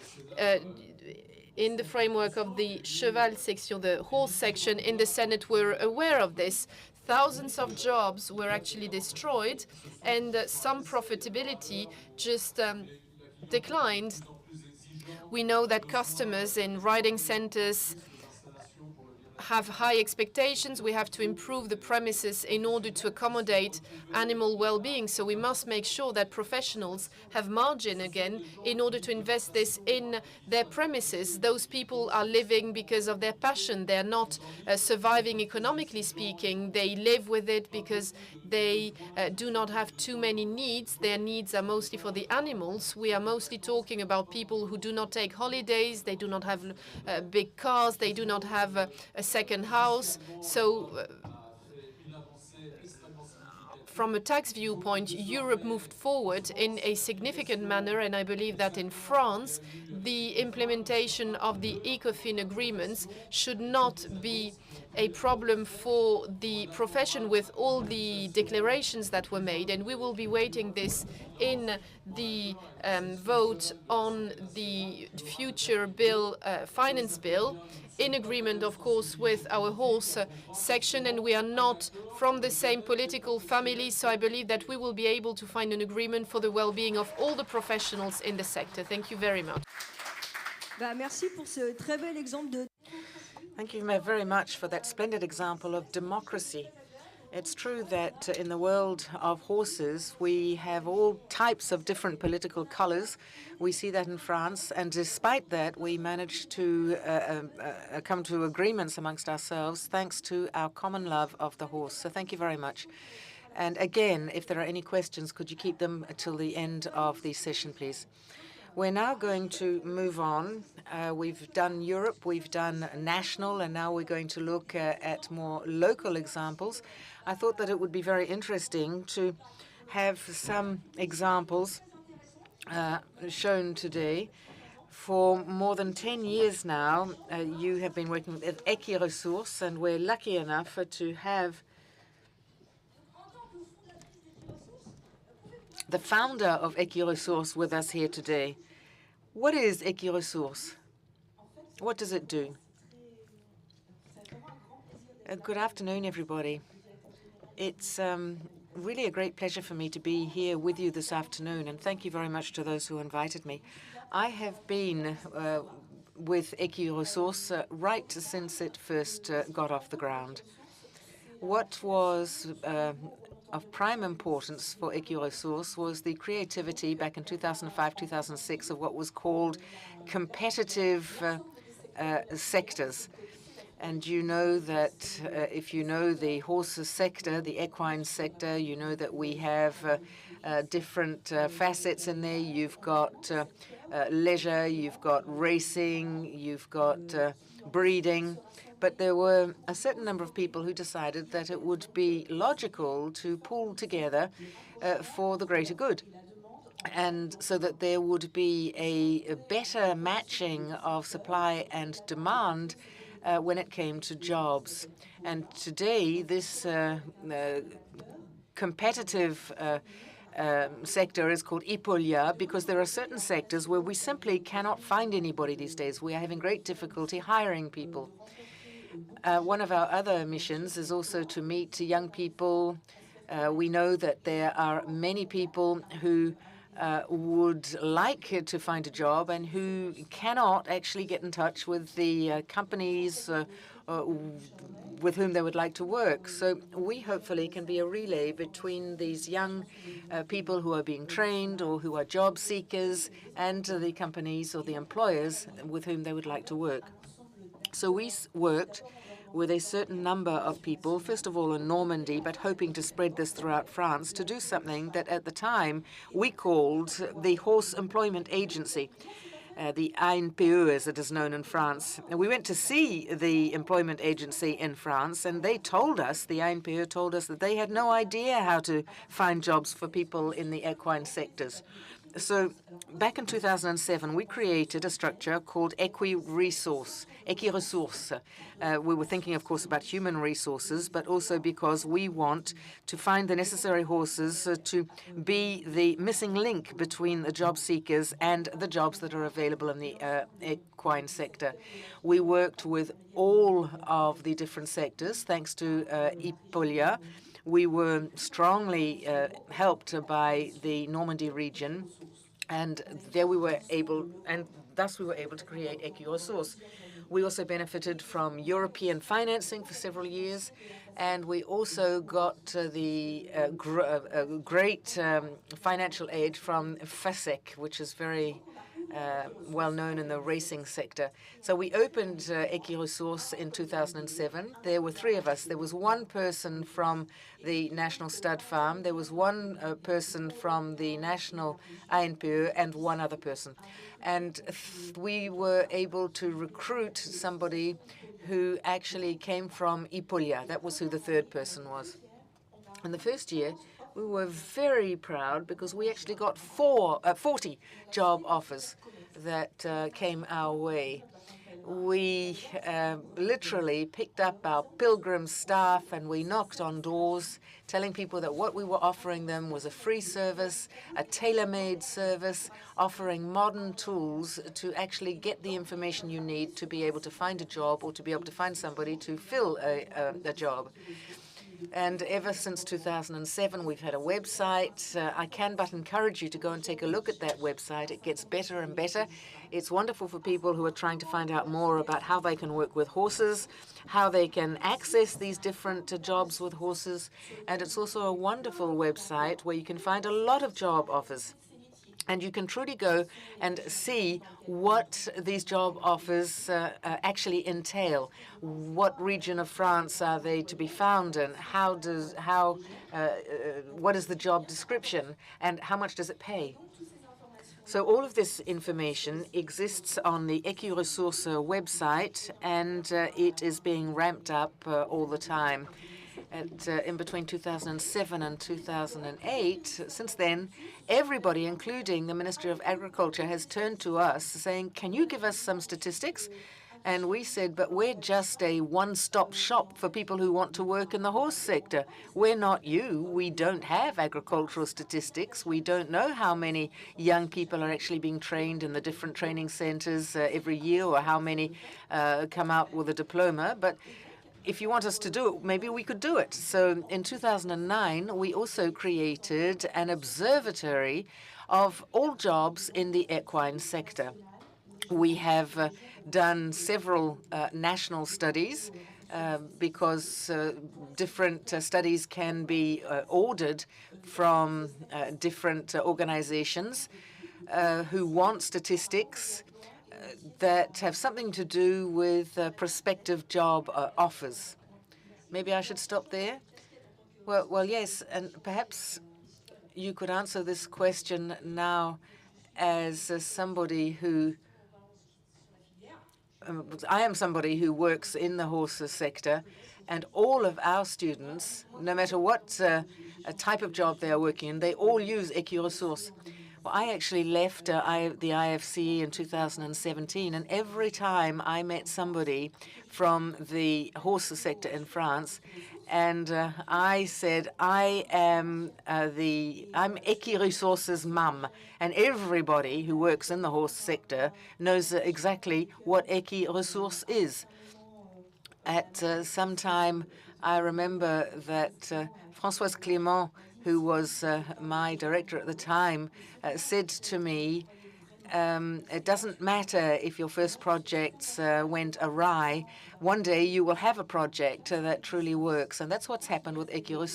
in the framework of the cheval section, the horse section in the Senate, were aware of this. Thousands of jobs were actually destroyed, and some profitability just declined. We know that customers in riding centers have high expectations. We have to improve the premises in order to accommodate animal well-being. So we must make sure that professionals have margin again in order to invest this in their premises. Those people are living because of their passion. They're not surviving economically speaking. They live with it because they do not have too many needs. Their needs are mostly for the animals. We are mostly talking about people who do not take holidays. They do not have big cars. They do not have a second house. So from a tax viewpoint, Europe moved forward in a significant manner, and I believe that in France, the implementation of the Ecofin agreements should not be a problem for the profession with all the declarations that were made, and we will be waiting this in the vote on the future bill, finance bill, in agreement, of course, with our horse section, and we are not from the same political family, so I believe that we will be able to find an agreement for the well-being of all the professionals in the sector. Thank you very much. Merci pour ce très bel exemple de... Thank you very much for that splendid example of democracy. It's true that in the world of horses, we have all types of different political colors. We see that in France, and despite that, we managed to come to agreements amongst ourselves thanks to our common love of the horse. So thank you very much. And again, if there are any questions, could you keep them till the end of the session, please? We're now going to move on. We've done Europe, we've done national, and now we're going to look at more local examples. I thought that it would be very interesting to have some examples shown today. For more than 10 years now, you have been working with Horosports, and we're lucky enough to have the founder of Horosports with us here today. What is Horosports? What does it do? Good afternoon, everybody. It's really a great pleasure for me to be here with you this afternoon, and thank you very much to those who invited me. I have been with Horosports right since it first got off the ground. What was of prime importance for Horosports was the creativity back in 2005-2006 of what was called competitive sectors. And you know that if you know the horses sector, the equine sector, you know that we have different facets in there. You've got leisure, you've got racing, you've got breeding. But there were a certain number of people who decided that it would be logical to pull together for the greater good, and so that there would be a better matching of supply and demand when it came to jobs. And today, this competitive sector is called Ippolia because there are certain sectors where we simply cannot find anybody these days. We are having great difficulty hiring people. One of our other missions is also to meet young people. We know that there are many people who would like to find a job and who cannot actually get in touch with the companies with whom they would like to work. So we hopefully can be a relay between these young people who are being trained or who are job seekers and the companies or the employers with whom they would like to work. So we worked with a certain number of people, first of all in Normandy, but hoping to spread this throughout France, to do something that at the time we called the Horse Employment Agency, the IFCE as it is known in France. And we went to see the employment agency in France, and they told us, the IFCE told us, that they had no idea how to find jobs for people in the equine sectors. So back in 2007, we created a structure called Horosports. We were thinking, of course, about human resources, but also because we want to find the necessary horses to be the missing link between the job seekers and the jobs that are available in the equine sector. We worked with all of the different sectors, thanks to Ippolia. We were strongly helped by the Normandy region, and there we were able, and thus we were able to create Horosports. We also benefited from European financing for several years, and we also got the great financial aid from FASEC, which is very well known in the racing sector. So we opened Equine in 2007. There were three of us. There was one person from the National Stud Farm, there was one person from the National IFCE, and one other person. And we were able to recruit somebody who actually came from Ipolia. That was who the third person was. In the first year, we were very proud because we actually got 40 job offers that came our way. We literally picked up our pilgrim staff and we knocked on doors telling people that what we were offering them was a free service, a tailor-made service, offering modern tools to actually get the information you need to be able to find a job or to be able to find somebody to fill a job. And ever since 2007, we've had a website. I can but encourage you to go and take a look at that website. It gets better and better. It's wonderful for people who are trying to find out more about how they can work with horses, how they can access these different jobs with horses. And it's also a wonderful website where you can find a lot of job offers. And you can truly go and see what these job offers actually entail. What region of France are they to be found in? What is the job description? And how much does it pay? So all of this information exists on the Equine website, and it is being ramped up all the time. In between 2007 and 2008, since then, everybody, including the Ministry of Agriculture, has turned to us saying, can you give us some statistics? And we said, but we're just a one-stop shop for people who want to work in the horse sector. We're not you. We don't have agricultural statistics. We don't know how many young people are actually being trained in the different training centers every year, or how many come out with a diploma. But if you want us to do it, maybe we could do it. So in 2009, we also created an observatory of all jobs in the equine sector. We have done several national studies because different studies can be ordered from different organizations who want statistics that have something to do with prospective job offers. Maybe I should stop there? Well, yes, and perhaps you could answer this question now as somebody who I am somebody who works in the horses sector, and all of our students, no matter what type of job they are working in, they all use Equine. Well, I actually left the IFCE in 2017, and every time I met somebody from the horses sector in France, and I said, I'm Equine mum, and everybody who works in the horse sector knows exactly what Equine is. At some time, I remember that Françoise Clément, who was my director at the time, said to me, it doesn't matter if your first projects went awry. One day you will have a project that truly works. And that's what's happened with Equine.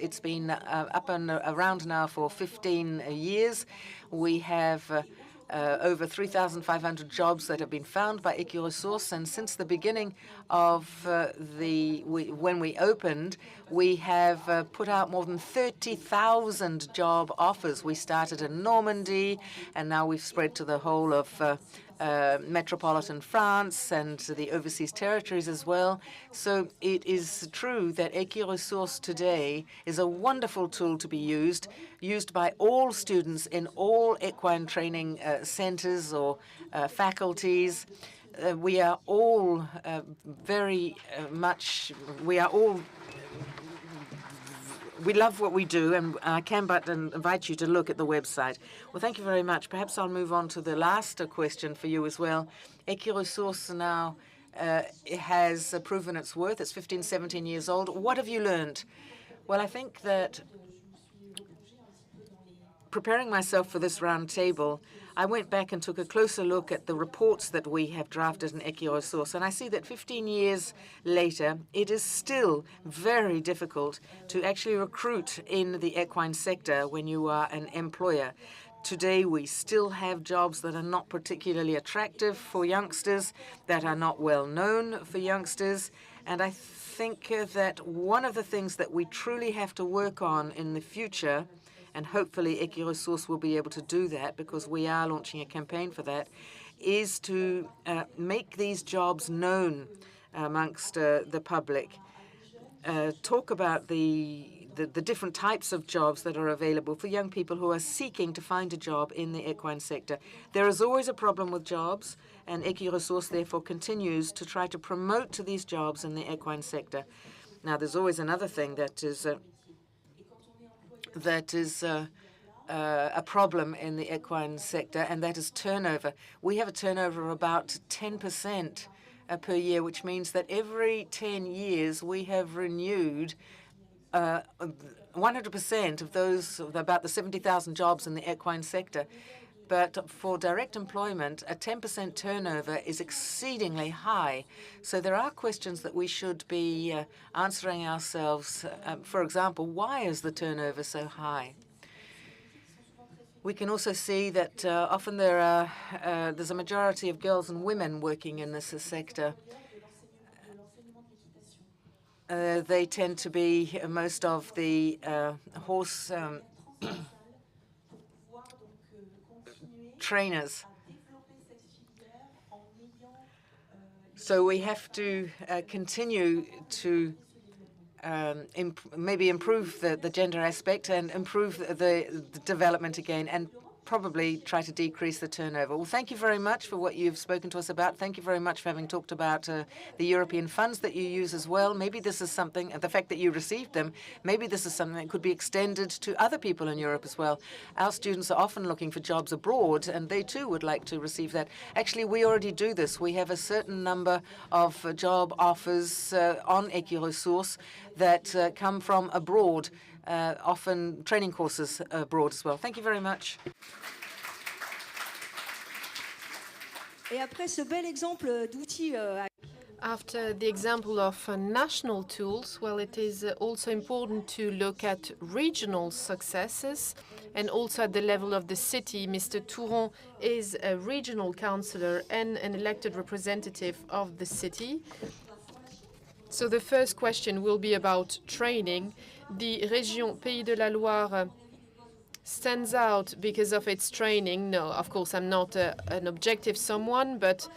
It's been up and around now for 15 years. We have over 3,500 jobs that have been found by Equine. And since the beginning of when we opened, we have put out more than 30,000 job offers. We started in Normandy, and now we've spread to the whole of metropolitan France and the overseas territories as well. So it is true that Equine today is a wonderful tool to be used by all students in all equine training centers or faculties. We are all we love what we do, and I can but invite you to look at the website. Well, thank you very much. Perhaps I'll move on to the last question for you as well. Equine now has proven its worth. It's 15, 17 years old. What have you learned? Well, I think that preparing myself for this round table, I went back and took a closer look at the reports that we have drafted in Horosports, and I see that 15 years later, it is still very difficult to actually recruit in the equine sector when you are an employer. Today, we still have jobs that are not particularly attractive for youngsters, that are not well known for youngsters, and I think that one of the things that we truly have to work on in the future, and hopefully Horosports will be able to do that because we are launching a campaign for that, is to make these jobs known amongst the public. Talk about the different types of jobs that are available for young people who are seeking to find a job in the equine sector. There is always a problem with jobs, and Horosports therefore continues to try to promote these jobs in the equine sector. Now, there's always another thing that is a problem in the equine sector, and that is turnover. We have a turnover of about 10% per year, which means that every 10 years we have renewed 100% of those, about the 70,000 jobs in the equine sector. But for direct employment, a 10% turnover is exceedingly high. So there are questions that we should be answering ourselves. For example, why is the turnover so high? We can also see that often there's a majority of girls and women working in this sector. They tend to be most of the horse trainers. So we have to continue to maybe improve the gender aspect and improve the development again, and probably try to decrease the turnover. Well, thank you very much for what you've spoken to us about. Thank you very much for having talked about the European funds that you use as well. Maybe this is something, the fact that you received them, maybe this is something that could be extended to other people in Europe as well. Our students are often looking for jobs abroad, and they too would like to receive that. Actually, we already do this. We have a certain number of job offers on Horosports that come from abroad, often training courses abroad as well. Thank you very much. After the example of national tools, well, it is also important to look at regional successes and also at the level of the city. Mr. Touron is a regional councillor and an elected representative of the city. So the first question will be about training. The Région Pays de la Loire stands out because of its training. No, of course, I'm not an objective someone, but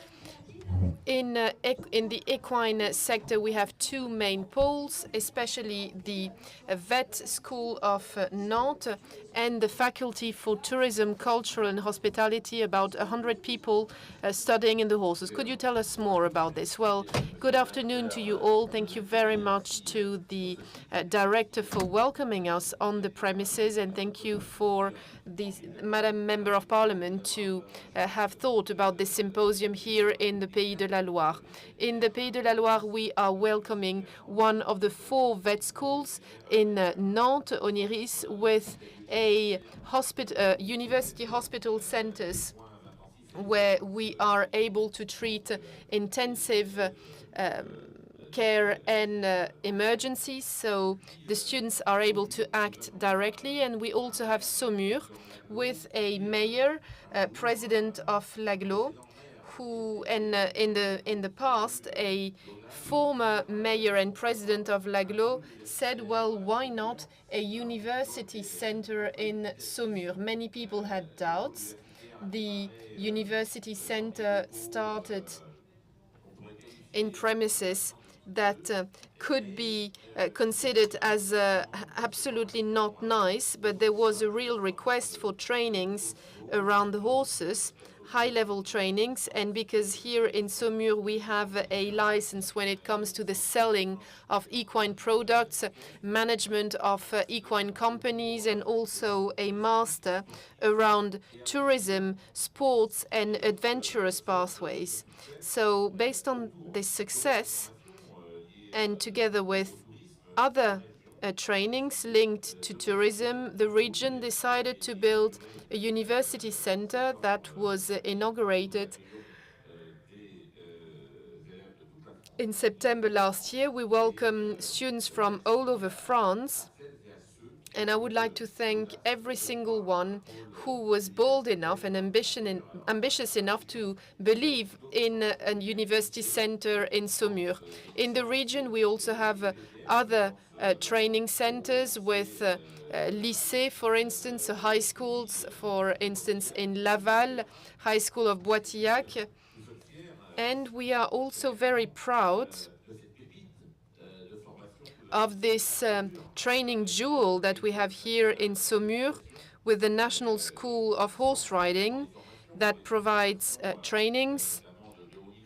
in the equine sector, we have two main poles, especially the vet school of Nantes and the faculty for tourism, cultural and hospitality, about 100 people studying in the horses. Could you tell us more about this? Well, good afternoon to you all. Thank you very much to the director for welcoming us on the premises, and thank you for the Madam Member of Parliament to have thought about this symposium here in the Pays de la Loire. In the Pays de la Loire, we are welcoming one of the 4 vet schools in Nantes, Oniris, with a university hospital centers where we are able to treat intensive care and emergencies, so the students are able to act directly. And we also have Saumur with a mayor, president of l'Aglo, who, in the past, a former mayor and president of l'Aglo said, well, why not a university center in Saumur? Many people had doubts. The university center started in premises that could be considered as absolutely not nice, but there was a real request for trainings around the horses, high-level trainings, and because here in Saumur we have a license when it comes to the selling of equine products, management of equine companies, and also a master around tourism, sports, and adventurous pathways. So based on this success, and together with other trainings linked to tourism, the region decided to build a university center that was inaugurated in September last year. We welcome students from all over France, and I would like to thank every single one who was bold enough and ambitious enough to believe in a university center in Saumur. In the region, we also have other training centers with lycée, for instance, high schools, for instance, in Laval, High School of Boitillac. And we are also very proud of this training jewel that we have here in Saumur with the National School of Horse Riding that provides trainings,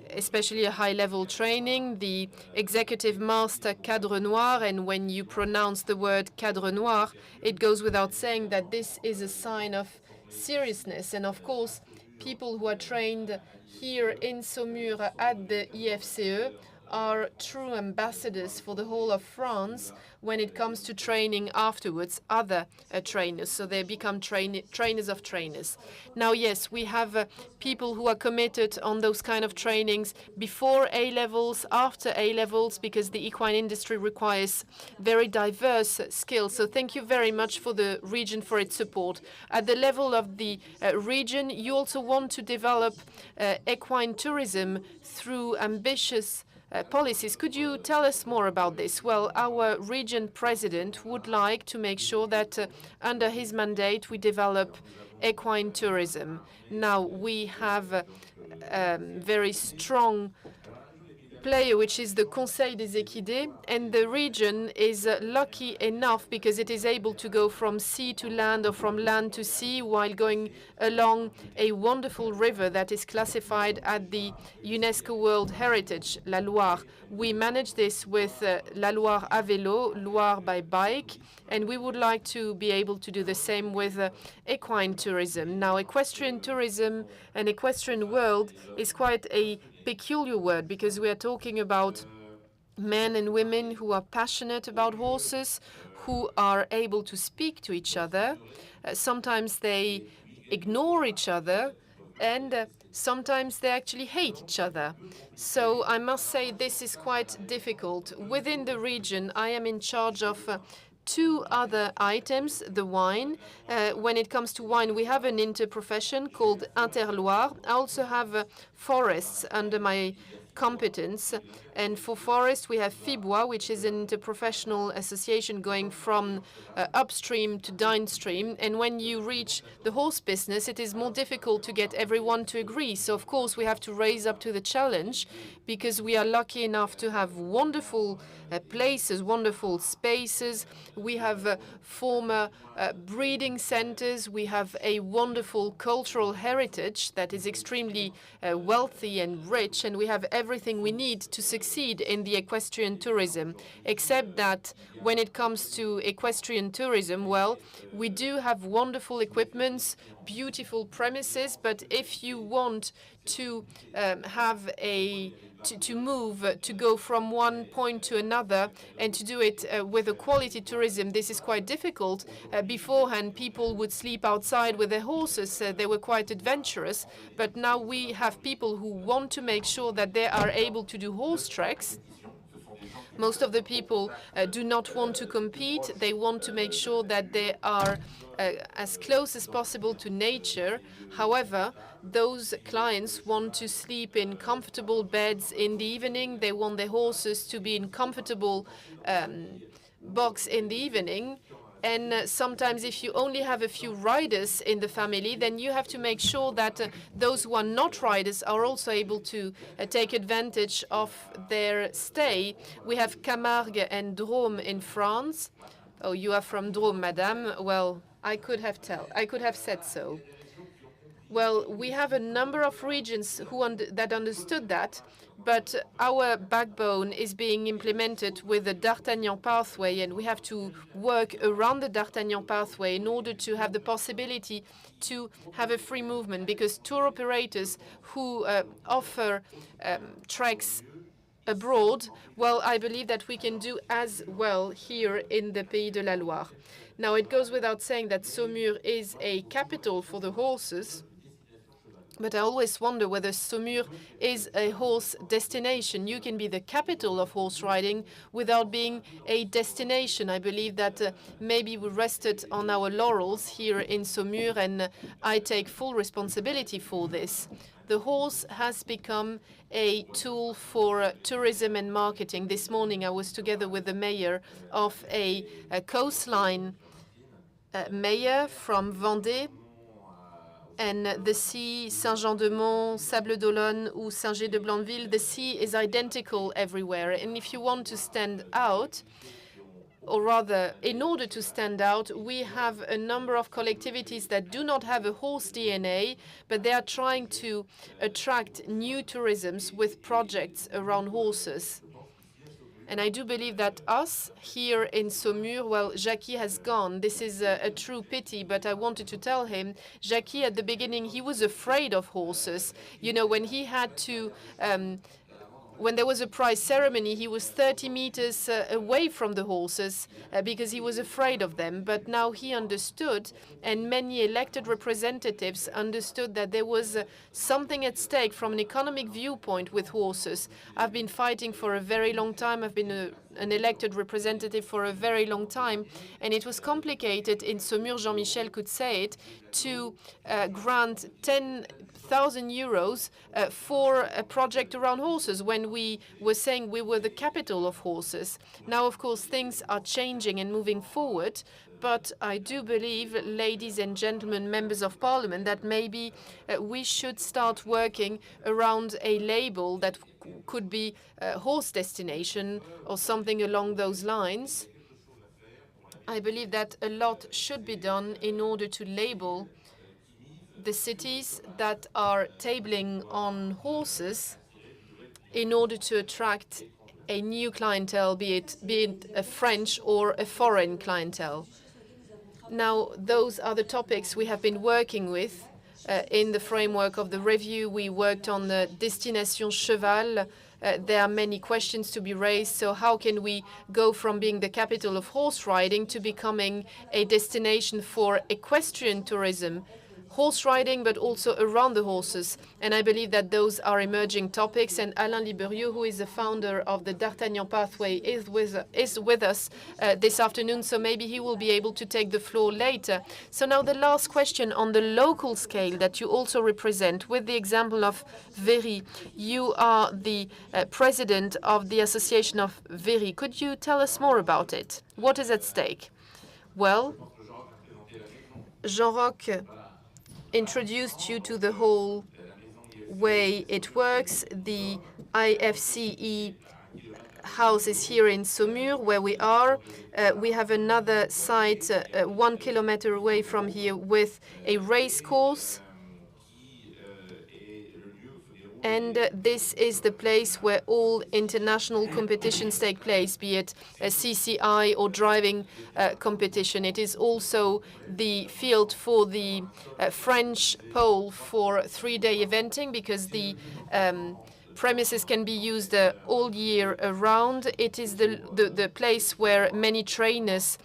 especially a high-level training, the executive master Cadre Noir, and when you pronounce the word Cadre Noir, it goes without saying that this is a sign of seriousness. And of course, people who are trained here in Saumur at the IFCE are true ambassadors for the whole of France when it comes to training afterwards other trainers. So they become trainers of trainers. Now, yes, we have people who are committed on those kind of trainings before A-levels, after A-levels, because the equine industry requires very diverse skills. So thank you very much for the region for its support. At the level of the region, you also want to develop equine tourism through ambitious policies. Could you tell us more about this? Well, our region president would like to make sure that under his mandate we develop equine tourism. Now, we have a very strong player, which is the Conseil des Équidés, and the region is lucky enough because it is able to go from sea to land or from land to sea while going along a wonderful river that is classified at the UNESCO World Heritage, La Loire. We manage this with La Loire à vélo, Loire by bike, and we would like to be able to do the same with equine tourism. Now, equestrian tourism and equestrian world is quite a peculiar word because we are talking about men and women who are passionate about horses, who are able to speak to each other. Sometimes they ignore each other, and sometimes they actually hate each other. So I must say this is quite difficult. Within the region, I am in charge of two other items, the wine. When it comes to wine, we have an interprofession called Interloire. I also have forests under my competence. And for forest, we have FIBOIS, which is an interprofessional association going from upstream to downstream. And when you reach the horse business, it is more difficult to get everyone to agree. So, of course, we have to raise up to the challenge because we are lucky enough to have wonderful places, wonderful spaces. We have former breeding centers. We have a wonderful cultural heritage that is extremely wealthy and rich, and we have everything we need to succeed in the equestrian tourism, except that when it comes to equestrian tourism, well, we do have wonderful equipments, beautiful premises, but if you want to have to move, to go from one point to another and to do it with a quality tourism, this is quite difficult. Beforehand, people would sleep outside with their horses. They were quite adventurous. But now we have people who want to make sure that they are able to do horse treks. Most of the people do not want to compete. They want to make sure that they are as close as possible to nature. However, those clients want to sleep in comfortable beds in the evening. They want their horses to be in comfortable box in the evening. And sometimes if you only have a few riders in the family, then you have to make sure that those who are not riders are also able to take advantage of their stay. We have Camargue and Drôme in France. Oh, you are from Drôme, madame. Well, I could have said so. Well, we have a number of regions that understood that, but our backbone is being implemented with the D'Artagnan pathway, and we have to work around the D'Artagnan pathway in order to have the possibility to have a free movement, because tour operators who offer treks abroad, well, I believe that we can do as well here in the Pays de la Loire. Now, it goes without saying that Saumur is a capital for the horses, but I always wonder whether Saumur is a horse destination. You can be the capital of horse riding without being a destination. I believe that maybe we rested on our laurels here in Saumur, and I take full responsibility for this. The horse has become a tool for tourism and marketing. This morning I was together with the mayor of a coastline mayor from Vendée, and the sea, Saint-Jean-de-Mont, Sable d'Olonne, or Saint-Gé-de-Blanville, the sea is identical everywhere. And if you want to stand out, or rather, in order to stand out, we have a number of collectivities that do not have a horse DNA, but they are trying to attract new tourisms with projects around horses. And I do believe that us here in Saumur, well, Jackie has gone. This is a true pity, but I wanted to tell him, Jackie, at the beginning, he was afraid of horses. You know, when he had to, when there was a prize ceremony, he was 30 meters away from the horses because he was afraid of them. But now he understood, and many elected representatives understood that there was something at stake from an economic viewpoint with horses. I've been fighting for a very long time. I've been an elected representative for a very long time, and it was complicated in Saumur, Jean-Michel could say it, to grant 10,000 euros for a project around horses when we were saying we were the capital of horses. Now, of course, things are changing and moving forward, but I do believe, ladies and gentlemen, members of parliament, that maybe we should start working around a label that could be a horse destination or something along those lines. I believe that a lot should be done in order to label the cities that are tabling on horses in order to attract a new clientele, be it a French or a foreign clientele. Now, those are the topics we have been working with in the framework of the review. We worked on the Destination Cheval. There are many questions to be raised. So how can we go from being the capital of horse riding to becoming a destination for equestrian tourism? Horse riding, but also around the horses. And I believe that those are emerging topics. And Alain Liberieux, who is the founder of the D'Artagnan Pathway, is with us this afternoon. So maybe he will be able to take the floor later. So now the last question on the local scale that you also represent, with the example of Véry. You are the president of the Association of Véry. Could you tell us more about it? What is at stake? Well, Jean-Roch introduced you to the whole way it works. The IFCE house is here in Saumur, where we are. We have another site 1 kilometer away from here with a race course. And this is the place where all international competitions take place, be it a CCI or driving competition. It is also the field for the French pole for 3-day eventing, because the premises can be used all year around. It is the place where many trainers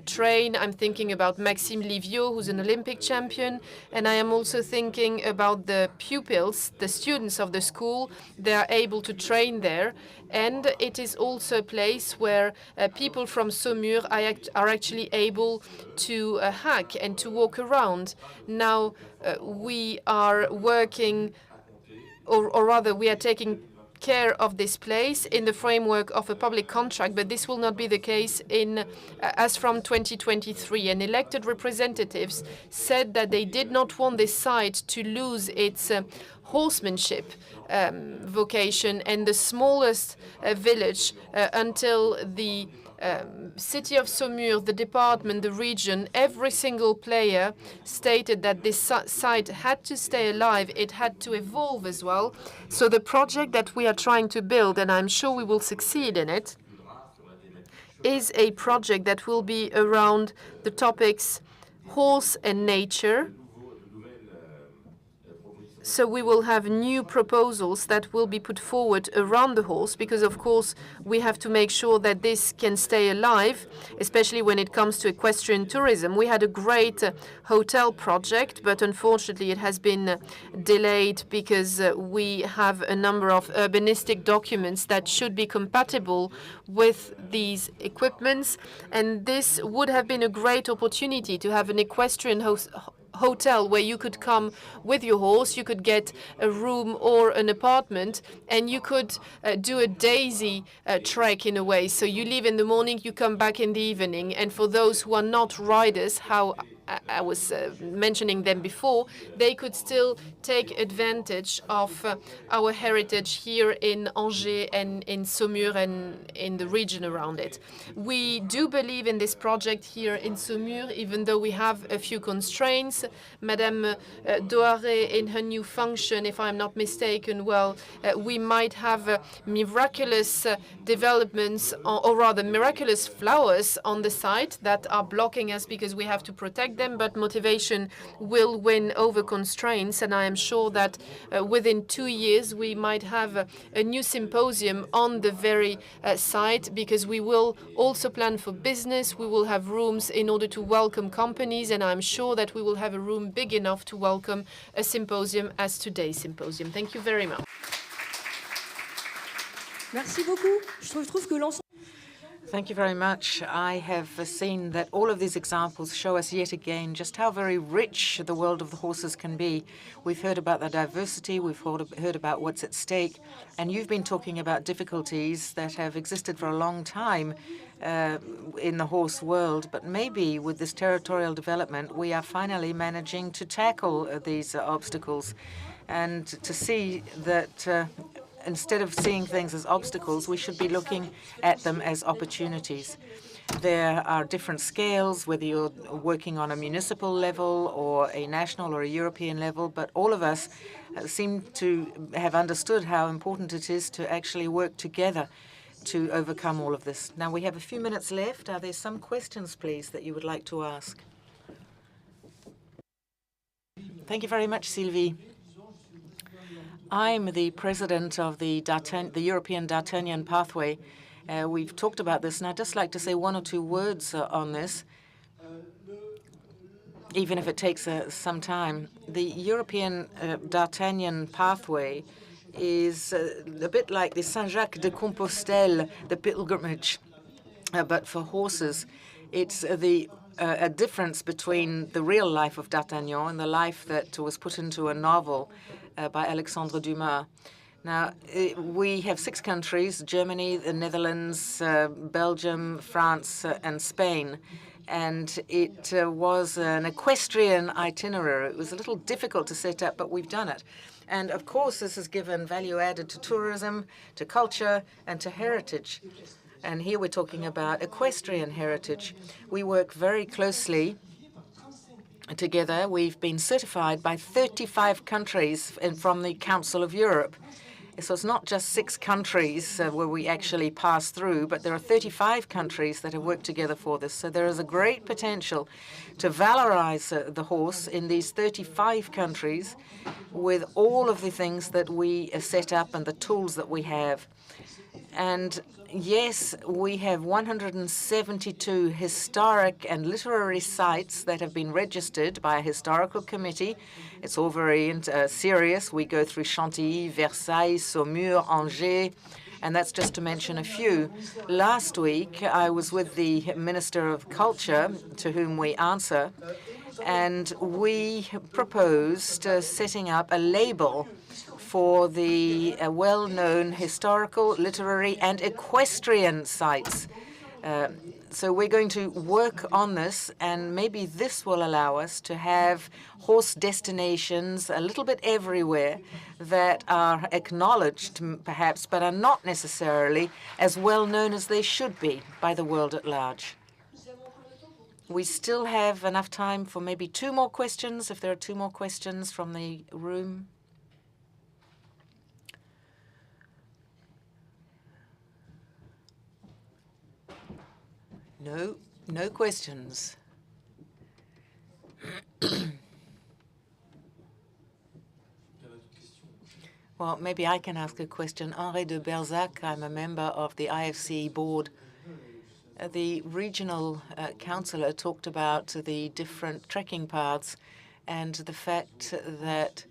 train. I'm thinking about Maxime Liviot, who's an Olympic champion, and I am also thinking about the pupils, the students of the school. They are able to train there, and it is also a place where people from Saumur are actually able to hack and to walk around. Now we are working, or rather we are taking care of this place in the framework of a public contract, but this will not be the case as from 2023. And elected representatives said that they did not want this site to lose its horsemanship vocation, and the smallest village until the city of Saumur, the department, the region, every single player stated that this site had to stay alive. It had to evolve as well. So the project that we are trying to build, and I'm sure we will succeed in it, is a project that will be around the topics horse and nature. So we will have new proposals that will be put forward around the horse, because of course we have to make sure that this can stay alive, especially when it comes to equestrian tourism. We had a great hotel project, but unfortunately it has been delayed because we have a number of urbanistic documents that should be compatible with these equipments, and this would have been a great opportunity to have an equestrian hotel where you could come with your horse, you could get a room or an apartment, and you could do a daisy trek in a way. So you leave in the morning, you come back in the evening. And for those who are not riders, how I was mentioning them before, they could still take advantage of our heritage here in Angers and in Saumur and in the region around it. We do believe in this project here in Saumur, even though we have a few constraints. Madame Doare, in her new function, if I'm not mistaken, well, we might have miraculous developments, or rather miraculous flowers on the site that are blocking us because we have to protect them, but motivation will win over constraints, and I am sure that within 2 years we might have a new symposium on the very site, because we will also plan for business. We will have rooms in order to welcome companies, and I'm sure that we will have a room big enough to welcome a symposium as today's symposium. Thank you very much. Merci beaucoup. Je trouve que l'ensemble. Thank you very much. I have seen that all of these examples show us yet again just how very rich the world of the horses can be. We've heard about the diversity, we've heard about what's at stake, and you've been talking about difficulties that have existed for a long time in the horse world. But maybe with this territorial development, we are finally managing to tackle these obstacles and to see that instead of seeing things as obstacles, we should be looking at them as opportunities. There are different scales, whether you're working on a municipal level or a national or a European level, but all of us seem to have understood how important it is to actually work together to overcome all of this. Now, we have a few minutes left. Are there some questions, please, that you would like to ask? Thank you very much, Sylvie. I'm the president of the European D'Artagnan Pathway. We've talked about this, and I'd just like to say one or two words on this, even if it takes some time. The European D'Artagnan Pathway is a bit like the Saint-Jacques de Compostelle, the pilgrimage, but for horses. It's a difference between the real life of D'Artagnan and the life that was put into a novel by Alexandre Dumas. Now, we have 6 countries: Germany, the Netherlands, Belgium, France, and Spain. And it was an equestrian itinerary. It was a little difficult to set up, but we've done it. And of course, this has given value added to tourism, to culture, and to heritage. And here we're talking about equestrian heritage. We work very closely together. We've been certified by 35 countries from the Council of Europe. So it's not just 6 countries where we actually pass through, but there are 35 countries that have worked together for this. So there is a great potential to valorize the horse in these 35 countries with all of the things that we set up and the tools that we have. And yes, we have 172 historic and literary sites that have been registered by a historical committee. It's all very serious. We go through Chantilly, Versailles, Saumur, Angers, and that's just to mention a few. Last week, I was with the Minister of Culture, to whom we answer, and we proposed setting up a label for the well-known historical, literary, and equestrian sites. So we're going to work on this, and maybe this will allow us to have horse destinations a little bit everywhere that are acknowledged, perhaps, but are not necessarily as well known as they should be by the world at large. We still have enough time for maybe 2 more questions, if there are 2 more questions from the room. No questions. Well, maybe I can ask a question. Henri de Berzac, I'm a member of the IFCE board. The regional councillor talked about the different trekking paths and the fact that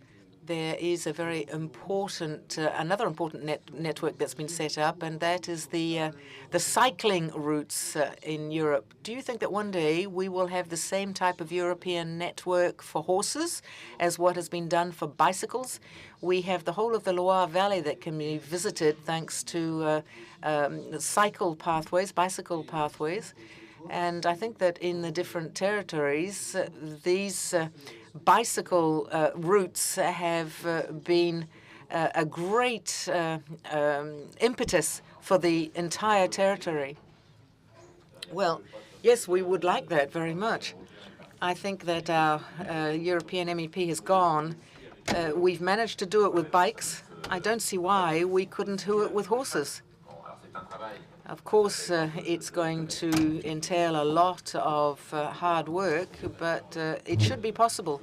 there is a very important, another important network that's been set up, and that is the cycling routes in Europe. Do you think that one day we will have the same type of European network for horses as what has been done for bicycles? We have the whole of the Loire Valley that can be visited thanks to bicycle pathways. And I think that in the different territories, these bicycle routes have been a great impetus for the entire territory. Well, yes, we would like that very much. I think that our European MEP has gone. We've managed to do it with bikes. I don't see why we couldn't do it with horses. Of course, it's going to entail a lot of hard work, but it should be possible.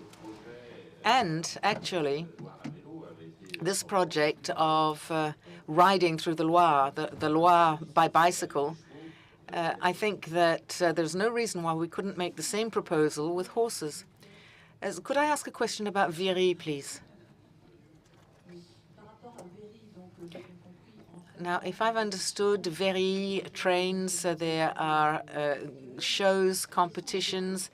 And actually, this project of riding through the Loire, the Loire by bicycle, I think that there's no reason why we couldn't make the same proposal with horses. Could I ask a question about Viry, please? Now, if I've understood, Viry trains, there are shows, competitions.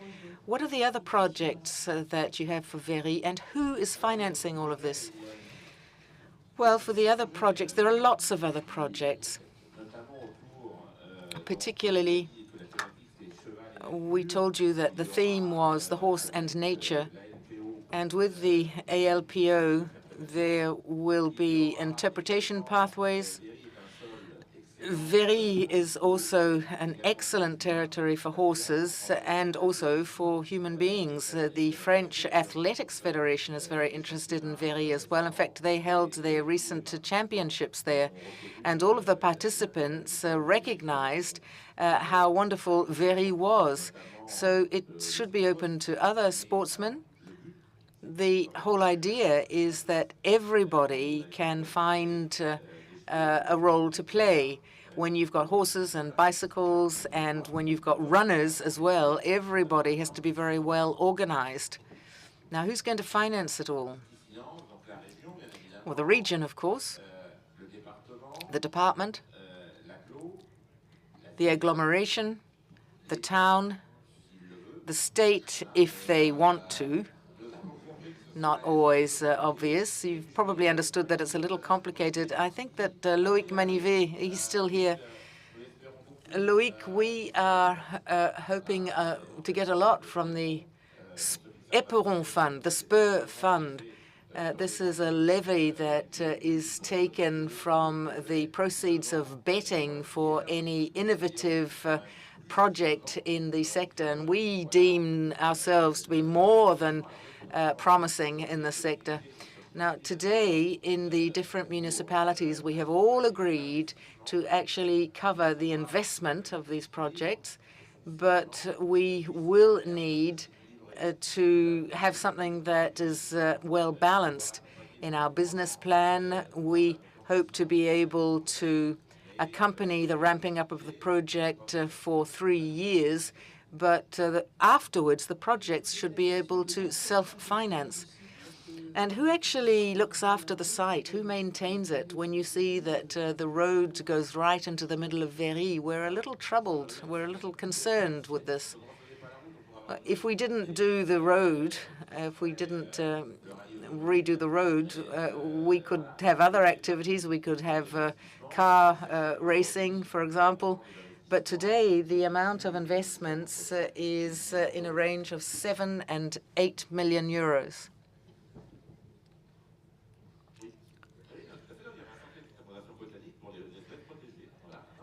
What are the other projects that you have for Viry, and who is financing all of this? Well, for the other projects, there are lots of other projects. Particularly, we told you that the theme was the horse and nature, and with the ALPO, there will be interpretation pathways. Viry is also an excellent territory for horses and also for human beings. The French Athletics Federation is very interested in Viry as well. In fact, they held their recent championships there, and all of the participants recognized how wonderful Viry was. So it should be open to other sportsmen. The whole idea is that everybody can find a role to play. When you've got horses and bicycles and when you've got runners as well, everybody has to be very well organized. Now, who's going to finance it all? Well, the region, of course, the department, the agglomeration, the town, the state, if they want to. Not always obvious. You've probably understood that it's a little complicated. I think that Loïc Manivet, he's still here. Loïc, we are hoping to get a lot from the Éperon Fund, the Spur Fund. This is a levy that is taken from the proceeds of betting for any innovative project in the sector. And we deem ourselves to be more than promising in the sector. Now, today, in the different municipalities, we have all agreed to actually cover the investment of these projects, but we will need to have something that is well balanced. In our business plan, we hope to be able to accompany the ramping up of the project for 3 years, but afterwards the projects should be able to self-finance. And who actually looks after the site? Who maintains it? When you see that the road goes right into the middle of Viry, we're a little troubled. We're a little concerned with this. If we didn't do the road, if we didn't redo the road, we could have other activities. We could have car racing, for example. But today, the amount of investments is in a range of 7 and 8 million euros.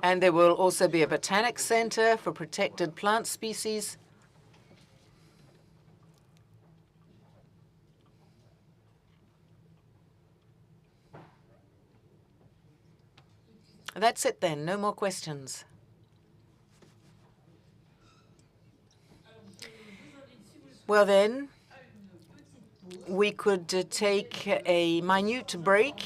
And there will also be a botanic center for protected plant species. That's it then. No more questions. Well then, we could take a minute break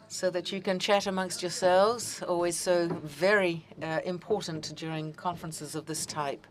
so that you can chat amongst yourselves, always so very important during conferences of this type.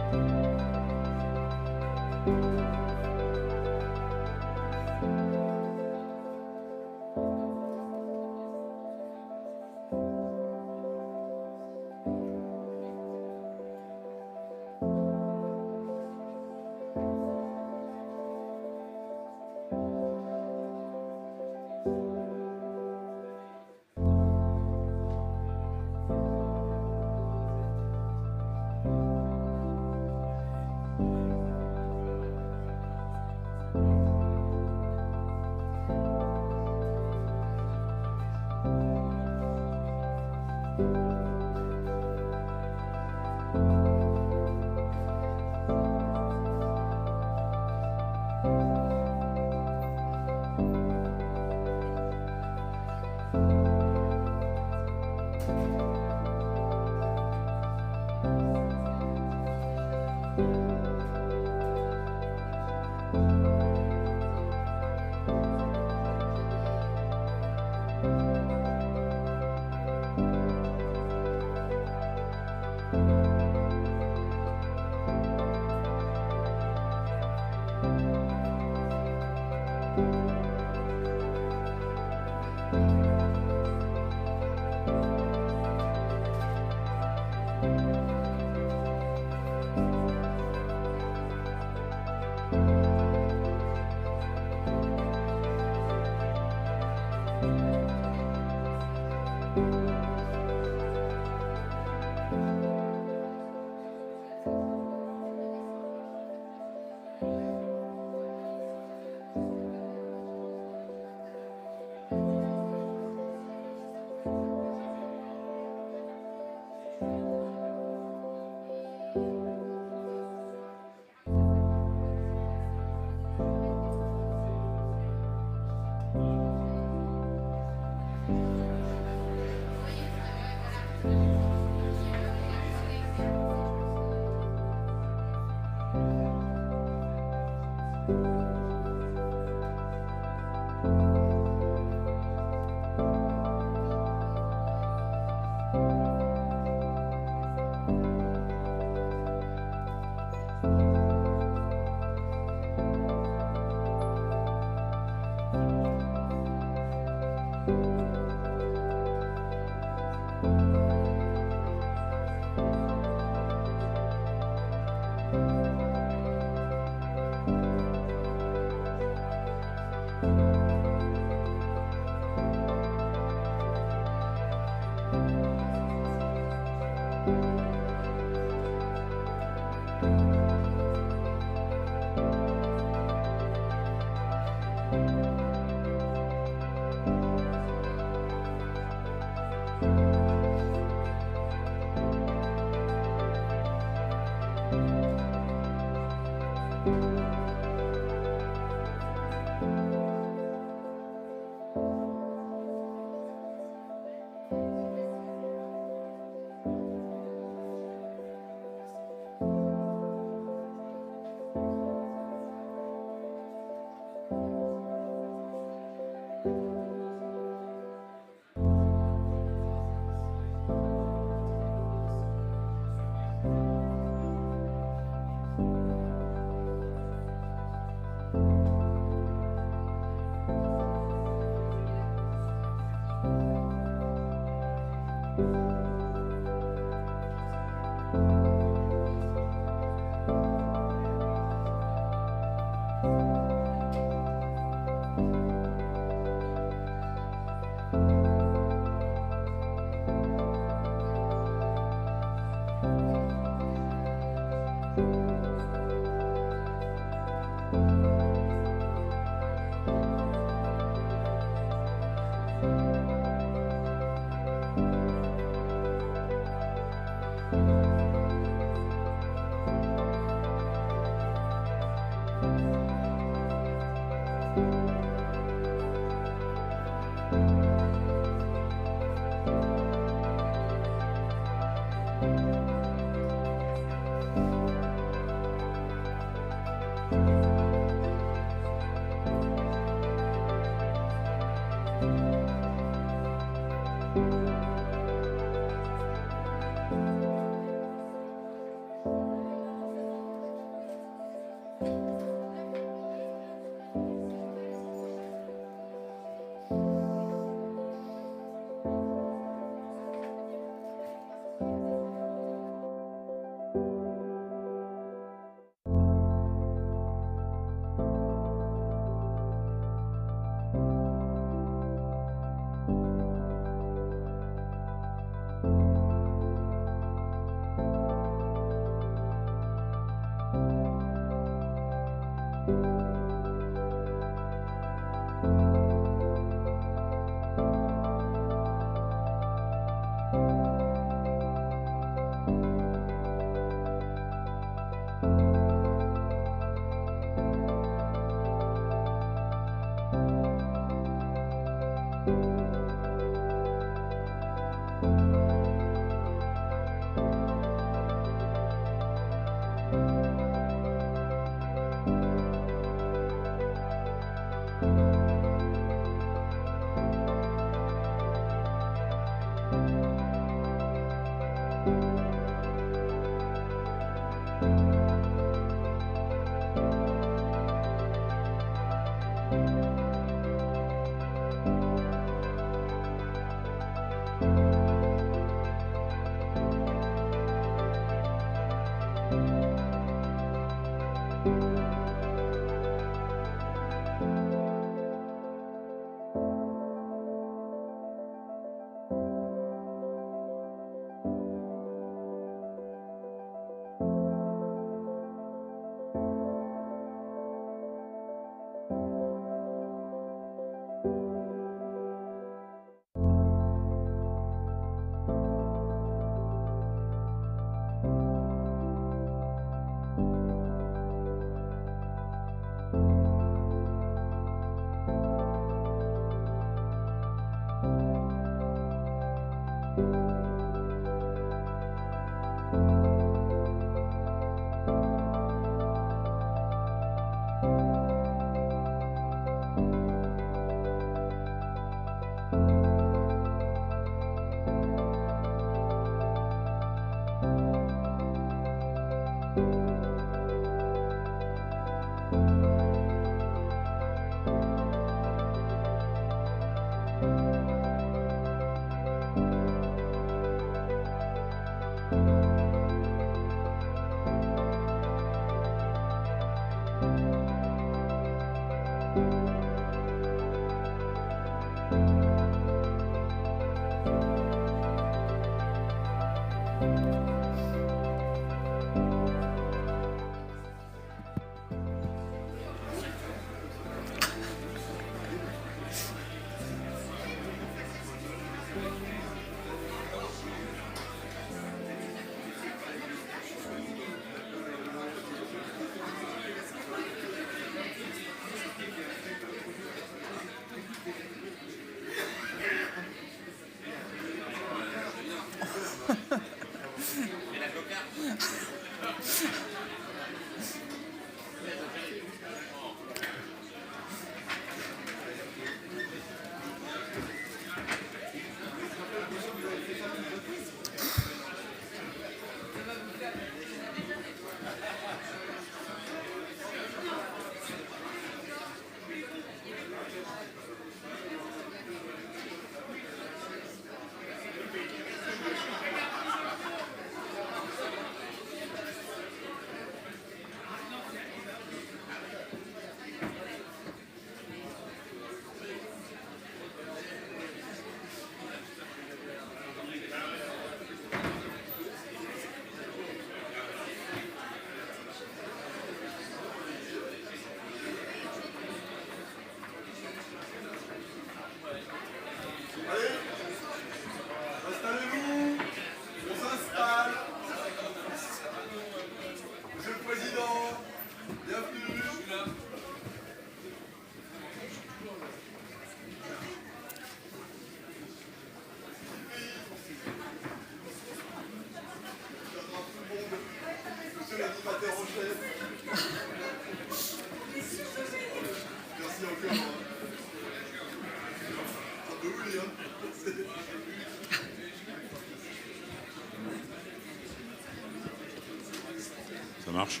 Ça marche?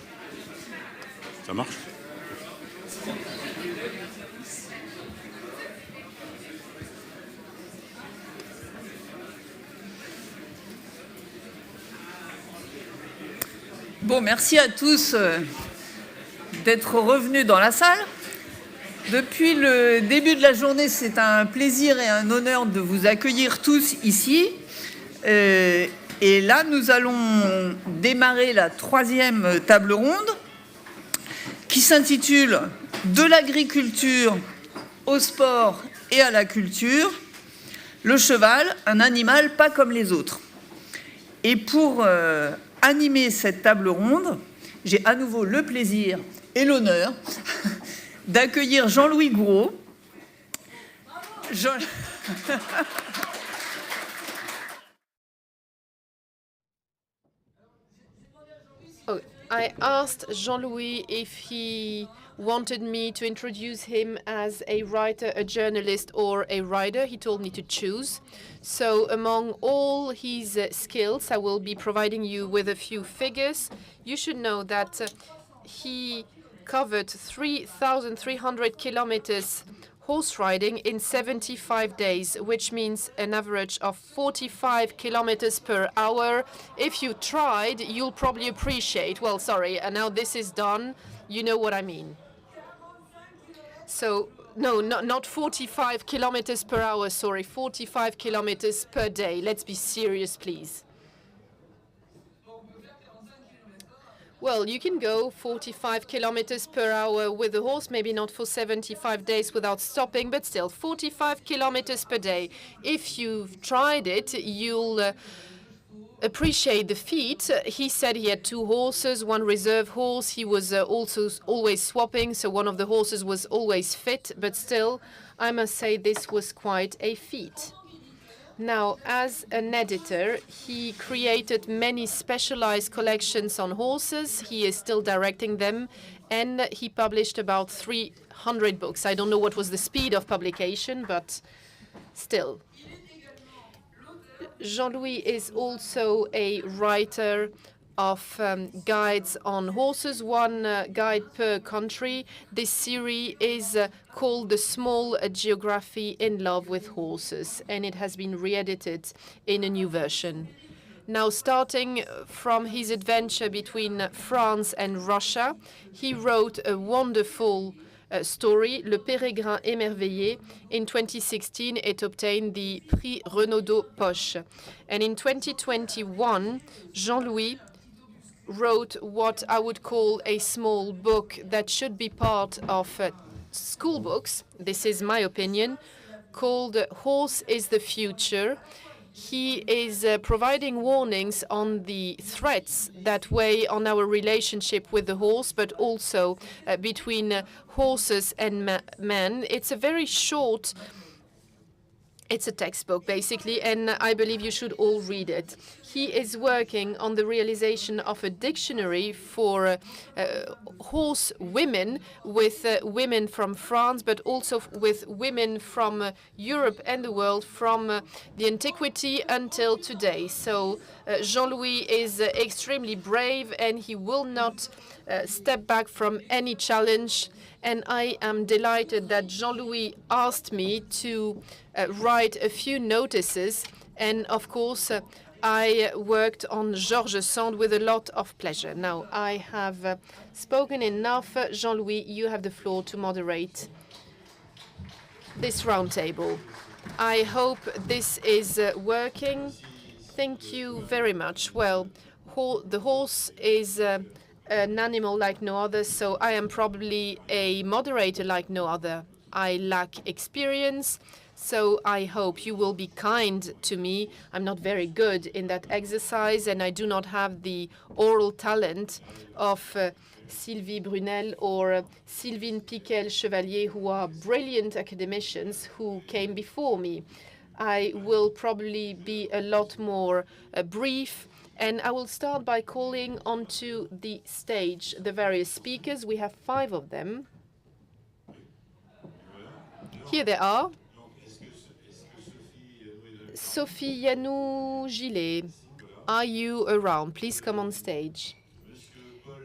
Ça marche? Bon, merci à tous d'être revenus dans la salle. Depuis le début de la journée, c'est un plaisir et un honneur de vous accueillir tous ici. Et là, nous allons démarrer la 3e table ronde qui s'intitule « De l'agriculture au sport et à la culture, le cheval, un animal pas comme les autres ». Et pour animer cette table ronde, j'ai à nouveau le plaisir et l'honneur d'accueillir Jean-Louis Gouraud. Oh, I asked Jean-Louis if he wanted me to introduce him as a writer, a journalist, or a rider. He told me to choose. So among all his skills, I will be providing you with a few figures. You should know that he covered 3,300 kilometers horse riding in 75 days, which means an average of 45 kilometers per hour. If you tried, you'll probably appreciate, well, sorry, and now this is done, you know what I mean. So, no, not 45 kilometers per hour, sorry, 45 kilometers per day. Let's be serious, please. Well, you can go 45 kilometers per hour with a horse, maybe not for 75 days without stopping, but still 45 kilometers per day. If you've tried it, you'll appreciate the feat. He said he had 2 horses, 1 reserve horse. He was also always swapping, so one of the horses was always fit, but still, I must say this was quite a feat. Now, as an editor, he created many specialized collections on horses. He is still directing them, and he published about 300 books. I don't know what was the speed of publication, but still. Jean-Louis is also a writer of guides on horses, one guide per country. This series is called The Small Geography in Love with Horses, and it has been re-edited in a new version. Now, starting from his adventure between France and Russia, he wrote a wonderful story, Le Pérégrin émerveillé. In 2016, it obtained the Prix Renaudot Poche. And in 2021, Jean-Louis wrote what I would call a small book that should be part of school books. This is my opinion, called Horse is the Future. He is providing warnings on the threats that weigh on our relationship with the horse, but also between horses and men. It's a very short, it's a textbook, basically, and I believe you should all read it. He is working on the realization of a dictionary for horse women, with women from France, but also with women from Europe and the world, from the antiquity until today. So Jean-Louis is extremely brave, and he will not step back from any challenge. And I am delighted that Jean-Louis asked me to write a few notices. And of course, I worked on Georges Sand with a lot of pleasure. Now, I have spoken enough. Jean-Louis, you have the floor to moderate this roundtable. I hope this is working. Thank you very much. Well, the horse is an animal like no other, so I am probably a moderator like no other. I lack experience, so I hope you will be kind to me. I'm not very good in that exercise, and I do not have the oral talent of Sylvie Brunel or Sylvine Piquel-Chevalier, who are brilliant academicians who came before me. I will probably be a lot more brief, and I will start by calling onto the stage the various speakers. We have 5 of them. Here they are. Sophie Yanou-Gillet, are you around? Please come on stage.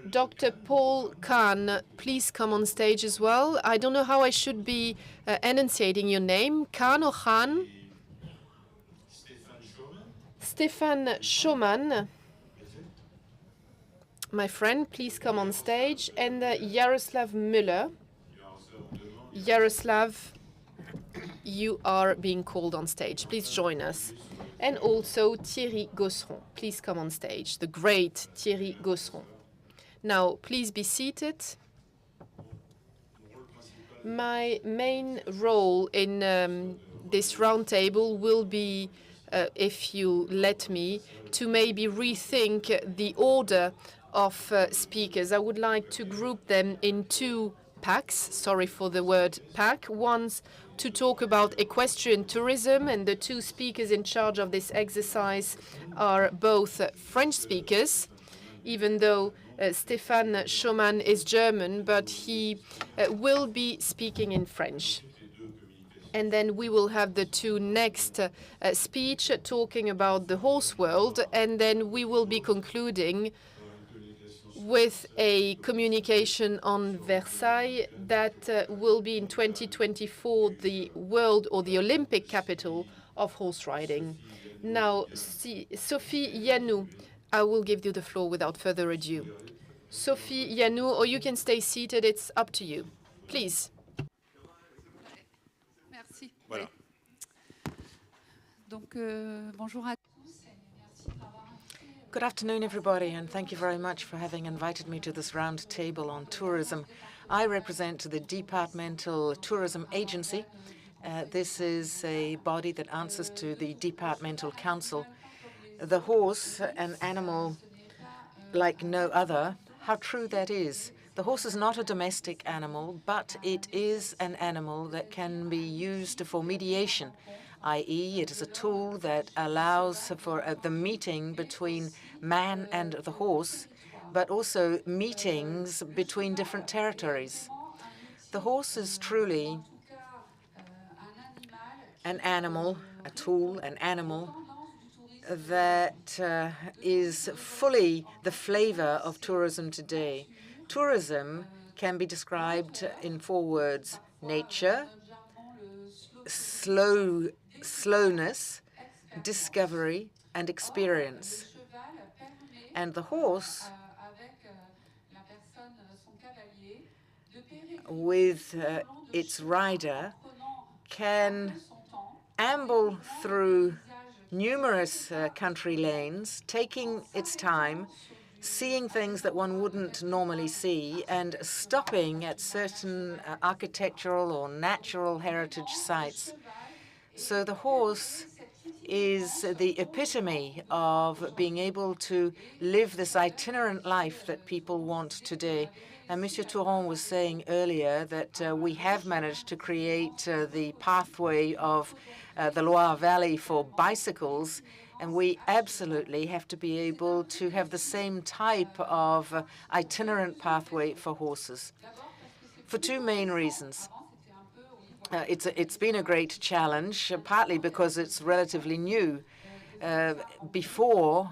Dr. Paul Kahn, please come on stage as well. I don't know how I should be enunciating your name. Kahn or Khan? Stefan Schoman, my friend, please come on stage. And Jaroslav Müller. Jaroslav, you are being called on stage. Please join us. And also Thierry Gosseron. Please come on stage. The great Thierry Gosseron. Now, please be seated. My main role in this roundtable will be, if you let me, to maybe rethink the order of speakers. I would like to group them in 2 packs. Sorry for the word pack. One's to talk about equestrian tourism, and the 2 speakers in charge of this exercise are both French speakers, even though Stefan Schoman is German, but he will be speaking in French. And then we will have the 2 next speech talking about the horse world, and then we will be concluding with a communication on Versailles that will be in 2024 the world or the Olympic capital of horse riding. Now, Sophie Yanou, I will give you the floor without further ado. Sophie Yanou, or you can stay seated, it's up to you. Please. Merci. Voilà. Donc, bonjour à tous. Good afternoon, everybody, and thank you very much for having invited me to this round table on tourism. I represent the Departmental Tourism Agency. This is a body that answers to the Departmental Council. The horse, an animal like no other, how true that is. The horse is not a domestic animal, but it is an animal that can be used for mediation, i.e. it is a tool that allows for the meeting between man and the horse, but also meetings between different territories. The horse is truly an animal, a tool, an animal that is fully the flavor of tourism today. Tourism can be described in 4 words: nature, slowness, discovery, and experience. And the horse, with its rider, can amble through numerous country lanes, taking its time, seeing things that one wouldn't normally see, and stopping at certain architectural or natural heritage sites. So the horse is the epitome of being able to live this itinerant life that people want today. And Monsieur Touron was saying earlier that we have managed to create the pathway of the Loire Valley for bicycles, and we absolutely have to be able to have the same type of itinerant pathway for horses, for 2 main reasons. It's been a great challenge, partly because it's relatively new. Before,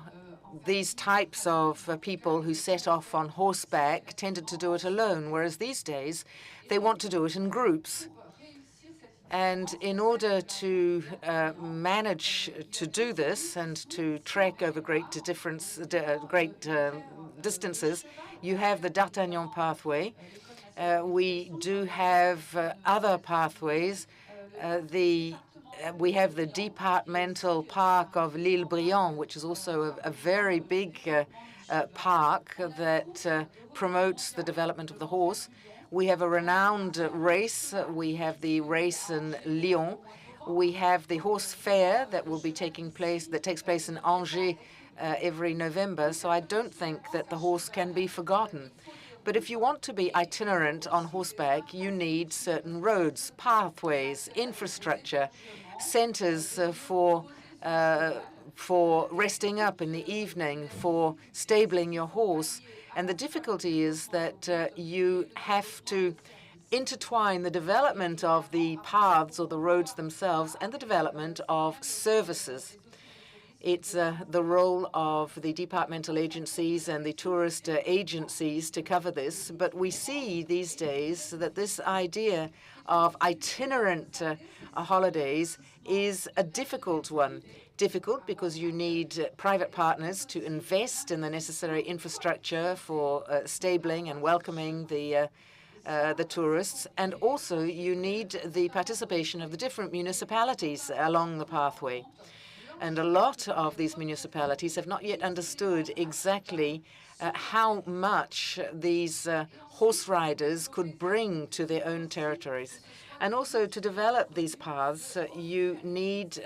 these types of people who set off on horseback tended to do it alone, whereas these days they want to do it in groups. And in order to manage to do this and to trek over great distances, you have the D'Artagnan pathway. We do have other pathways. We have the departmental park of l'Île Briand, which is also a very big park that promotes the development of the horse. We have a renowned race. We have the race in Lyon. We have the horse fair that takes place in Angers every November. So I don't think that the horse can be forgotten. But if you want to be itinerant on horseback, you need certain roads, pathways, infrastructure, centers for resting up in the evening, for stabling your horse. And the difficulty is that you have to intertwine the development of the paths or the roads themselves and the development of services. It's the role of the departmental agencies and the tourist agencies to cover this. But we see these days that this idea of itinerant holidays is a difficult one. Difficult because you need private partners to invest in the necessary infrastructure for stabling and welcoming the tourists, and also you need the participation of the different municipalities along the pathway. And a lot of these municipalities have not yet understood exactly how much these horse riders could bring to their own territories. And also to develop these paths, you need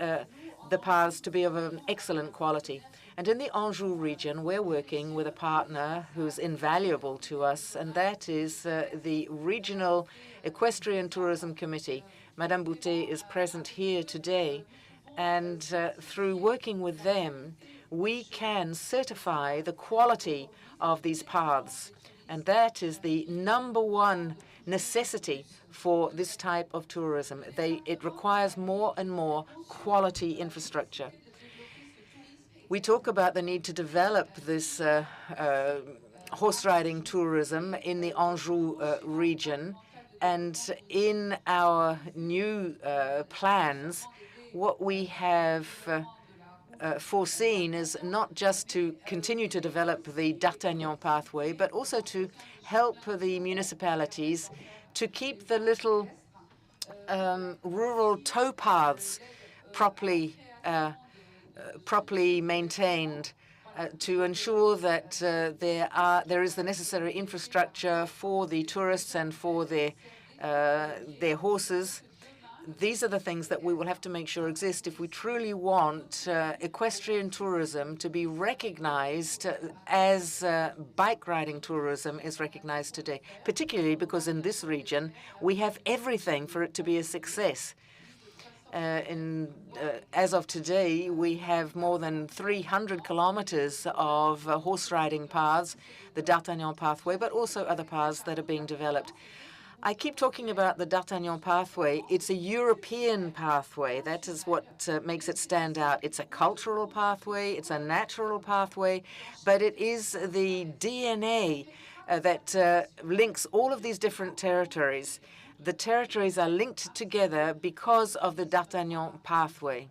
the paths to be of an excellent quality. And in the Anjou region, we're working with a partner who's invaluable to us, and that is the Regional Equestrian Tourism Committee. Madame Boutet is present here today, and through working with them, we can certify the quality of these paths. And that is the #1 necessity for this type of tourism. It requires more and more quality infrastructure. We talk about the need to develop this horse riding tourism in the Anjou region. And in our new plans, what we have foreseen is not just to continue to develop the D'Artagnan pathway, but also to help the municipalities to keep the little rural towpaths properly maintained, to ensure that there is the necessary infrastructure for the tourists and for their horses. These are the things that we will have to make sure exist if we truly want equestrian tourism to be recognized as bike riding tourism is recognized today, particularly because in this region we have everything for it to be a success. As of today, we have more than 300 kilometers of horse riding paths, the D'Artagnan pathway, but also other paths that are being developed. I keep talking about the D'Artagnan pathway. It's a European pathway. That is what makes it stand out. It's a cultural pathway, it's a natural pathway, but it is the DNA that links all of these different territories. The territories are linked together because of the D'Artagnan pathway.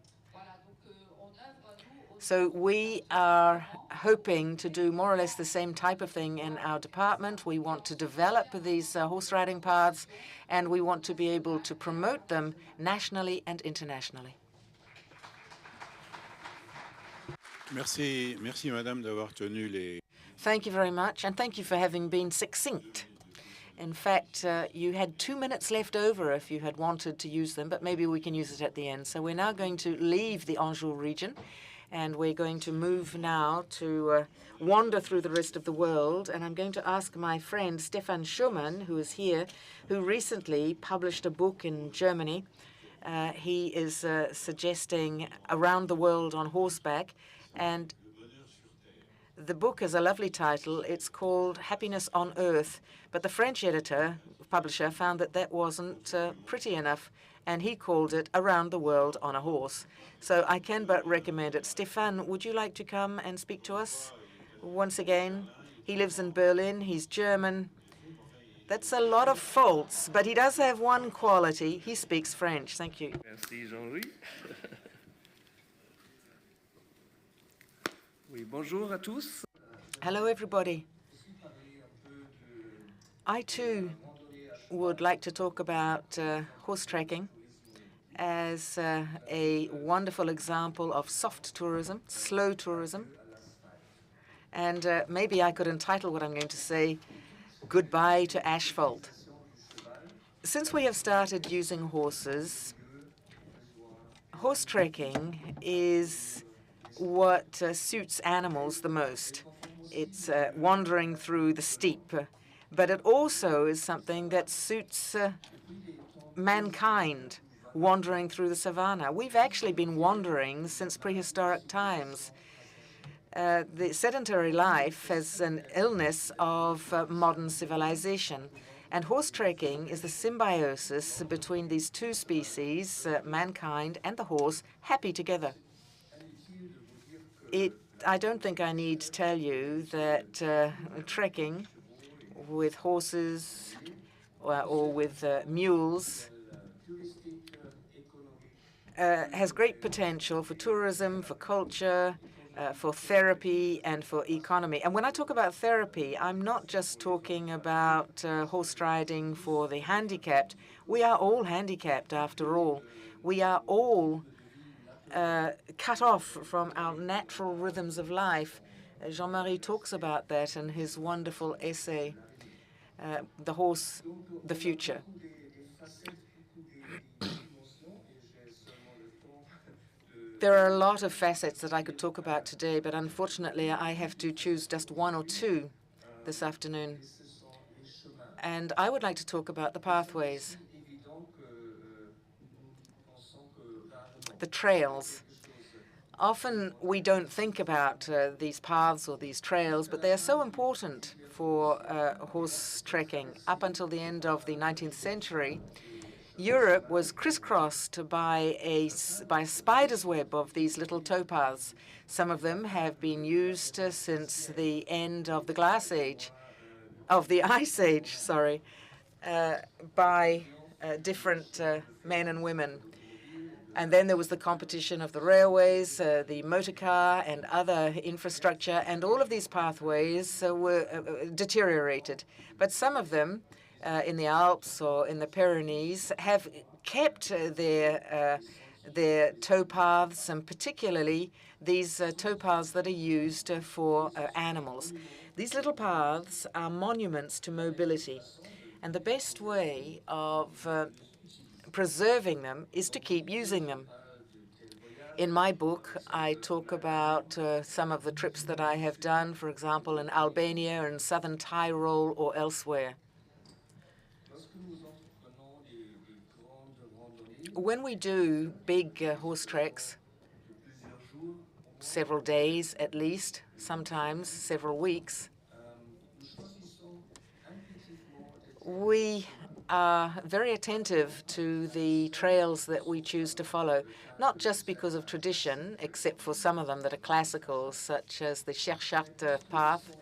So we are hoping to do more or less the same type of thing in our department. We want to develop these horse riding paths, and we want to be able to promote them nationally and internationally. Merci, Madame, d'avoir tenu les. Thank you very much, and thank you for having been succinct. In fact, you had 2 minutes left over if you had wanted to use them, but maybe we can use it at the end. So we're now going to leave the Anjou region, and we're going to move now to wander through the rest of the world. And I'm going to ask my friend Stefan Schumann, who is here, who recently published a book in Germany. He is suggesting Around the World on Horseback, and the book has a lovely title. It's called Happiness on Earth, but the French publisher, found that that wasn't pretty enough, and he called it Around the World on a Horse. So I can but recommend it. Stefan, would you like to come and speak to us once again? He lives in Berlin. He's German. That's a lot of faults, but he does have one quality. He speaks French. Thank you. Merci, Jean-Louis. Oui, bonjour à tous. Hello, everybody. I, too, would like to talk about horse tracking as a wonderful example of soft tourism, slow tourism. And maybe I could entitle what I'm going to say, Goodbye to Asphalt. Since we have started using horses, horse trekking is what suits animals the most. It's wandering through the steppe, but it also is something that suits mankind, wandering through the savannah. We've actually been wandering since prehistoric times. The sedentary life has an illness of modern civilization, and horse trekking is the symbiosis between these two species, mankind and the horse, happy together. I don't think I need to tell you that trekking with horses or with mules has great potential for tourism, for culture, for therapy, and for economy. And when I talk about therapy, I'm not just talking about horse riding for the handicapped. We are all handicapped, after all. We are all cut off from our natural rhythms of life. Jean-Marie talks about that in his wonderful essay, The Horse, the Future. There are a lot of facets that I could talk about today, but unfortunately I have to choose just one or two this afternoon. And I would like to talk about the pathways, the trails. Often we don't think about these paths or these trails, but they are so important for horse trekking. Up until the end of the 19th century, Europe was crisscrossed by a spider's web of these little towpaths. Some of them have been used since the end of the Ice Age, by different men and women. And then there was the competition of the railways, the motor car, and other infrastructure, and all of these pathways were deteriorated. But some of them, in the Alps or in the Pyrenees, have kept their towpaths, and particularly these towpaths that are used for animals. These little paths are monuments to mobility, and the best way of preserving them is to keep using them. In my book, I talk about some of the trips that I have done, for example, in Albania and southern Tyrol or elsewhere. When we do big horse treks, several days at least, sometimes several weeks, we are very attentive to the trails that we choose to follow, not just because of tradition, except for some of them that are classical, such as the Cherchart path,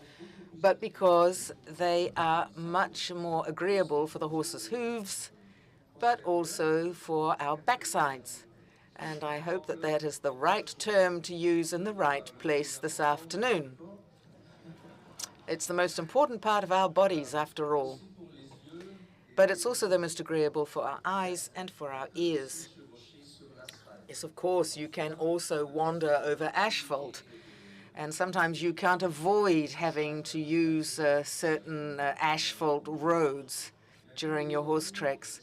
but because they are much more agreeable for the horse's hooves, but also for our backsides. And I hope that that is the right term to use in the right place this afternoon. It's the most important part of our bodies, after all. But it's also the most agreeable for our eyes and for our ears. Yes, of course, you can also wander over asphalt, and sometimes you can't avoid having to use certain asphalt roads during your horse treks.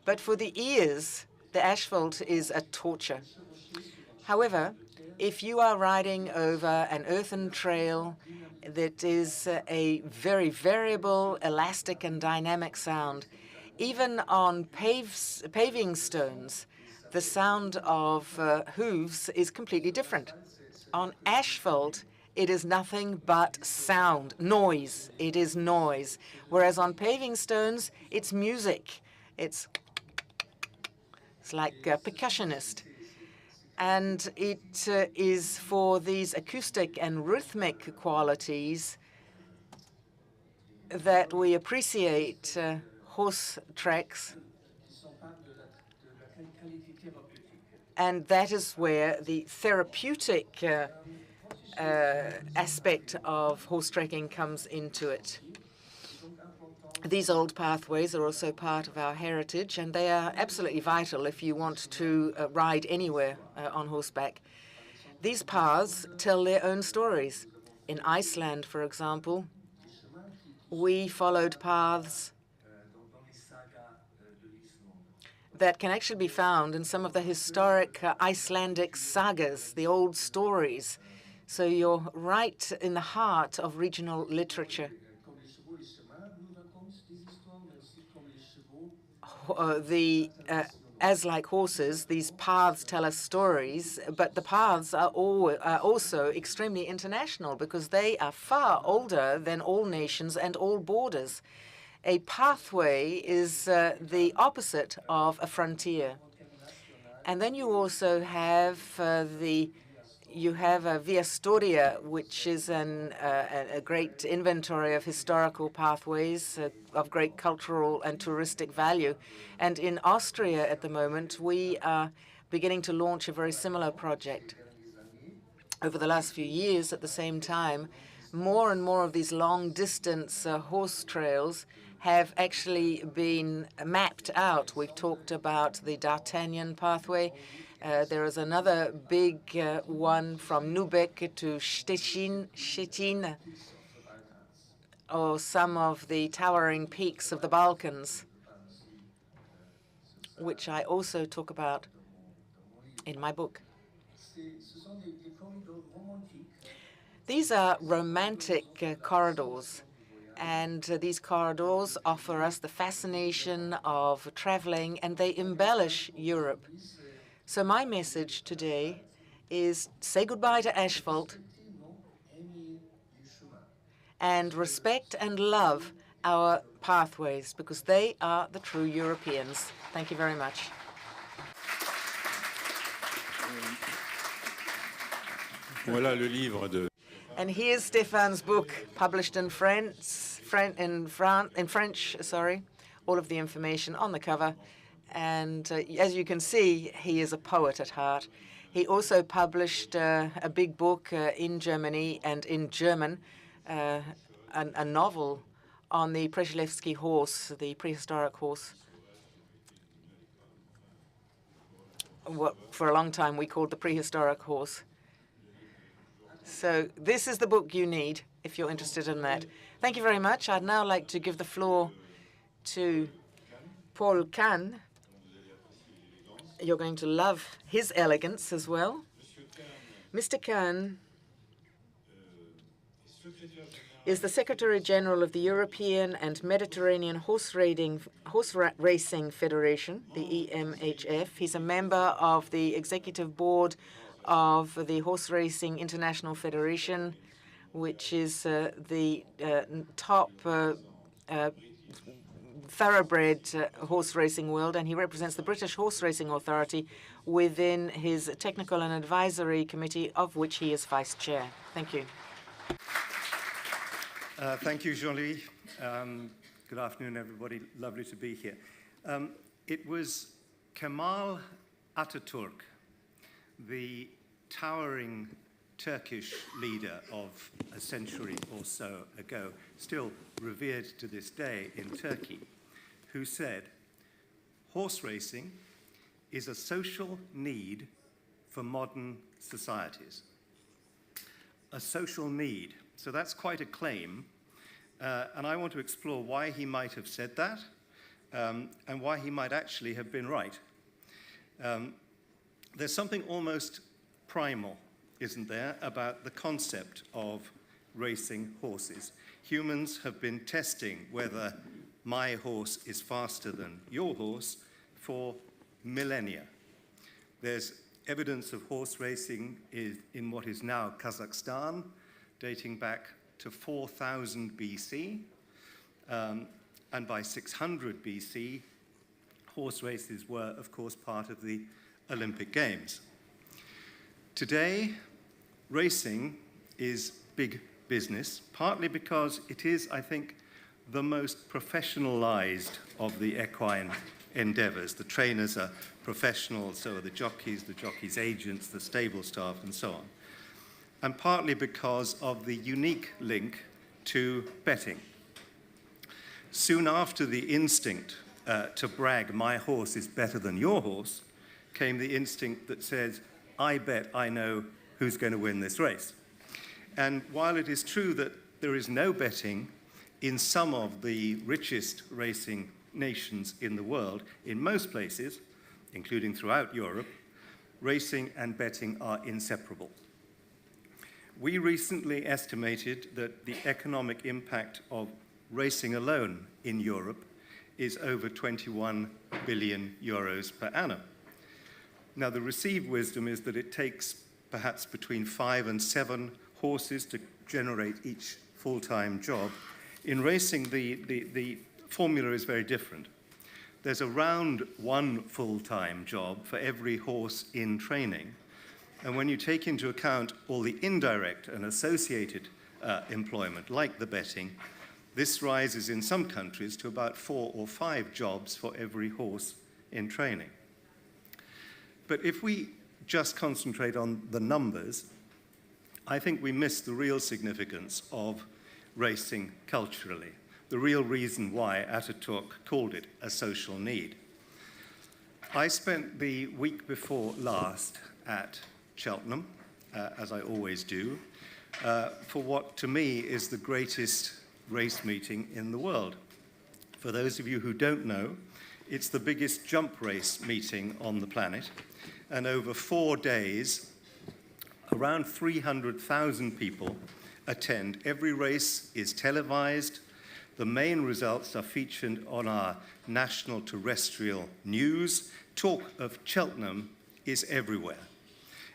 But for the ears, the asphalt is a torture. However, if you are riding over an earthen trail that is a very variable, elastic, and dynamic sound, even on paving stones, the sound of hooves is completely different. On asphalt, it is nothing but sound, noise. It is noise. Whereas on paving stones, it's music. It's like a percussionist. And it is for these acoustic and rhythmic qualities that we appreciate horse treks. And that is where the therapeutic aspect of horse trekking comes into it. These old pathways are also part of our heritage, and they are absolutely vital if you want to ride anywhere on horseback. These paths tell their own stories. In Iceland, for example, we followed paths that can actually be found in some of the historic Icelandic sagas, the old stories. So you're right in the heart of regional literature. As like horses, these paths tell us stories, but the paths are also extremely international because they are far older than all nations and all borders. A pathway is the opposite of a frontier. And then you also have Via Storia, which is a great inventory of historical pathways of great cultural and touristic value. And in Austria at the moment, we are beginning to launch a very similar project. Over the last few years, at the same time, more and more of these long-distance horse trails have actually been mapped out. We've talked about the D'Artagnan pathway. There is another big one from Lübeck to Szczecin, or some of the towering peaks of the Balkans, which I also talk about in my book. These are romantic corridors, and these corridors offer us the fascination of traveling, and they embellish Europe. So my message today is say goodbye to asphalt and respect and love our pathways, because they are the true Europeans. Thank you very much. Voilà le livre de. And here's Stéphane's book, published in French. All of the information on the cover. And as you can see, he is a poet at heart. He also published a big book in Germany and in German, a novel on the Przylewski horse, the prehistoric horse. What for a long time we called the prehistoric horse. So this is the book you need if you're interested in that. Thank you very much. I'd now like to give the floor to Paul Kahn. You're going to love his elegance as well. Mr. Kahn is the Secretary General of the European and Mediterranean Horse Racing Federation, the EMHF. He's a member of the Executive Board of the Horse Racing International Federation, which is the top thoroughbred horse racing world, and he represents the British Horse Racing Authority within his technical and advisory committee, of which he is vice chair. Thank you. Thank you, Jean-Louis. Good afternoon, everybody. Lovely to be here. It was Kemal Atatürk, the towering Turkish leader of a century or so ago, still revered to this day in Turkey, who said, "Horse racing is a social need for modern societies." A social need. So that's quite a claim. And I want to explore why he might have said that and why he might actually have been right. There's something almost primal, isn't there, about the concept of racing horses. Humans have been testing whether my horse is faster than your horse for millennia. There's evidence of horse racing in what is now Kazakhstan, dating back to 4000 BC. And by 600 BC, horse races were, of course, part of the Olympic Games. Today, racing is big business, partly because it is, I think, the most professionalized of the equine endeavors. The trainers are professionals, so are the jockeys' agents, the stable staff, and so on. And partly because of the unique link to betting. Soon after the instinct to brag, "My horse is better than your horse," came the instinct that says, "I bet I know who's going to win this race." And while it is true that there is no betting in some of the richest racing nations in the world, in most places, including throughout Europe, racing and betting are inseparable. We recently estimated that the economic impact of racing alone in Europe is over 21 billion euros per annum. Now, the received wisdom is that it takes perhaps between 5 and 7 horses to generate each full-time job. In racing, the formula is very different. There's around 1 full-time job for every horse in training. And when you take into account all the indirect and associated employment, like the betting, this rises in some countries to about 4 or 5 jobs for every horse in training. But if we just concentrate on the numbers, I think we miss the real significance of racing culturally, the real reason why Atatürk called it a social need. I spent the week before last at Cheltenham, as I always do, for what to me is the greatest race meeting in the world. For those of you who don't know, it's the biggest jump race meeting on the planet, and over 4 days, around 300,000 people attend. Every race is televised. The main results are featured on our national terrestrial news. Talk of Cheltenham is everywhere.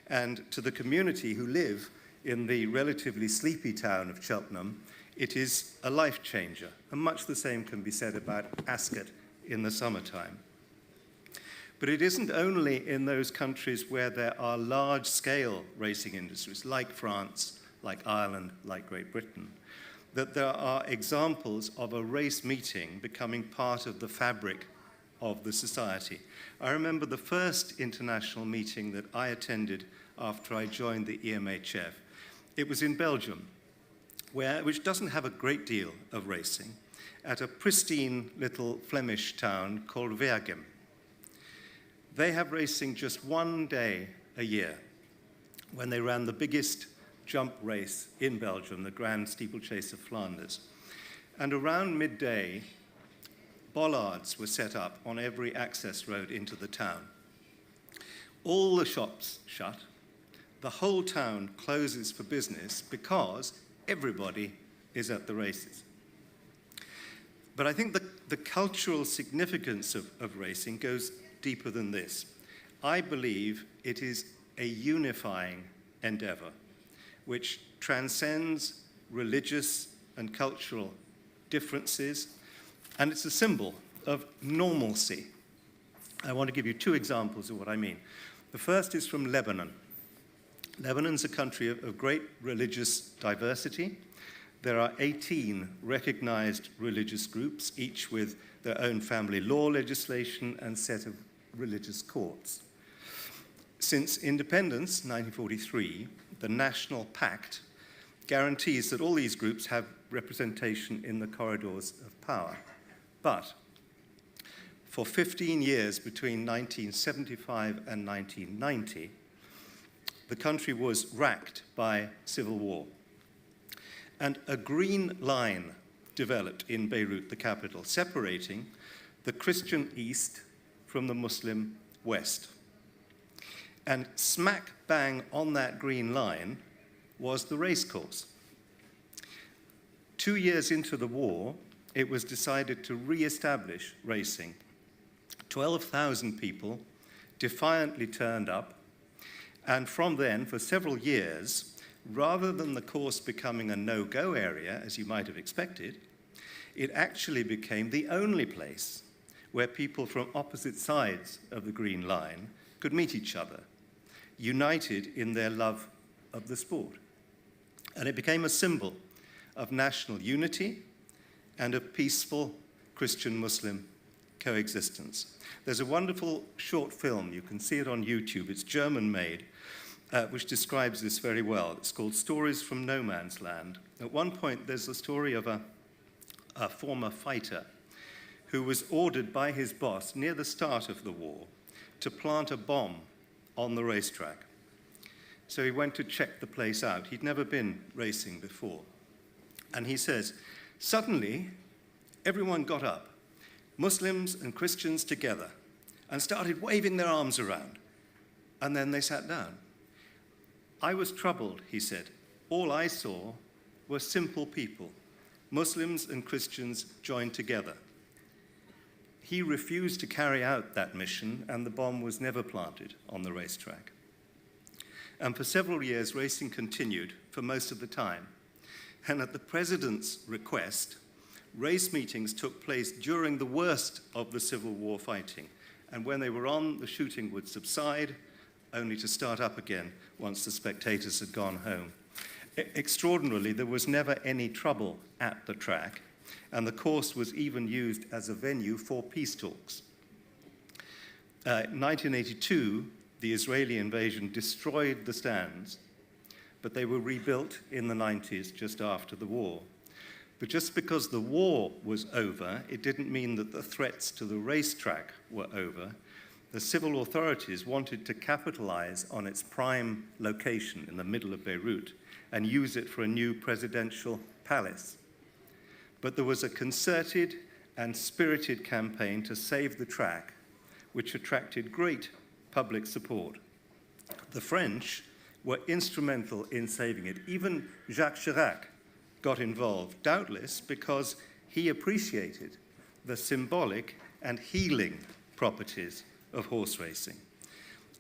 And to the community who live in the relatively sleepy town of Cheltenham, it is a life changer. And much the same can be said about Ascot in the summertime. But it isn't only in those countries where there are large-scale racing industries, like France, like Ireland, like Great Britain, that there are examples of a race meeting becoming part of the fabric of the society. I remember the first international meeting that I attended after I joined the EMHF. It was in Belgium, which doesn't have a great deal of racing, at a pristine little Flemish town called Wergem. They have racing just 1 day a year, when they ran the biggest jump race in Belgium, the Grand Steeplechase of Flanders. And around midday, bollards were set up on every access road into the town. All the shops shut. The whole town closes for business because everybody is at the races. But I think the cultural significance of racing goes deeper than this. I believe it is a unifying endeavor which transcends religious and cultural differences, And it's a symbol of normalcy. I want to give you 2 examples of what I mean. The first is from Lebanon. Lebanon's a country of great religious diversity. There are 18 recognized religious groups, each with their own family law legislation and set of religious courts. Since independence, 1943, the National Pact guarantees that all these groups have representation in the corridors of power. But for 15 years between 1975 and 1990, the country was racked by civil war. And a green line developed in Beirut, the capital, separating the Christian East from the Muslim West. And smack bang on that green line was the racecourse. 2 years into the war, it was decided to re-establish racing. 12,000 people defiantly turned up, and from then, for several years, rather than the course becoming a no-go area, as you might have expected, it actually became the only place where people from opposite sides of the green line could meet each other, united in their love of the sport. And it became a symbol of national unity and of peaceful Christian-Muslim coexistence. There's a wonderful short film, you can see it on YouTube, it's German-made, which describes this very well. It's called Stories from No Man's Land. At one point, there's the story of a former fighter who was ordered by his boss near the start of the war to plant a bomb on the racetrack. So he went to check the place out. He'd never been racing before. And he says, suddenly, everyone got up, Muslims and Christians together, and started waving their arms around. And then they sat down. I was troubled, he said. All I saw were simple people. Muslims and Christians joined together. He refused to carry out that mission, and the bomb was never planted on the racetrack. And for several years, racing continued for most of the time. And at the president's request, race meetings took place during the worst of the Civil War fighting. And when they were on, the shooting would subside, only to start up again once the spectators had gone home. Extraordinarily, there was never any trouble at the track, and the course was even used as a venue for peace talks. In 1982, the Israeli invasion destroyed the stands, but they were rebuilt in the 90s, just after the war. But just because the war was over, it didn't mean that the threats to the racetrack were over. The civil authorities wanted to capitalize on its prime location in the middle of Beirut and use it for a new presidential palace. But there was a concerted and spirited campaign to save the track, which attracted great public support. The French were instrumental in saving it. Even Jacques Chirac got involved, doubtless because he appreciated the symbolic and healing properties of horse racing.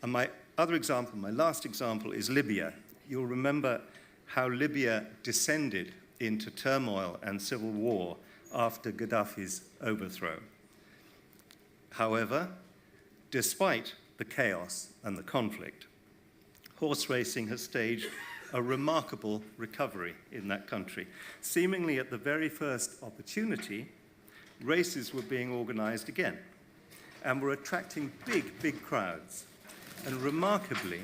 And my last example is Libya. You'll remember how Libya descended into turmoil and civil war after Gaddafi's overthrow. However, despite the chaos and the conflict, horse racing has staged a remarkable recovery in that country. Seemingly at the very first opportunity, races were being organized again and were attracting big crowds. And remarkably,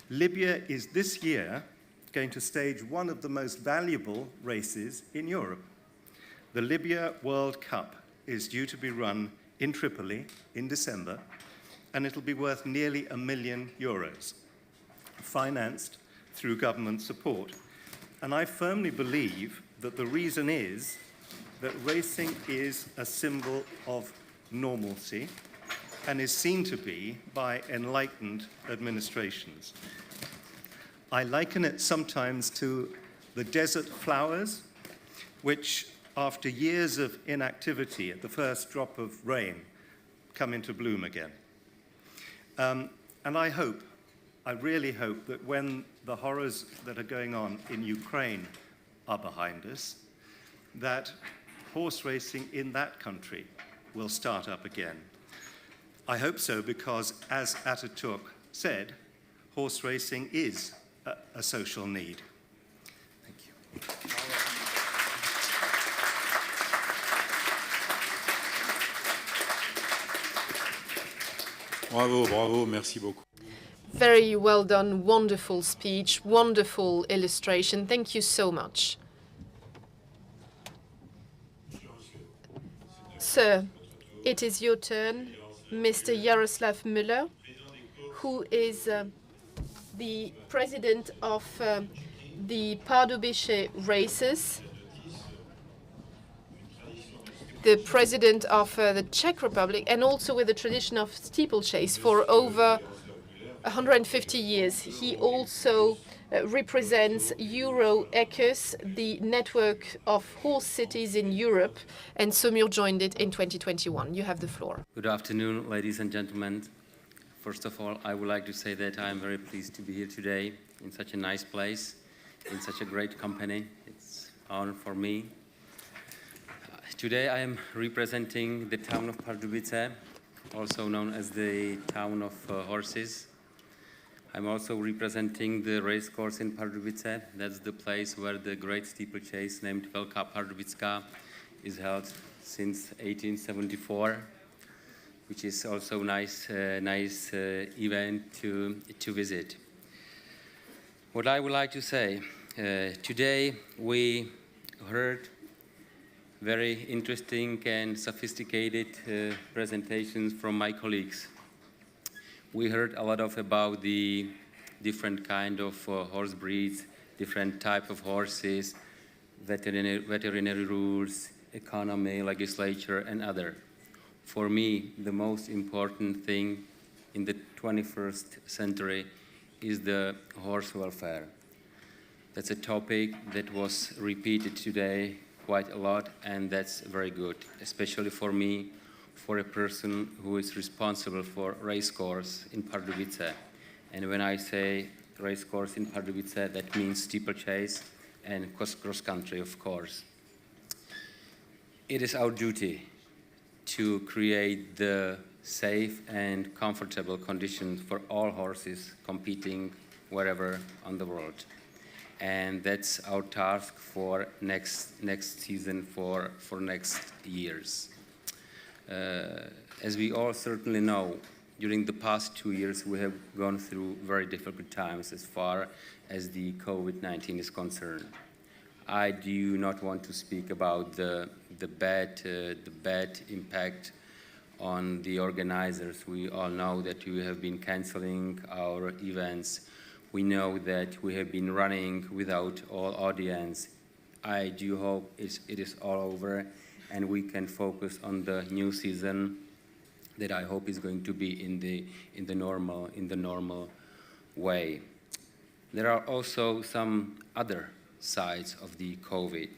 Libya is this year going to stage one of the most valuable races in Europe. The Libya World Cup is due to be run in Tripoli in December, and it'll be worth nearly €1 million, financed through government support. And I firmly believe that the reason is that racing is a symbol of normalcy and is seen to be by enlightened administrations. I liken it sometimes to the desert flowers, which after years of inactivity at the first drop of rain come into bloom again. And I really hope that when the horrors that are going on in Ukraine are behind us, that horse racing in that country will start up again. I hope so because, as Ataturk said, horse racing is a social need. Thank you. Bravo, bravo, merci beaucoup. Very well done, wonderful speech, wonderful illustration. Thank you so much. Sir, it is your turn, Mr. Jaroslav Müller, who is the president of the Pardubice races, the president of the Czech Republic, and also with the tradition of steeplechase for over 150 years. He also represents Equus, the network of horse cities in Europe, and Saumur joined it in 2021. You have the floor. Good afternoon, ladies and gentlemen. First of all, I would like to say that I am very pleased to be here today in such a nice place, in such a great company. It's an honor for me. Today I am representing the town of Pardubice, also known as the town of horses. I'm also representing the race course in Pardubice. That's the place where the great steeplechase named Velká Pardubická is held since 1874, which is also a nice event to visit. What I would like to say, today we heard very interesting and sophisticated presentations from my colleagues. We heard a lot about the different kind of horse breeds, different type of horses, veterinary rules, economy, legislature, and other. For me, the most important thing in the 21st century is the horse welfare. That's a topic that was repeated today quite a lot, and that's very good, especially for me, for a person who is responsible for race course in Pardubice. And when I say race course in Pardubice, that means steeplechase and cross country, of course. It is our duty to create the safe and comfortable conditions for all horses competing wherever on the world. And that's our task for next season, for next years. As we all certainly know, during the past 2 years, we have gone through very difficult times as far as the COVID-19 is concerned. I do not want to speak about the bad impact on the organizers. We all know that we have been canceling our events. We know that we have been running without all audience. I do hope it is all over and we can focus on the new season that I hope is going to be in the normal way. There are also some other sides of the COVID.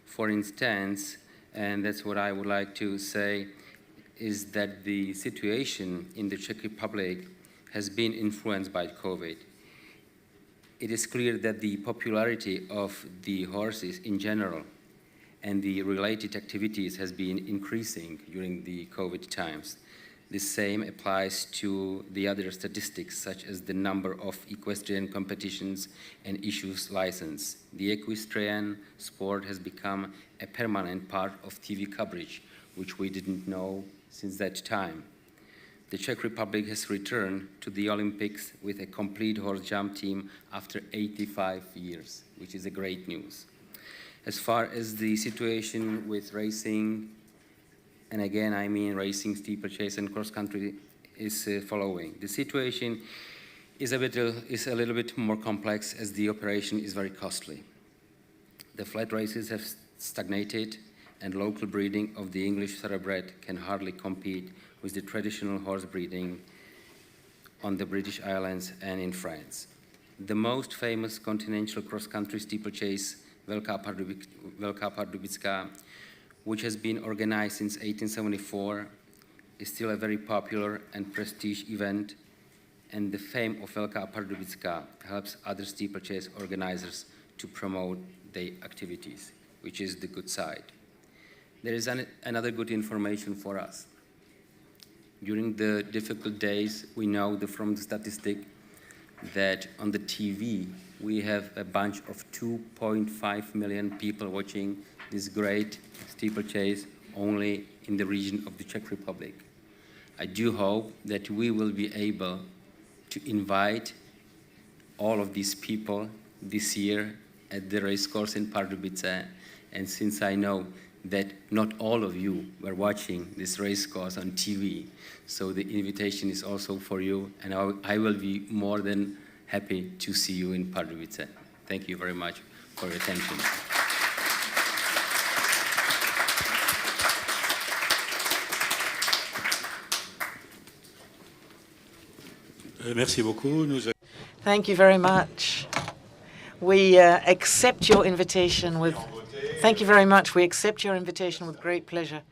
For instance, and that's what I would like to say, is that the situation in the Czech Republic has been influenced by COVID. It is clear that the popularity of the horses in general and the related activities has been increasing during the COVID times. The same applies to the other statistics, such as the number of equestrian competitions and issues license. The equestrian sport has become a permanent part of TV coverage, which we didn't know since that time. The Czech Republic has returned to the Olympics with a complete horse jump team after 85 years, which is a great news. As far as the situation with racing, and again I mean racing, steeplechase, and cross-country is following. The situation is a little bit more complex as the operation is very costly. The flat races have stagnated, and local breeding of the English thoroughbred can hardly compete with the traditional horse breeding on the British Islands and in France. The most famous continental cross-country steeplechase, Velká Pardubická, which has been organized since 1874, is still a very popular and prestige event, and the fame of Velká Pardubická helps other steeplechase organizers to promote their activities, which is the good side. there is another good information for us. During the difficult days, we know from the statistic that on the TV, we have a bunch of 2.5 million people watching this great steeplechase only in the region of the Czech Republic. I do hope that we will be able to invite all of these people this year at the racecourse in Pardubice. And since I know that not all of you were watching this racecourse on TV, so the invitation is also for you, and I will be more than happy to see you in Pardubice. Thank you very much for your attention. Merci beaucoup. Thank you very much. We accept your invitation with... Thank you very much. We accept your invitation with great pleasure.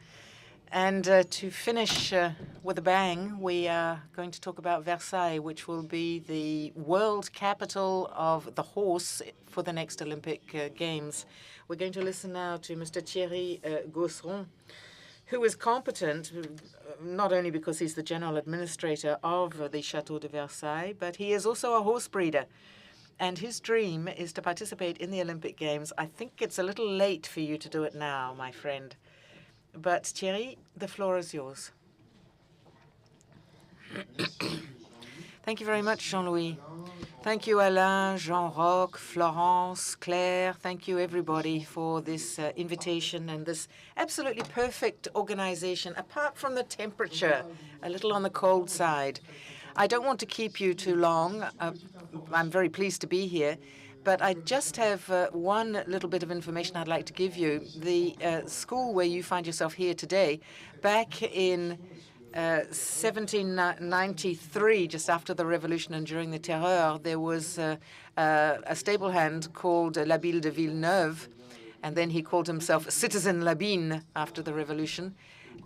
And to finish with a bang, we are going to talk about Versailles, which will be the world capital of the horse for the next Olympic Games. We're going to listen now to Mr. Thierry Gausseron, who is competent, not only because he's the general administrator of the Château de Versailles, but he is also a horse breeder. And his dream is to participate in the Olympic Games. I think it's a little late for you to do it now, my friend. But Thierry, the floor is yours. Thank you very much, Jean-Louis. Thank you, Alain, Jean-Roch, Florence, Claire. Thank you, everybody, for this invitation and this absolutely perfect organization, apart from the temperature, a little on the cold side. I don't want to keep you too long. I'm very pleased to be here. But I just have one little bit of information I'd like to give you. The school where you find yourself here today, back in 1793, just after the Revolution and during the Terreur, there was a stable hand called Labille de Villeneuve, and then he called himself Citizen Labine after the Revolution.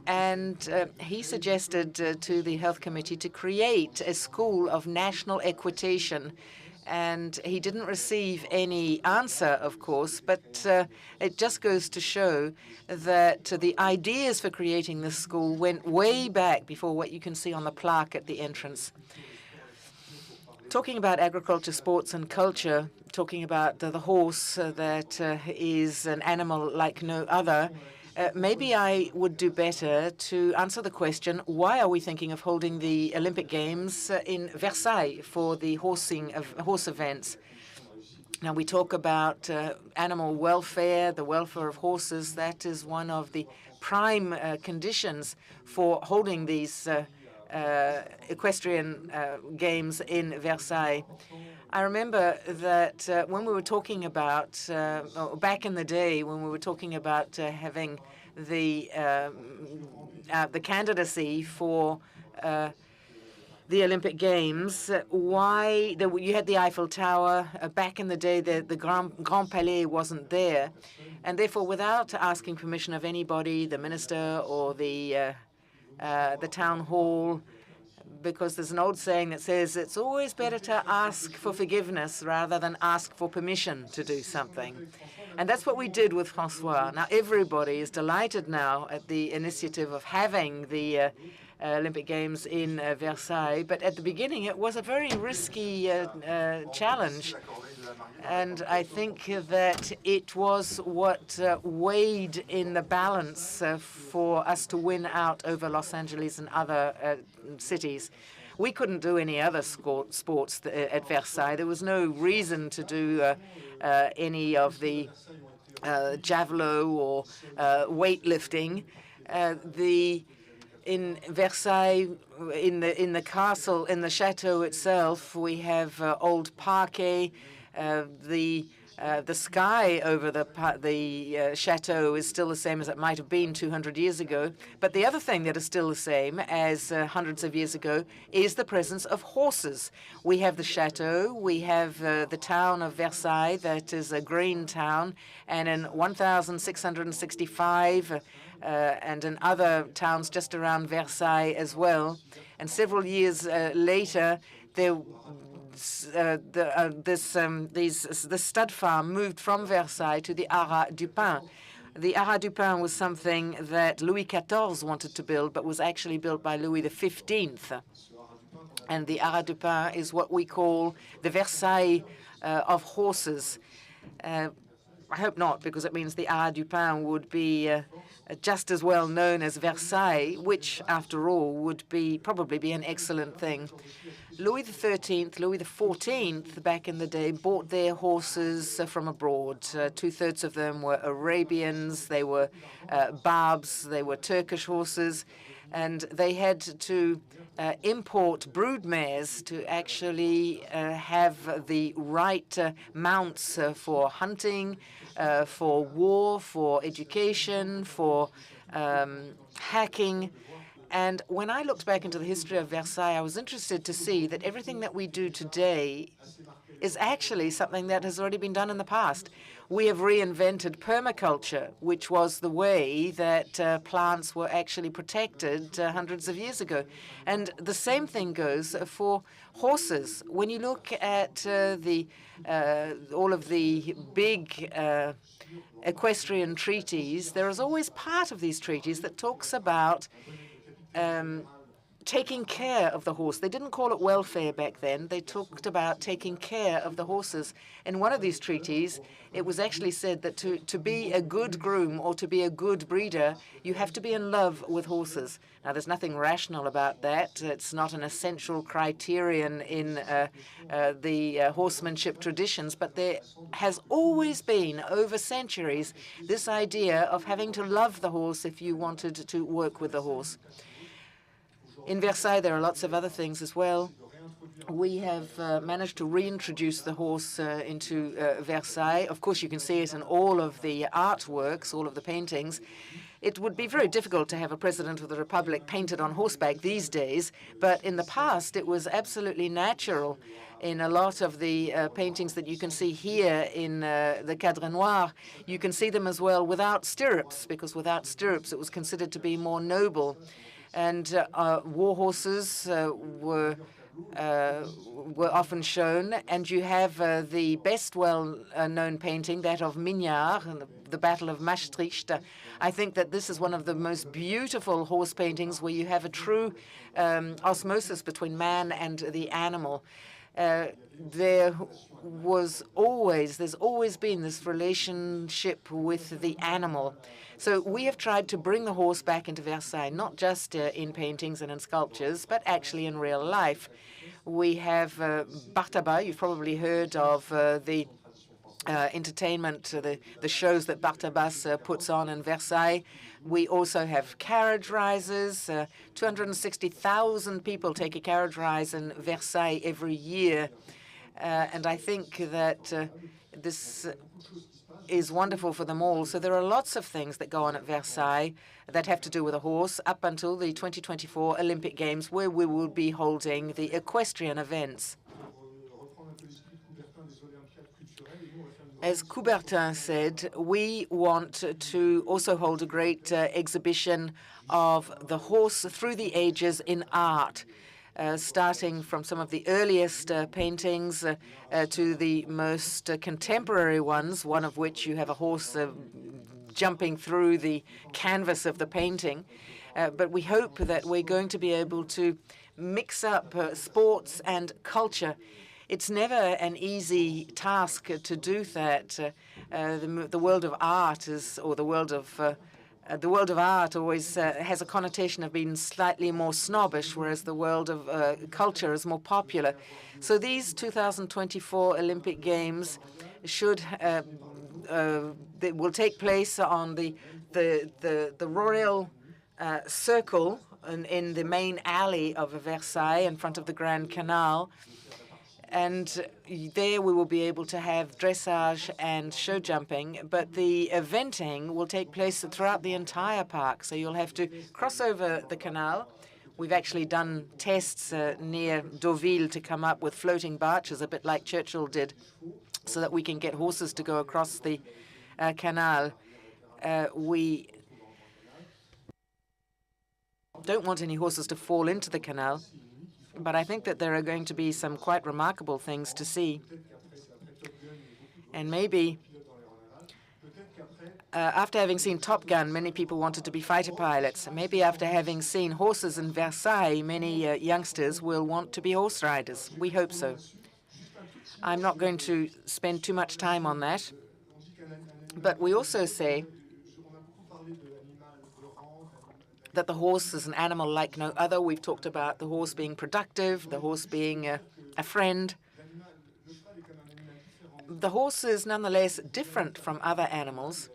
And he suggested to the Health Committee to create a school of national equitation. And he didn't receive any answer, of course, but it just goes to show that the ideas for creating this school went way back before what you can see on the plaque at the entrance. Talking about agriculture, sports, and culture, talking about the horse that is an animal like no other, maybe I would do better to answer the question, why are we thinking of holding the Olympic Games in Versailles for the horse events? Now, we talk about animal welfare, the welfare of horses. That is one of the prime conditions for holding these equestrian games in Versailles. I remember that when we were talking about, back in the day, when we were talking about having the candidacy for the Olympic Games, you had the Eiffel Tower. Back in the day, the Grand Palais wasn't there. And therefore, without asking permission of anybody, the minister or the town hall, because there's an old saying that says it's always better to ask for forgiveness rather than ask for permission to do something. And that's what we did with François. Now, everybody is delighted now at the initiative of having the Olympic Games in Versailles. But at the beginning, it was a very risky challenge. And I think that it was what weighed in the balance for us to win out over Los Angeles and other cities. We couldn't do any other sports at Versailles. There was no reason to do any of the javelot or weightlifting. In Versailles, in the castle, in the chateau itself, we have old parquet. The sky over the chateau is still the same as it might have been 200 years ago. But the other thing that is still the same as hundreds of years ago is the presence of horses. We have the chateau, we have the town of Versailles, that is a green town, and in 1665, and in other towns just around Versailles as well. And several years later, the stud farm moved from Versailles to the Haras du Pin. The Haras du Pin was something that Louis XIV wanted to build, but was actually built by Louis XV. And the Haras du Pin is what we call the Versailles of horses. I hope not, because it means the Haras du Pin would be just as well known as Versailles, which, after all, would probably be an excellent thing. Louis XIII, Louis XIV, back in the day, bought their horses from abroad. Two-thirds of them were Arabians, they were Barbs, they were Turkish horses, and they had to import broodmares to actually have the right mounts for hunting, for war, for education, for hacking. And when I looked back into the history of Versailles, I was interested to see that everything that we do today is actually something that has already been done in the past. We have reinvented permaculture, which was the way that plants were actually protected hundreds of years ago. And the same thing goes for horses. When you look at all of the big equestrian treaties, there is always part of these treaties that talks about taking care of the horse. They didn't call it welfare back then. They talked about taking care of the horses. In one of these treaties, it was actually said that to be a good groom or to be a good breeder, you have to be in love with horses. Now, there's nothing rational about that. It's not an essential criterion in the horsemanship traditions, but there has always been, over centuries, this idea of having to love the horse if you wanted to work with the horse. In Versailles, there are lots of other things as well. We have managed to reintroduce the horse into Versailles. Of course, you can see it in all of the artworks, all of the paintings. It would be very difficult to have a president of the Republic painted on horseback these days, but in the past, it was absolutely natural. In a lot of the paintings that you can see here in the Cadre Noir, you can see them as well without stirrups, because without stirrups, it was considered to be more noble. And war horses were often shown, and you have the best well-known painting, that of Mignard, the Battle of Maastricht. I think that this is one of the most beautiful horse paintings where you have a true osmosis between man and the animal. There's always been this relationship with the animal. So we have tried to bring the horse back into Versailles, not just in paintings and in sculptures, but actually in real life. We have Bartaba. You've probably heard of the entertainment, the shows that Bartabas puts on in Versailles. We also have carriage rides. 260,000 people take a carriage ride in Versailles every year. And I think that this is wonderful for them all. So there are lots of things that go on at Versailles that have to do with a horse up until the 2024 Olympic Games, where we will be holding the equestrian events. As Coubertin said, we want to also hold a great exhibition of the horse through the ages in art, starting from some of the earliest paintings to the most contemporary ones, one of which you have a horse jumping through the canvas of the painting. But we hope that we're going to be able to mix up sports and culture. It's never an easy task to do that. The world of art the world of art always has a connotation of being slightly more snobbish, whereas the world of culture is more popular. So these 2024 Olympic Games they will take place on the Royal Circle in the main alley of Versailles in front of the Grand Canal. And there we will be able to have dressage and show jumping, but the eventing will take place throughout the entire park. So you'll have to cross over the canal. We've actually done tests near Deauville to come up with floating barges, a bit like Churchill did, so that we can get horses to go across the canal. We don't want any horses to fall into the canal. But I think that there are going to be some quite remarkable things to see. And maybe After having seen Top Gun, many people wanted to be fighter pilots. Maybe after having seen horses in Versailles, many youngsters will want to be horse riders. We hope so. I'm not going to spend too much time on that. But we also say that the horse is an animal like no other. We've talked about the horse being productive, the horse being a friend. The horse is nonetheless different from other animals.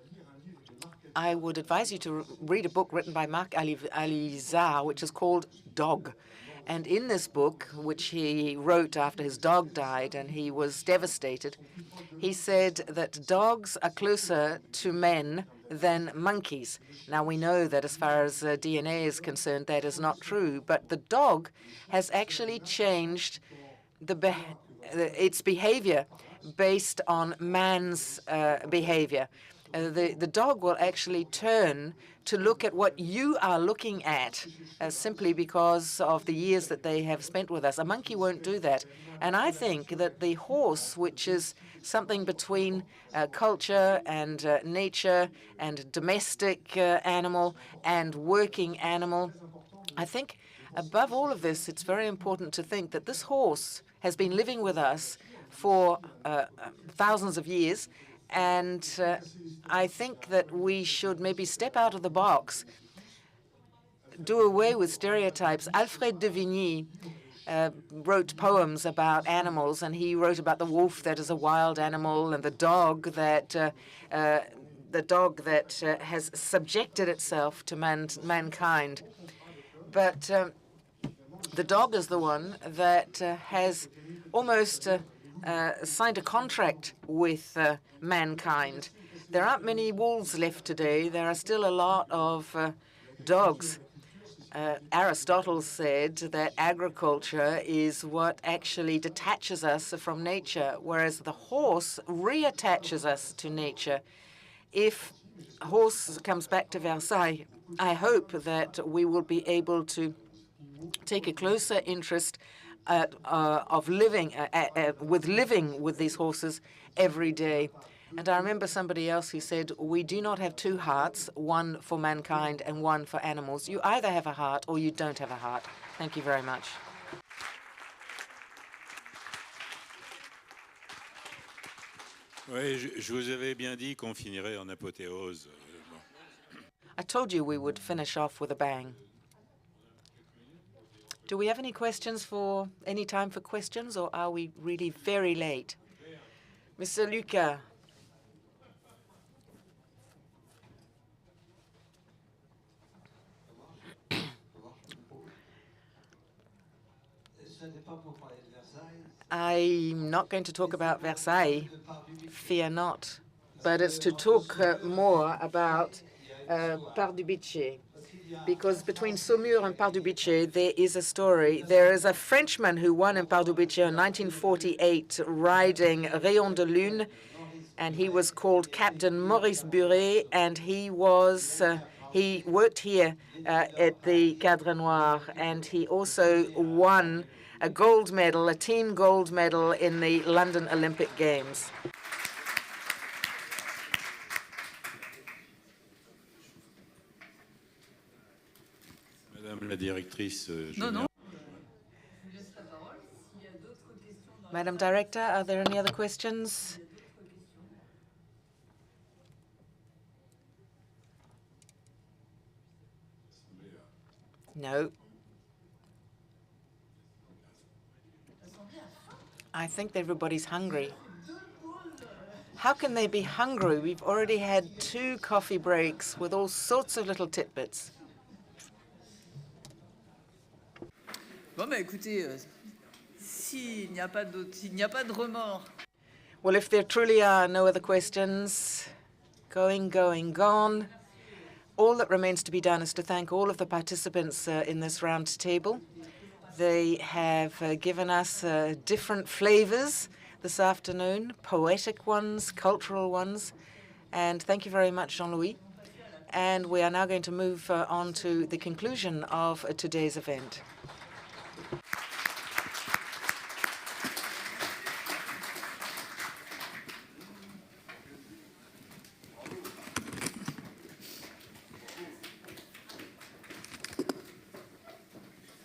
I would advise you to read a book written by Marc Alizar, which is called Dog. And in this book, which he wrote after his dog died and he was devastated, he said that dogs are closer to men than monkeys. Now, we know that as far as DNA is concerned, that is not true, but the dog has actually changed its behavior based on man's behavior. The dog will actually turn to look at what you are looking at simply because of the years that they have spent with us. A monkey won't do that. And I think that the horse, which is something between culture and nature and domestic animal and working animal, I think above all of this, it's very important to think that this horse has been living with us for thousands of years. And I think that we should maybe step out of the box, do away with stereotypes. Alfred de Vigny wrote poems about animals, and he wrote about the wolf that is a wild animal and the dog that has subjected itself to mankind. But the dog is the one that has almost signed a contract with mankind. There aren't many wolves left today. There are still a lot of dogs. Aristotle said that agriculture is what actually detaches us from nature, whereas the horse reattaches us to nature. If a horse comes back to Versailles, I hope that we will be able to take a closer interest of living with these horses every day. And I remember somebody else who said, we do not have two hearts, one for mankind and one for animals. You either have a heart or you don't have a heart. Thank you very much. Oui, je vous avais bien dit qu'on finirait en apothéose. I told you we would finish off with a bang. Do we have any time for questions, or are we really very late? Mr. Lucas. I'm not going to talk about Versailles, fear not, but it's to talk more about Pardubice. Because between Saumur and Pardubice, there is a story. There is a Frenchman who won in Pardubice in 1948 riding Rayon de Lune, and he was called Captain Maurice Buret, and he worked here at the Cadre Noir, and he also won a gold medal, a team gold medal in the London Olympic Games. Madame la directrice Non. Madam Director, are there any other questions? No. I think everybody's hungry. How can they be hungry? We've already had 2 coffee breaks with all sorts of little tidbits. Bon, bah écoutez, s'il n'y a pas de remords. Well, if there truly are no other questions, going, gone, all that remains to be done is to thank all of the participants in this round table. They have given us different flavors this afternoon, poetic ones, cultural ones, and thank you very much, Jean-Louis. And we are now going to move on to the conclusion of today's event.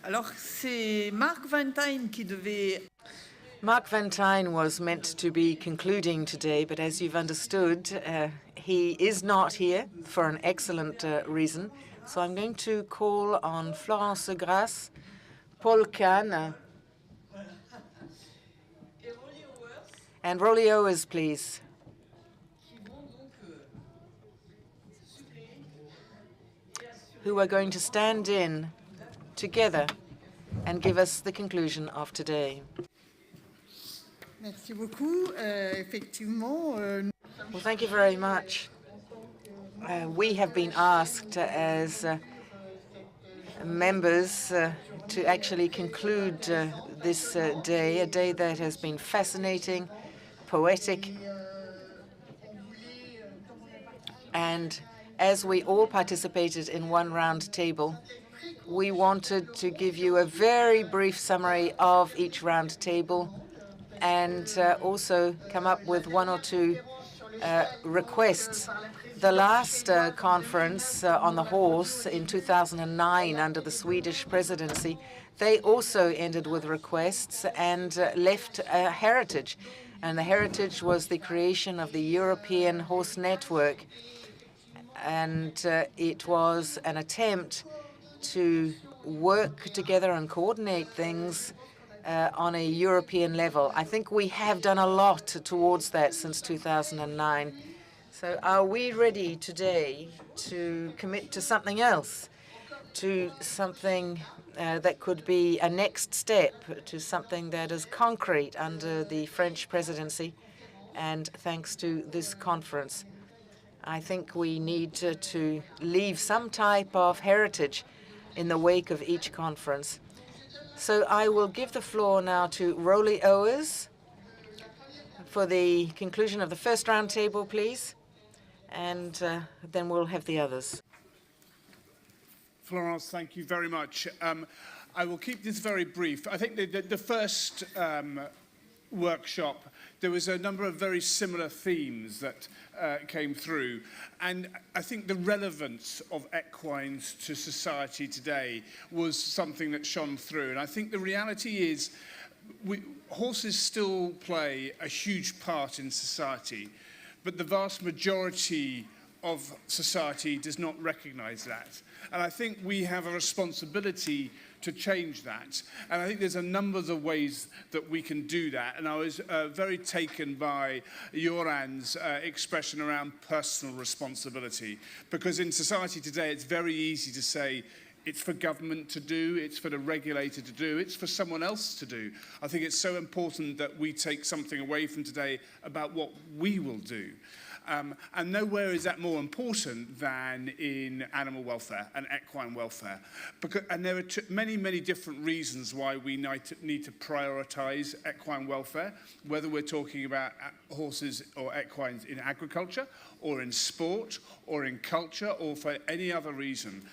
Alors, c'est Mark Venton qui devait... Mark Venton was meant to be concluding today, but as you've understood, he is not here for an excellent reason. So I'm going to call on Florence Grasse, Paul Kahn, and Rolly Owers, please. Who are going to stand in together and give us the conclusion of today. Merci beaucoup. Effectivement. Well, thank you very much. We have been asked as members to actually conclude this day, a day that has been fascinating, poetic, and as we all participated in one round table, we wanted to give you a very brief summary of each round table and also come up with one or two requests. The last conference on the horse in 2009 under the Swedish presidency, they also ended with requests and left a heritage. And the heritage was the creation of the European Horse Network. And it was an attempt to work together and coordinate things on a European level. I think we have done a lot towards that since 2009. So are we ready today to commit to something else, to something that could be a next step, to something that is concrete under the French presidency and thanks to this conference? I think we need to leave some type of heritage in the wake of each conference. So I will give the floor now to Rolly Owers for the conclusion of the first roundtable, please, and then we'll have the others. Florence, thank you very much. I will keep this very brief. I think the first workshop, there was a number of very similar themes that came through. And I think the relevance of equines to society today was something that shone through. And I think the reality is horses still play a huge part in society, but the vast majority of society does not recognize that. And I think we have a responsibility to change that. And I think there's a number of ways that we can do that. And I was very taken by Joran's expression around personal responsibility. Because in society today, it's very easy to say, it's for government to do, it's for the regulator to do, it's for someone else to do. I think it's so important that we take something away from today about what we will do. And nowhere is that more important than in animal welfare and equine welfare. And there are many, many different reasons why we need to prioritize equine welfare, whether we're talking about horses or equines in agriculture, or in sport, or in culture, or for any other reason.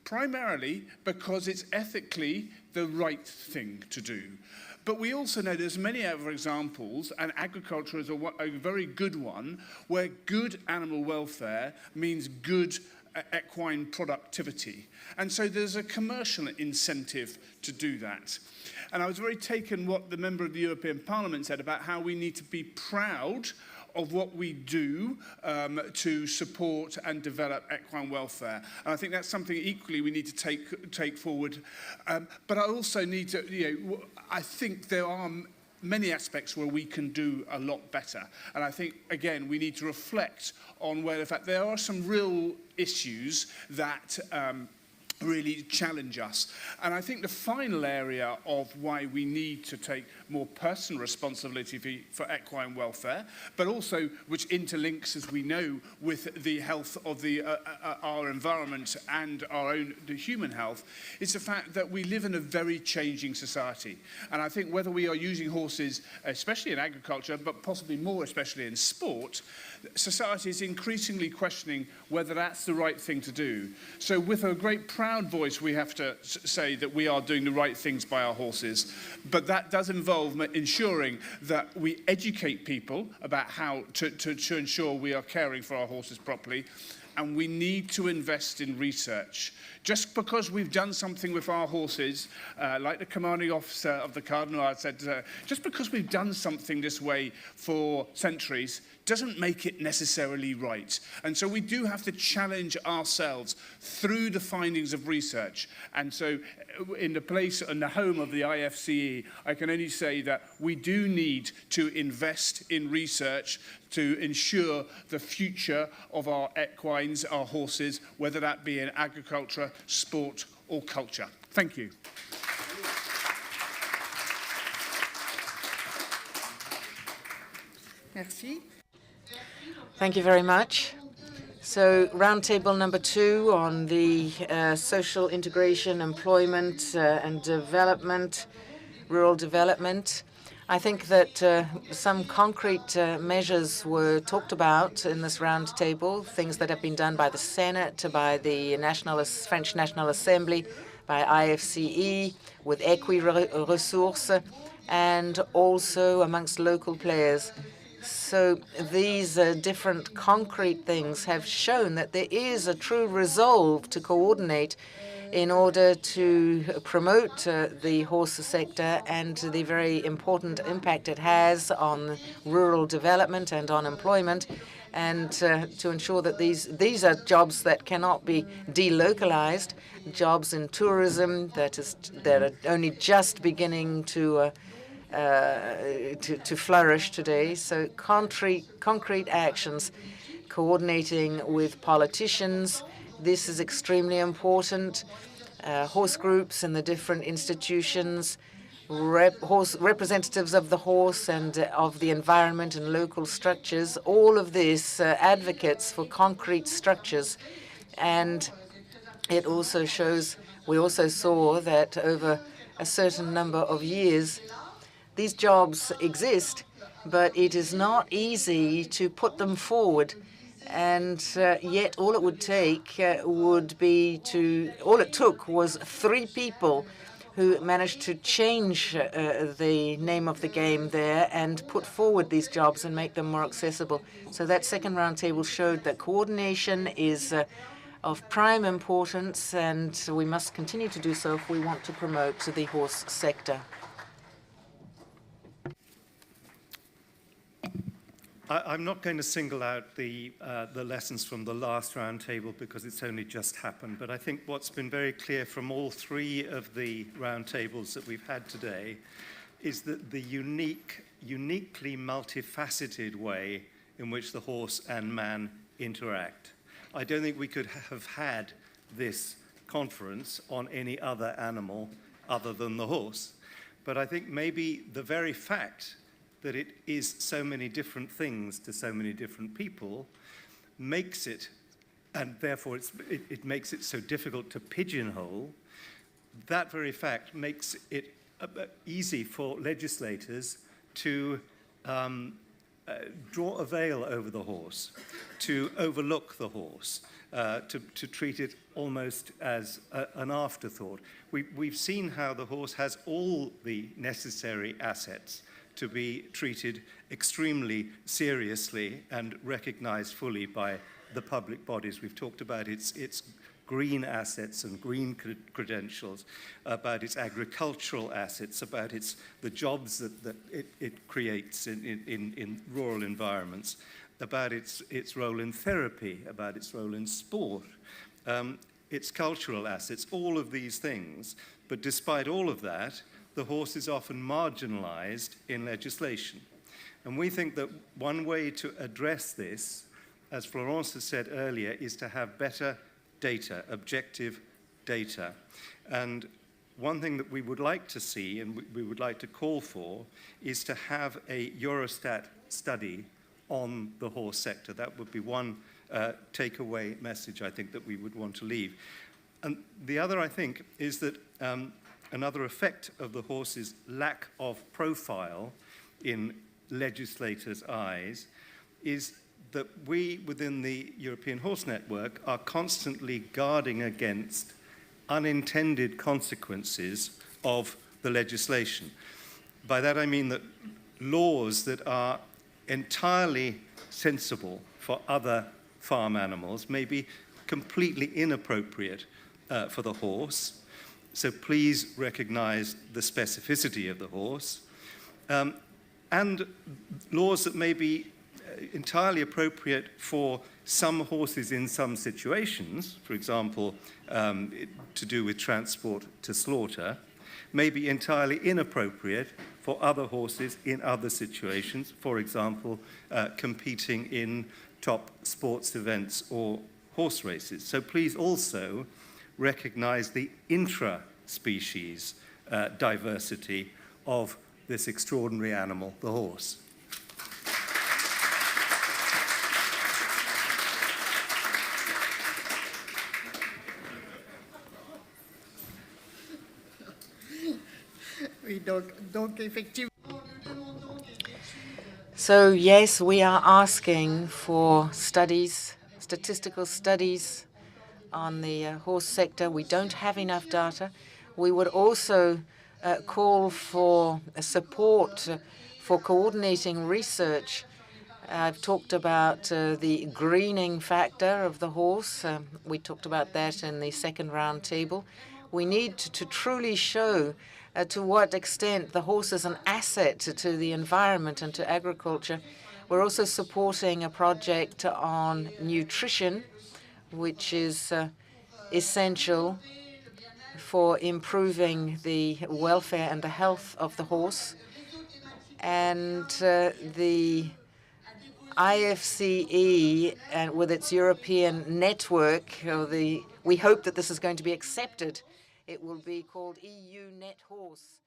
Primarily because it's ethically the right thing to do. But we also know there's many other examples, and agriculture is a very good one, where good animal welfare means good equine productivity. And so there's a commercial incentive to do that. And I was very taken what the member of the European Parliament said about how we need to be proud of what we do to support and develop equine welfare. And I think that's something equally we need to take forward. But I also need to, I think there are many aspects where we can do a lot better. And I think, again, we need to reflect on where, in fact, there are some real issues that really challenge us. And I think the final area of why we need to take more personal responsibility for equine welfare, but also which interlinks, as we know, with the health of our environment and the human health, is the fact that we live in a very changing society. And I think whether we are using horses, especially in agriculture, but possibly more especially in sport, society is increasingly questioning whether that's the right thing to do. So with a great proud voice, we have to say that we are doing the right things by our horses. But that does involve ensuring that we educate people about how to ensure we are caring for our horses properly. and we need to invest in research. Just because we've done something with our horses, like the commanding officer of the Cadre Noir said, just because we've done something this way for centuries doesn't make it necessarily right. And so we do have to challenge ourselves through the findings of research. And so in the place and the home of the IFCE, I can only say that we do need to invest in research to ensure the future of our equines, our horses, whether that be in agriculture, sport or culture. Thank you. Merci. Thank you very much. So roundtable number 2 on the social integration, employment and development, rural development. I think that some concrete measures were talked about in this roundtable, things that have been done by the Senate, by the French National Assembly, by IFCE, with Equine Ressources, and also amongst local players. So these different concrete things have shown that there is a true resolve to coordinate in order to promote the horse sector and the very important impact it has on rural development and on employment, and to ensure that these are jobs that cannot be delocalized, jobs in tourism that are only just beginning to flourish today. So concrete actions, coordinating with politicians, this is extremely important. Horse groups in the different institutions, representatives of the horse and of the environment and local structures, all of this advocates for concrete structures. And it also shows, we also saw that over a certain number of years, these jobs exist, but it is not easy to put them forward. And yet all it would take all it took was 3 people who managed to change the name of the game there and put forward these jobs and make them more accessible. So that second roundtable showed that coordination is of prime importance, and we must continue to do so if we want to promote the horse sector. I'm not going to single out the lessons from the last roundtable because it's only just happened, but I think what's been very clear from all 3 of the roundtables that we've had today is that the uniquely multifaceted way in which the horse and man interact. I don't think we could have had this conference on any other animal other than the horse, but I think maybe the very fact that it is so many different things to so many different people makes it, and therefore it makes it so difficult to pigeonhole. That very fact makes it easy for legislators to draw a veil over the horse, to overlook the horse, to treat it almost as an afterthought. We've seen how the horse has all the necessary assets to be treated extremely seriously and recognized fully by the public bodies. We've talked about its green assets and green credentials, about its agricultural assets, about the jobs that it creates in rural environments, about its role in therapy, about its role in sport, its cultural assets, all of these things. But despite all of that, the horse is often marginalized in legislation. And we think that one way to address this, as Florence has said earlier, is to have better data, objective data. And one thing that we would like to see and we would like to call for is to have a Eurostat study on the horse sector. That would be one takeaway message I think that we would want to leave. And the other, I think, is that another effect of the horse's lack of profile in legislators' eyes is that we, within the European Horse Network, are constantly guarding against unintended consequences of the legislation. By that I mean that laws that are entirely sensible for other farm animals may be completely inappropriate for the horse. So please recognize the specificity of the horse. And laws that may be entirely appropriate for some horses in some situations, for example, to do with transport to slaughter, may be entirely inappropriate for other horses in other situations, for example, competing in top sports events or horse races. So please also recognize the intra-species diversity of this extraordinary animal, the horse. So yes, we are asking for studies, statistical studies on the horse sector. We don't have enough data. We would also call for support for coordinating research. I've talked about the greening factor of the horse. We talked about that in the second round table. We need to truly show to what extent the horse is an asset to the environment and to agriculture. We're also supporting a project on nutrition, which is essential for improving the welfare and the health of the horse. And the IFCE, and with its European network, we hope that this is going to be accepted. It will be called EU Net Horse.